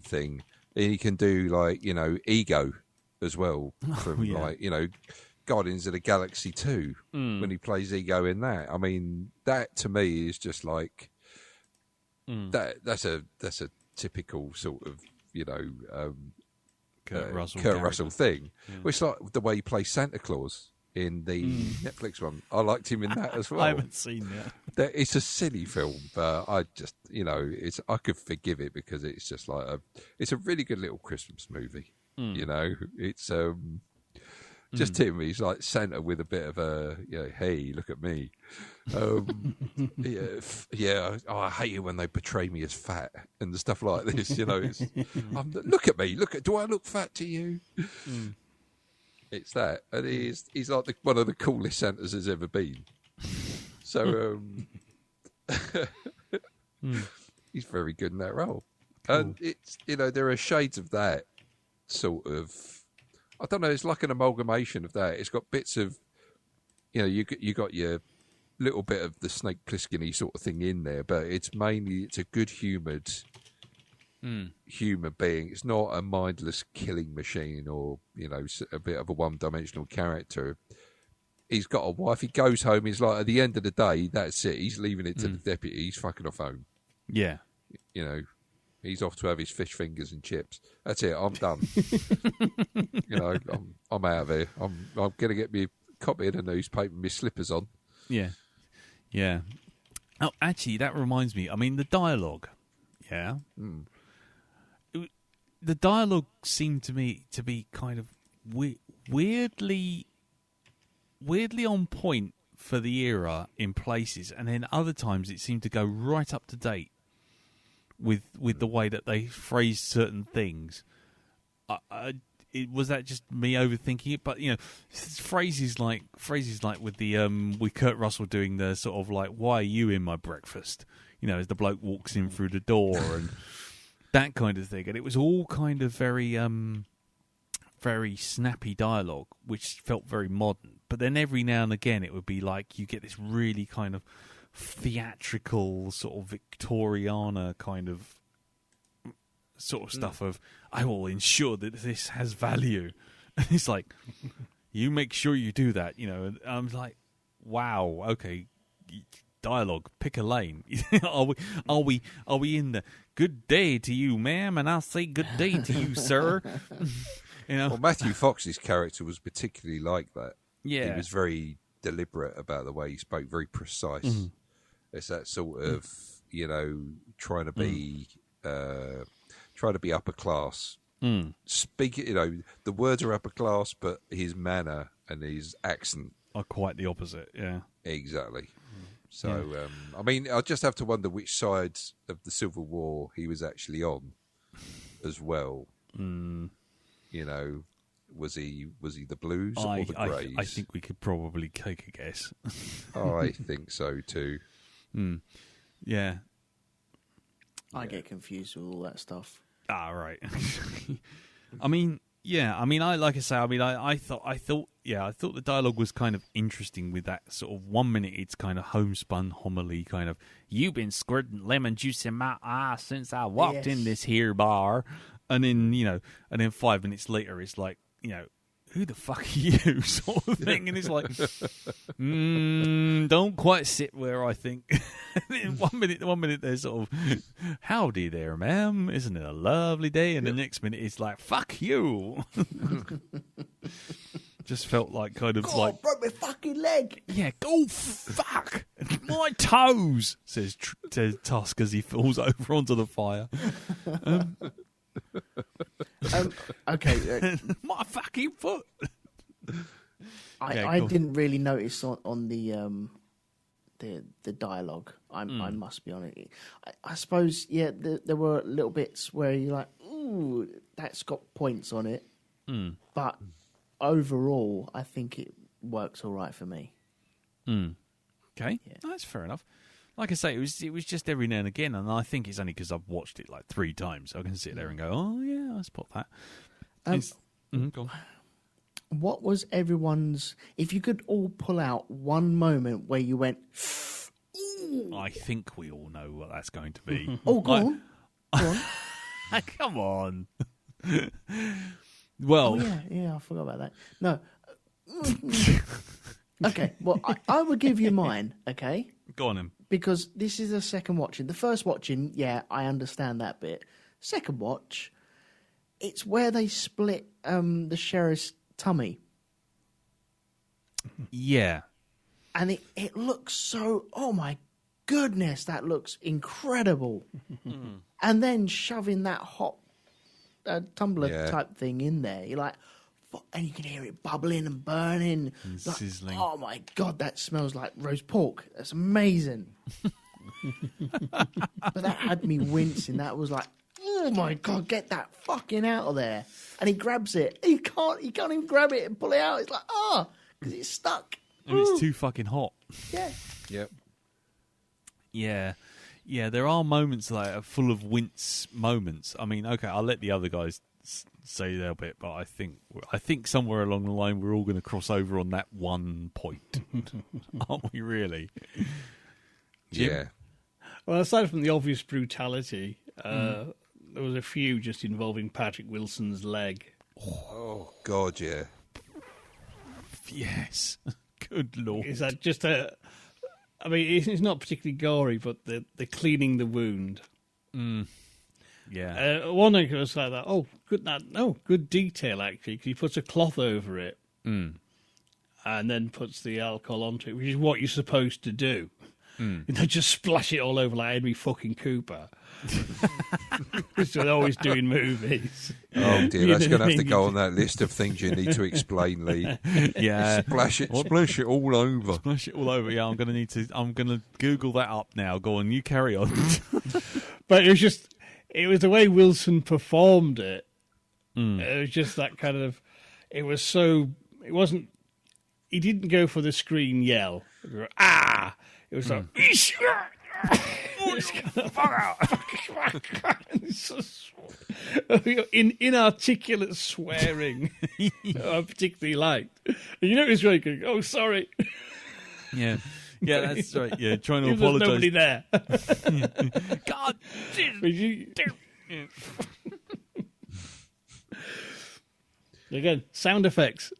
thing. He can do Ego as well from Guardians of the Galaxy 2 when he plays Ego in that. I mean, that to me is just like that's a typical sort of Kurt Russell thing. Yeah. Well, it's like the way he plays Santa Claus in the Netflix one. I liked him in that as well. I haven't seen that. It's a silly film, but I just I could forgive it because it's just like it's a really good little Christmas movie. It's just him. He's like Santa with a bit of a hey, look at me. I hate it when they portray me as fat and stuff like this. Look at me. Do I look fat to you? It's that, and he's like one of the coolest Santas there's ever been. So he's very good in that role, and it's there are shades of that sort of. I don't know. It's like an amalgamation of that. It's got bits of, you got your little bit of the Snake Plissken-y sort of thing in there, but it's a good-humoured humour being. It's not a mindless killing machine or a bit of a one-dimensional character. He's got a wife. He goes home. He's like, at the end of the day, that's it. He's leaving it to the deputy. He's fucking off home. Yeah, he's off to have his fish fingers and chips. That's it. I'm done. I'm out of here. I'm going to get me a copy of the newspaper, my slippers on. Yeah. Yeah. Oh, actually, that reminds me. I mean, the dialogue. Yeah. The dialogue seemed to me to be kind of weirdly on point for the era in places, and then other times it seemed to go right up to date with the way that they phrased certain things. Was that just me overthinking it? But phrases like with the with Kurt Russell doing the sort of like, "Why are you in my breakfast?" As the bloke walks in through the door and that kind of thing. And it was all kind of very very snappy dialogue, which felt very modern. But then every now and again, it would be like you get this really kind of theatrical sort of Victoriana kind of sort of stuff of, I will ensure that this has value. And it's like, you make sure you do that, and I'm like, wow, okay, dialogue, pick a lane. Are we in the good day to you, ma'am, and I'll say good day to you, sir. Well, Matthew Fox's character was particularly like that. Yeah, he was very deliberate about the way he spoke, very precise. It's that sort of trying to be upper class. Speaking, the words are upper class, but his manner and his accent are quite the opposite. Yeah, exactly. So, I mean, I just have to wonder which side of the Civil War he was actually on, as well. Was he the Blues or the Greys? I think we could probably take a guess. I think so too. Yeah. I get confused with all that stuff. Ah, right. I mean, yeah. I mean, I thought the dialogue was kind of interesting with that sort of 1 minute it's kind of homespun homily kind of, you've been squirting lemon juice in my eye since I walked in this here bar, and then 5 minutes later it's like, who the fuck are you, sort of thing, and it's like, don't quite sit where I think. In 1 minute they're sort of, howdy there, ma'am, isn't it a lovely day? And the next minute it's like, fuck you. Just felt like kind of like, broke my fucking leg. Yeah, go fuck my toes, says Tusk as he falls over onto the fire. Okay. My fucking foot. I didn't really notice on the dialogue. I must be honest. I suppose there were little bits where you're like, ooh, that's got points on it. But overall, I think it works all right for me. Okay, that's fair enough. Like I say, it was just every now and again, and I think it's only because I've watched it like 3 times, so I can sit there and go, oh yeah, I spot that. Go on. What was everyone's? If you could all pull out one moment where you went, ooh. I think we all know what that's going to be. Oh, go on. Come on. Well, I forgot about that. No. Okay, well, I will give you mine. Okay, go on then. Because this is the second watching. The first watching, I understand that bit. Second watch, it's where they split the sheriff's tummy. Yeah. And it looks so, oh my goodness, that looks incredible. And then shoving that hot tumbler type thing in there, you're like, and you can hear it bubbling and burning. And sizzling. Oh my God, that smells like roast pork. That's amazing. But that had me wincing. That was like, oh my God, get that fucking out of there. And he grabs it. He can't even grab it and pull it out. It's like, because it's stuck. And it's too fucking hot. Yeah. Yep. Yeah. Yeah, there are moments like full of wince moments. I mean, okay, I'll let the other guys say their bit, but I think somewhere along the line we're all going to cross over on that one point. Aren't we really? Jim? Yeah. Well, aside from the obvious brutality, there was a few just involving Patrick Wilson's leg. Oh God, yeah. Yes. Good Lord. Is that just I mean, it's not particularly gory, but the cleaning the wound. Yeah. One thing was like that. Oh, good detail actually, because he puts a cloth over it, and then puts the alcohol onto it, which is what you're supposed to do. You know, just splash it all over like Henry fucking Cooper, which they're always doing movies. Oh dear, that's going to have to go on that list of things you need to explain, Lee. Yeah, splash it all over. Splash it all over. Yeah, I'm going to Google that up now. Go on, you carry on. But it was the way Wilson performed it. It was just that kind of. It wasn't. He didn't go for the screen yell. It was like. Inarticulate swearing I particularly liked. And you know it's really good. Oh, sorry. Yeah, that's right. Yeah, trying to There's apologise. nobody there. God, again, sound effects.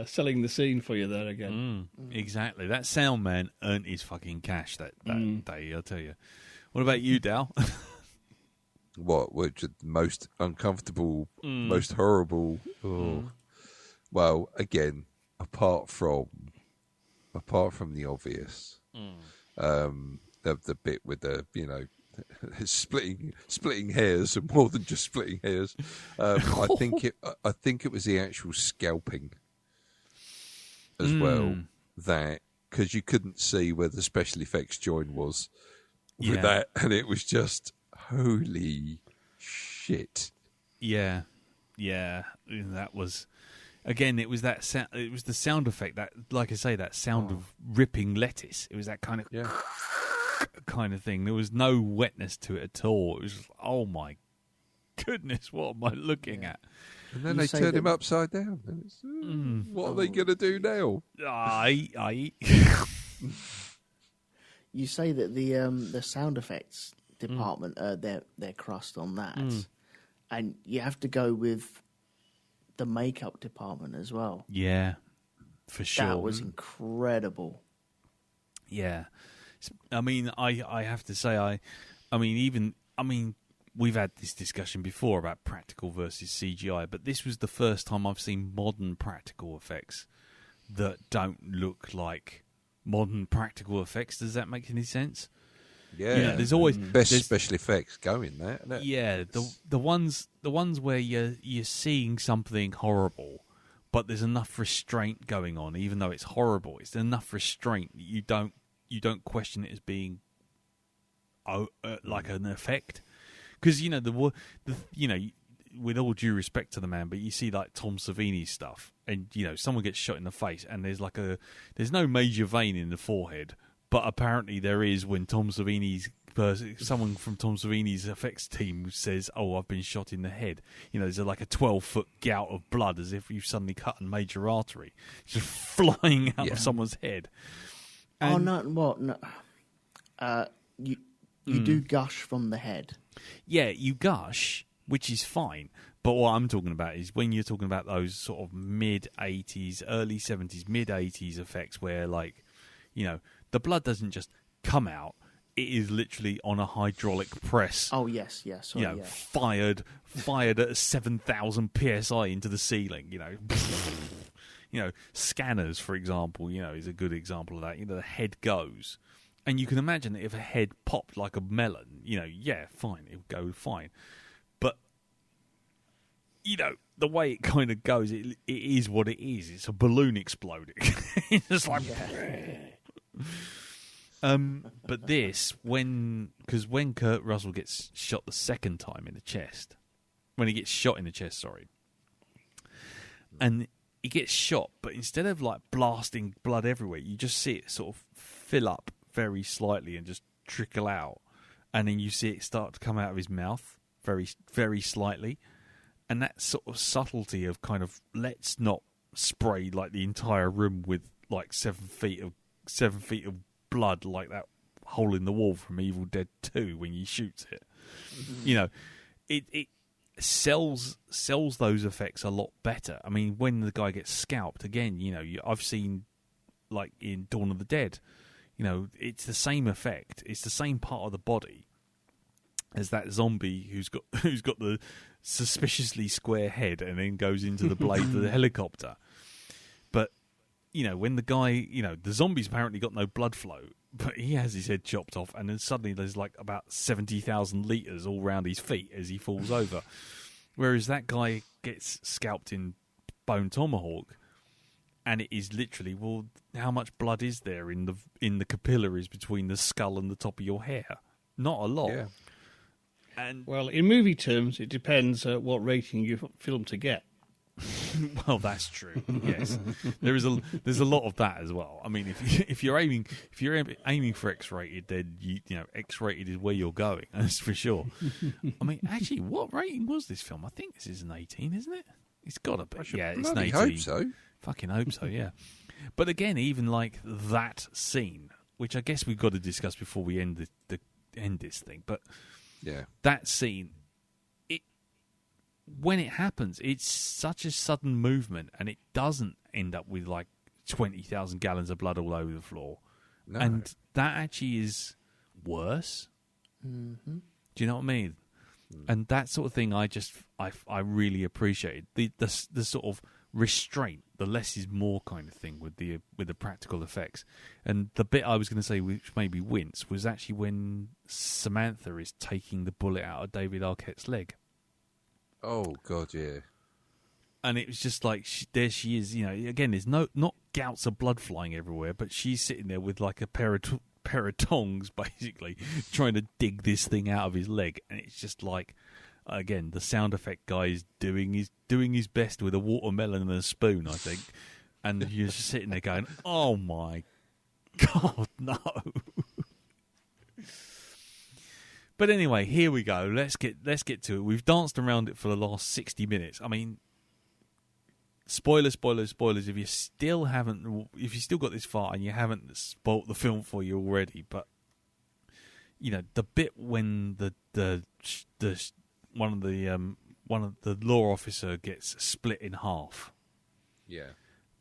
Selling the scene for you there again. Exactly. That sound man earned his fucking cash that day, I'll tell you. What about you, Dal? What? Which most uncomfortable, most horrible? Oh. Well, again, apart from the obvious, the bit with the splitting hairs and more than just splitting hairs. I think it was the actual scalping as well, that because you couldn't see where the special effects join was with that, and it was just holy shit. Yeah. Yeah, that was. Again, it was that sound. It was the sound effect that, like I say, that sound of ripping lettuce. It was that kind of kind of thing. There was no wetness to it at all. It was just, oh my goodness, what am I looking at? And then they turn him upside down. And it's, what are they going to do now? You say that the sound effects department, their crust on that, and you have to go with the makeup department as well. Yeah, for sure. That was incredible. Yeah, I mean, I have to say, we've had this discussion before about practical versus CGI, but this was the first time I've seen modern practical effects that don't look like modern practical effects. Does that make any sense? Yeah, you know, there's always best special effects going there. Isn't it? Yeah, the ones where you're seeing something horrible, but there's enough restraint going on, even though it's horrible. It's enough restraint that you don't question it as being like an effect. Because with all due respect to the man, but you see like Tom Savini's stuff, and someone gets shot in the face, and there's no major vein in the forehead, but apparently there is when someone from Tom Savini's effects team says, "Oh, I've been shot in the head." There's like a 12-foot gout of blood, as if you've suddenly cut a major artery, just flying out of someone's head. And, You do gush from the head. Yeah, you gush, which is fine. But what I'm talking about is when you're talking about those sort of mid-80s, early 70s, mid-80s effects where, the blood doesn't just come out. It is literally on a hydraulic press. Oh, yes. Fired at 7,000 PSI into the ceiling, Scanners, for example, is a good example of that. The head goes. And you can imagine that if a head popped like a melon, fine, it would go fine. But, the way it kind of goes, it is what it is. It's a balloon exploding. It's just like... But this, when Kurt Russell gets shot the second time in the chest, and he gets shot, but instead of like blasting blood everywhere, you just see it sort of fill up very slightly and just trickle out, and then you see it start to come out of his mouth very, very slightly, and that sort of subtlety of kind of, let's not spray like the entire room with like 7 feet of blood like that hole in the wall from Evil Dead 2 when you shoots it. It sells those effects a lot better. I mean, when the guy gets scalped again, I've seen like in Dawn of the Dead. It's the same effect. It's the same part of the body as that zombie who's got the suspiciously square head and then goes into the blade of the helicopter. But when the guy, the zombie's apparently got no blood flow, but he has his head chopped off, and then suddenly there's like about 70,000 litres all round his feet as he falls over. Whereas that guy gets scalped in Bone Tomahawk, and it is literally, well, how much blood is there in the capillaries between the skull and the top of your hair? Not a lot. Yeah. And well, in movie terms, it depends what rating you film to get. Well, that's true. Yes, there's a lot of that as well. I mean, if you're aiming for X-rated, then X-rated is where you're going. That's for sure. I mean, actually, what rating was this film? I think this is an 18, isn't it? It's got to be. Yeah, it's an 18. Hope so. Fucking hope so. Yeah. But again, even like that scene, which I guess we've got to discuss before we end this thing. But yeah, that scene. When it happens, it's such a sudden movement, and it doesn't end up with like 20,000 gallons of blood all over the floor. No. And that actually is worse. Mm-hmm. Do you know what I mean? Mm. And that sort of thing, I really appreciate the sort of restraint, the less is more kind of thing with the practical effects. And the bit I was going to say, which made me wince, was actually when Samantha is taking the bullet out of David Arquette's leg. Oh, God, yeah. And it was just like, there she is, again, there's not gouts of blood flying everywhere, but she's sitting there with like a pair of tongs, basically, trying to dig this thing out of his leg. And it's just like, again, the sound effect guy is doing his best with a watermelon and a spoon, I think. And you're just sitting there going, "Oh my God, no!" But anyway, here we go. Let's get to it. We've danced around it for the last 60 minutes. I mean, spoilers. If you still got this far and you haven't spoilt the film for you already, but the bit when the one of the law officer gets split in half. Yeah.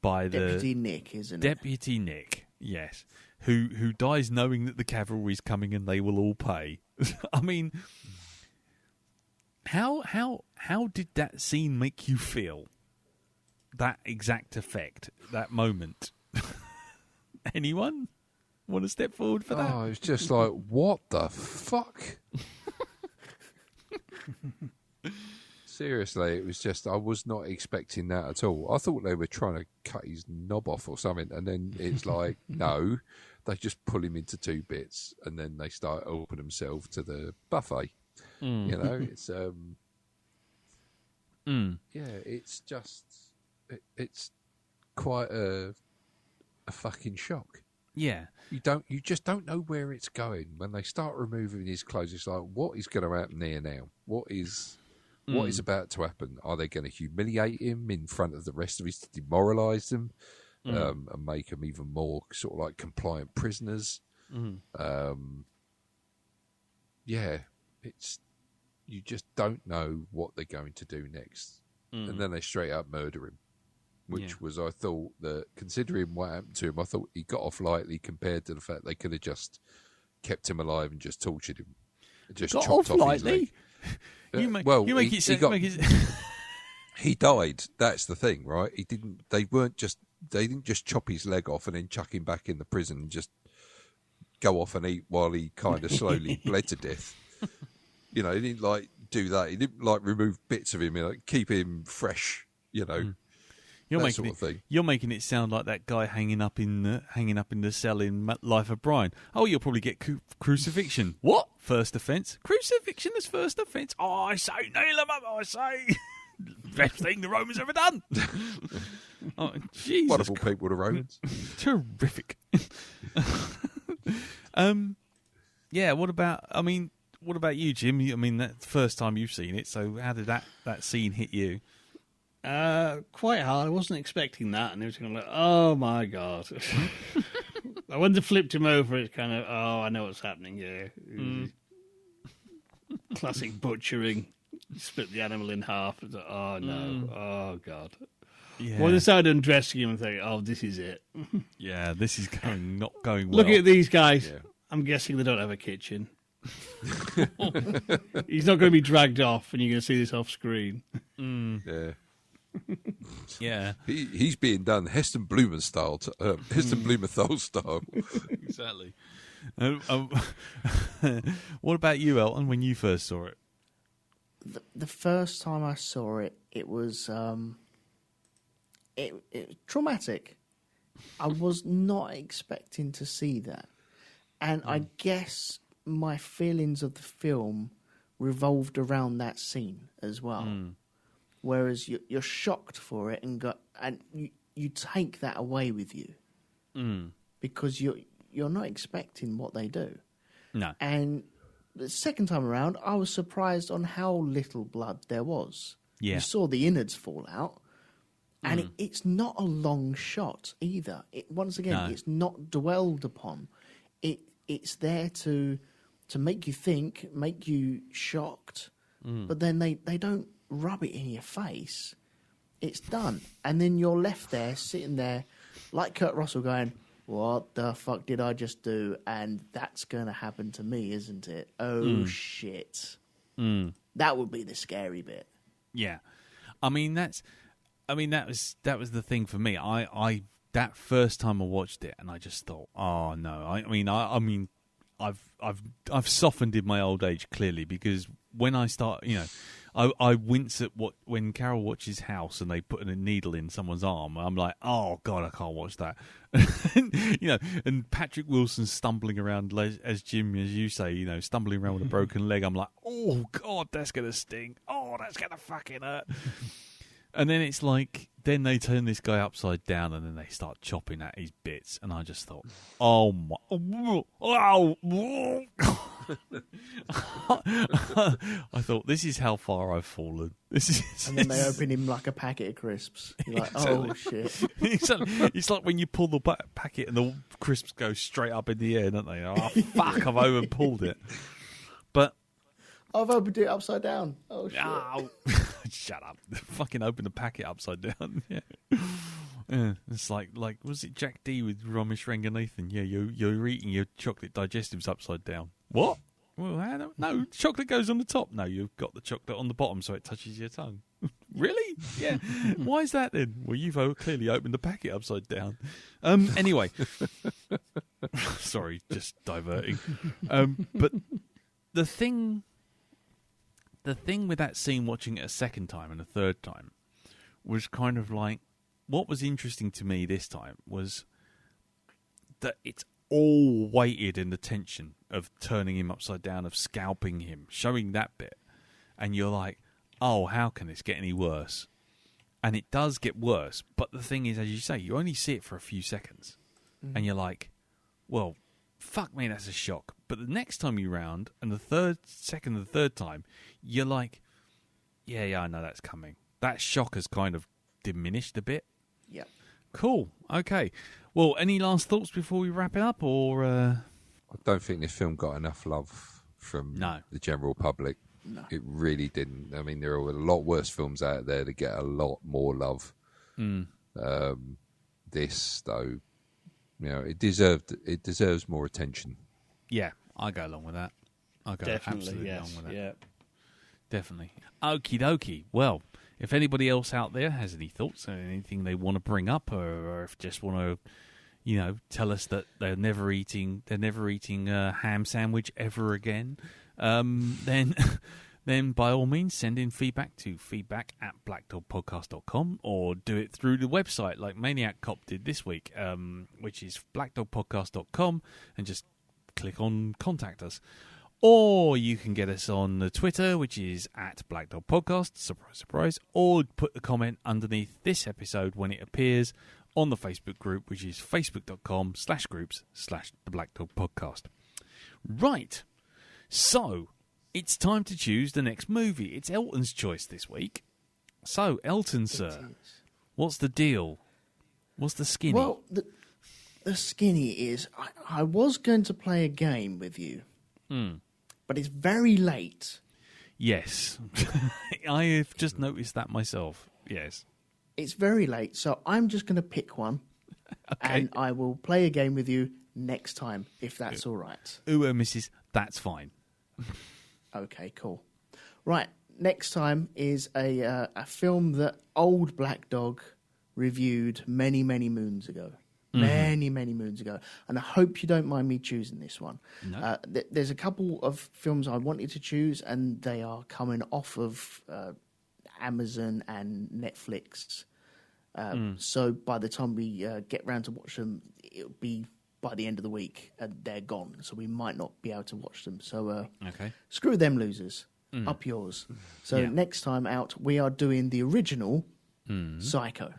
By Deputy Nick, isn't it? Deputy Nick, yes, who dies knowing that the cavalry's coming and they will all pay. I mean, how did that scene make you feel? That exact effect, that moment. Anyone want to step forward for that? Oh, it's just like, what the fuck? Seriously, it was just, I was not expecting that at all. I thought they were trying to cut his knob off or something, and then it's like, no, they just pull him into two bits, and then they start opening themselves to the buffet. It's it's just, it's quite a fucking shock. Yeah. You just don't know where it's going. When they start removing his clothes, it's like, what is going to happen here now? What is about to happen? Are they going to humiliate him in front of the rest of us to demoralise them and make them even more sort of like compliant prisoners? It's you just don't know what they're going to do next, and then they straight up murder him, which was, I thought, that considering what happened to him, I thought he got off lightly compared to the fact they could have just kept him alive and just tortured him, just got chopped off off lightly. his leg. You make it He died. That's the thing, right? They didn't just chop his leg off and then chuck him back in the prison and just go off and eat while he kind of slowly bled to death. He didn't like do that. He didn't like remove bits of him, keep him fresh. That sort of thing. You're making it sound like that guy hanging up in the cell in Life of Brian. Oh, you'll probably get crucifixion. What? First offence? Crucifixion is first offence. Oh, I say, nail him up. I say, best thing the Romans ever done. Oh, Jesus! Wonderful people, the Romans. Terrific. Yeah. What about you, Jim? I mean, that's the first time you've seen it. So, how did that scene hit you? Quite hard. I wasn't expecting that, and it was kind of like, oh my God. When they flipped him over, it's kind of, I know what's happening here. Classic butchering. Split the animal in half. It's like, oh no, oh God. Yeah. Well, they started undressing him and thinking, oh, this is it. Yeah, this is not going well. Look at these guys. Yeah. I'm guessing they don't have a kitchen. He's not going to be dragged off, and you're going to see this off screen. Yeah. Yeah, he's being done Heston Blumenthal style. Exactly. What about you, Elton? When you first saw it, the first time I saw it, it was it traumatic. I was not expecting to see that, and I guess my feelings of the film revolved around that scene as well. Whereas you're shocked for it and you take that away with you because you're not expecting what they do. No. And the second time around, I was surprised on how little blood there was. Yeah. You saw the innards fall out, and it's not a long shot either. Once again, it's not dwelled upon. It's there to make you think, make you shocked, but then they don't rub it in your face. It's done. And then you're left there, sitting there, like Kurt Russell going, what the fuck did I just do? And that's going to happen to me, isn't it? Oh, shit. That would be the scary bit. Yeah. that was the thing for me. I that first time I watched it, and I just thought, oh, no. I I've softened in my old age clearly, because when I start, I wince at when Carol watches House and they put a needle in someone's arm. I'm like, oh God, I can't watch that. And Patrick Wilson stumbling around as Jim, as you say, stumbling around with a broken leg. I'm like, oh God, that's gonna sting. Oh, that's gonna fucking hurt. And then it's like, then they turn this guy upside down and then they start chopping at his bits. And I just thought, oh my, I thought, this is how far I've fallen. And then they open him like a packet of crisps. You're like, oh shit. It's like when you pull the packet and the crisps go straight up in the air, don't they? Oh fuck, I've over pulled it. But I've opened it upside down. Oh shit. Oh, shut up. Fucking open the packet upside down. Yeah. It's like was it Jack D with Ramesh Ranganathan? Yeah, you're eating your chocolate digestives upside down. What? Well, no, chocolate goes on the top. No, you've got the chocolate on the bottom so it touches your tongue. Really? Yeah. Why is that then? Well, you've clearly opened the packet upside down. Anyway. Sorry, just diverting. But the thing with that scene, watching it a second time and a third time, was kind of like, what was interesting to me this time was that it's all weighted in the tension of turning him upside down, of scalping him, showing that bit. And you're like, oh, how can this get any worse? And it does get worse. But the thing is, as you say, you only see it for a few seconds. And you're like, well, fuck me, that's a shock. But the next time you round, and the third time, you're like, yeah, I know that's coming. That shock has kind of diminished a bit. Yeah. Cool. Okay. Well, any last thoughts before we wrap it up, or? I don't think this film got enough love from the general public. No. It really didn't. I mean, there are a lot worse films out there that get a lot more love. This, though, it deserves more attention. Yeah, I go along with that. I go absolutely along with that. Yeah. Definitely. Okie dokie. Well, if anybody else out there has any thoughts or anything they want to bring up, or if just want to, tell us that they're never eating a ham sandwich ever again, then by all means send in feedback to feedback@blackdogpodcast.com, or do it through the website like Maniac Cop did this week, which is blackdogpodcast.com, and just click on Contact Us. Or you can get us on the Twitter, which is @BlackDogPodcast, surprise, surprise, or put the comment underneath this episode when it appears on the Facebook group, which is facebook.com/groups/The Black Dog Podcast. Right. So, it's time to choose the next movie. It's Elton's choice this week. So, Elton, sir, what's the deal? What's the skinny? Well, the skinny is, I was going to play a game with you. But it's very late. Yes. I have just noticed that myself. Yes. It's very late, so I'm just going to pick one. Okay. And I will play a game with you next time, if that's all right. Mrs. That's fine. Okay, cool. Right, next time is a film that Old Black Dog reviewed many, many moons ago. Many, many moons ago. And I hope you don't mind me choosing this one. No. There's a couple of films I wanted to choose, and they are coming off of Amazon and Netflix. So by the time we get round to watch them, it'll be by the end of the week, and they're gone. So we might not be able to watch them. So screw them losers. Up yours. So next time out, we are doing the original Psycho.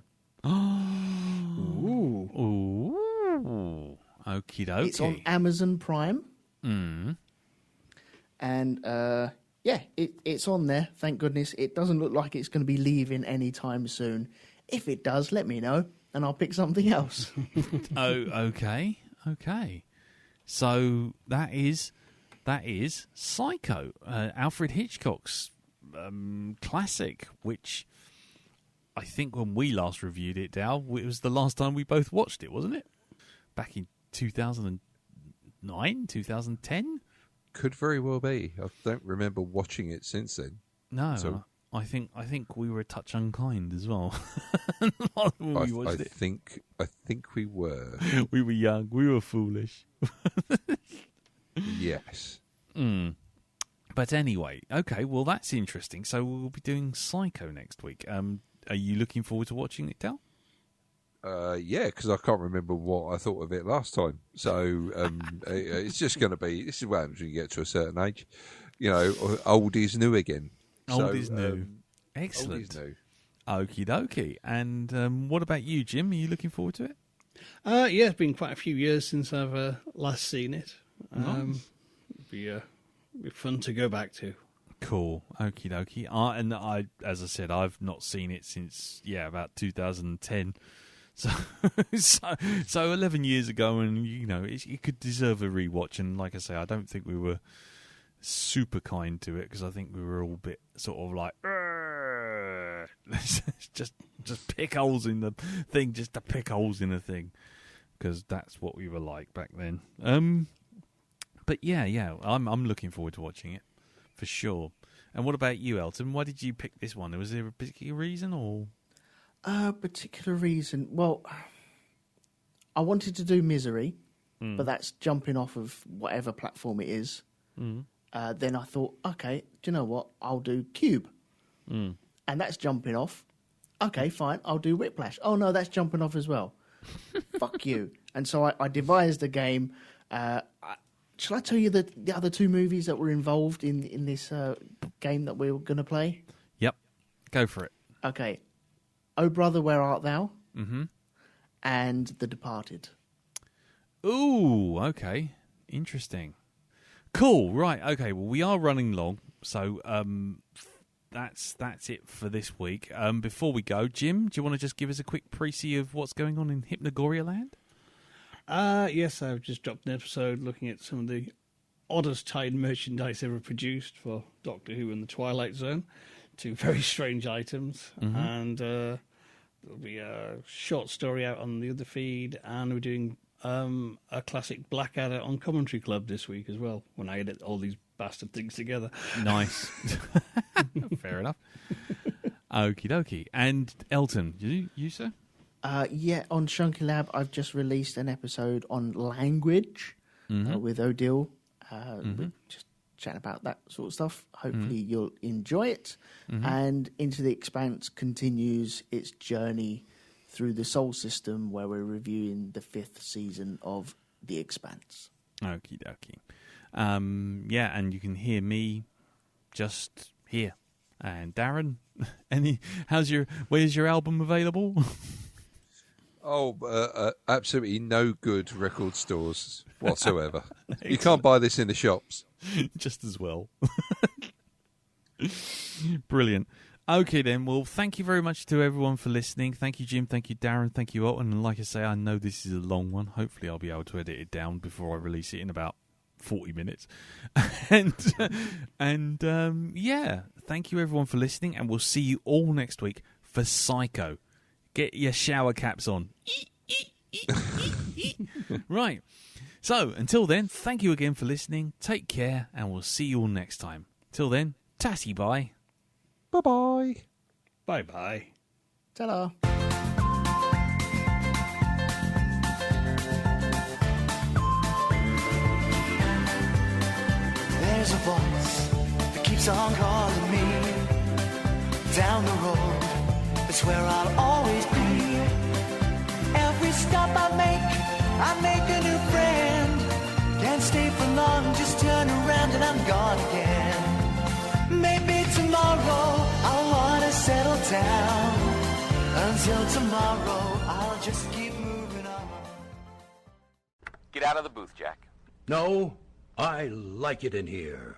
Ooh. Okie dokie. It's on Amazon Prime. And it's on there. Thank goodness. It doesn't look like it's going to be leaving anytime soon. If it does, let me know, and I'll pick something else. Okay. So that is Psycho, Alfred Hitchcock's classic, which I think when we last reviewed it, Dal, it was the last time we both watched it, wasn't it? Back in 2009, 2010? Could very well be. I don't remember watching it since then. No, so I think we were a touch unkind as well. I think we were. We were young. We were foolish. Yes. But anyway, okay, well, that's interesting. So we'll be doing Psycho next week. Are you looking forward to watching it, Del? Yeah, because I can't remember what I thought of it last time. So it's just going to be, this is what happens when you get to a certain age. You know, old is new again. Old is new. Excellent. Old is new. Okie dokie. And what about you, Jim? Are you looking forward to it? Yeah, it's been quite a few years since I've last seen it. It'd be fun to go back to. Cool. Okie dokie. And I, as I said, I've not seen it since, about 2010. So 11 years ago, and, you know, it could deserve a rewatch. And like I say, I don't think we were super kind to it, because I think we were all a bit sort of like, just pick holes in the thing, just to pick holes in a thing, because that's what we were like back then. But yeah, I'm looking forward to watching it for sure. And what about you, Elton? Why did you pick this one? Was there a particular reason, or? Particular reason? Well, I wanted to do Misery, but that's jumping off of whatever platform it is. Then I thought, okay, do you know what? I'll do Cube. And that's jumping off. Okay, fine, I'll do Whiplash. Oh, no, that's jumping off as well. Fuck you. And so I devised a game. Shall I tell you the other two movies that were involved in this game that we were going to play? Yep, go for it. Okay. Oh, Brother, Where Art Thou? Mm-hmm. And The Departed. Ooh, okay. Interesting. Cool, right, okay, well, we are running long, so that's it for this week. Before we go, Jim, do you want to just give us a quick précis of what's going on in Hypnagoria Land? Yes, I've just dropped an episode looking at some of the oddest tied merchandise ever produced for Doctor Who and the Twilight Zone. Two very strange items. And there'll be a short story out on the other feed, and we're doing a classic Blackadder on Commentary Club this week as well, when I edit all these bastard things together. Nice. Fair enough. Okie dokie. And Elton, you sir? Yeah, on Shunky Lab, I've just released an episode on language with Odile. We're just chatting about that sort of stuff. Hopefully you'll enjoy it. And Into the Expanse continues its journey through the Sol System, where we're reviewing the 5th season of The Expanse. Okie dokie. Yeah, and you can hear me just here. And Darren, where's your album available? Absolutely no good record stores whatsoever. You can't buy this in the shops. Just as well. Brilliant. Okay then, well, thank you very much to everyone for listening. Thank you, Jim. Thank you, Darren. Thank you, Elton. And like I say, I know this is a long one. Hopefully I'll be able to edit it down before I release it in about 40 minutes. And yeah, thank you everyone for listening, and we'll see you all next week for Psycho. Get your shower caps on. Right. So, until then, thank you again for listening. Take care, and we'll see you all next time. Till then, tatty bye. Bye-bye. Bye-bye. Ta-da. There's a voice that keeps on calling me down the road. It's where I'll always be. Every stop I make a new friend. Can't stay for long, just turn around and I'm gone again. Maybe tomorrow I'll wanna settle down. Until tomorrow I'll just keep moving on. Get out of the booth, Jack. No, I like it in here.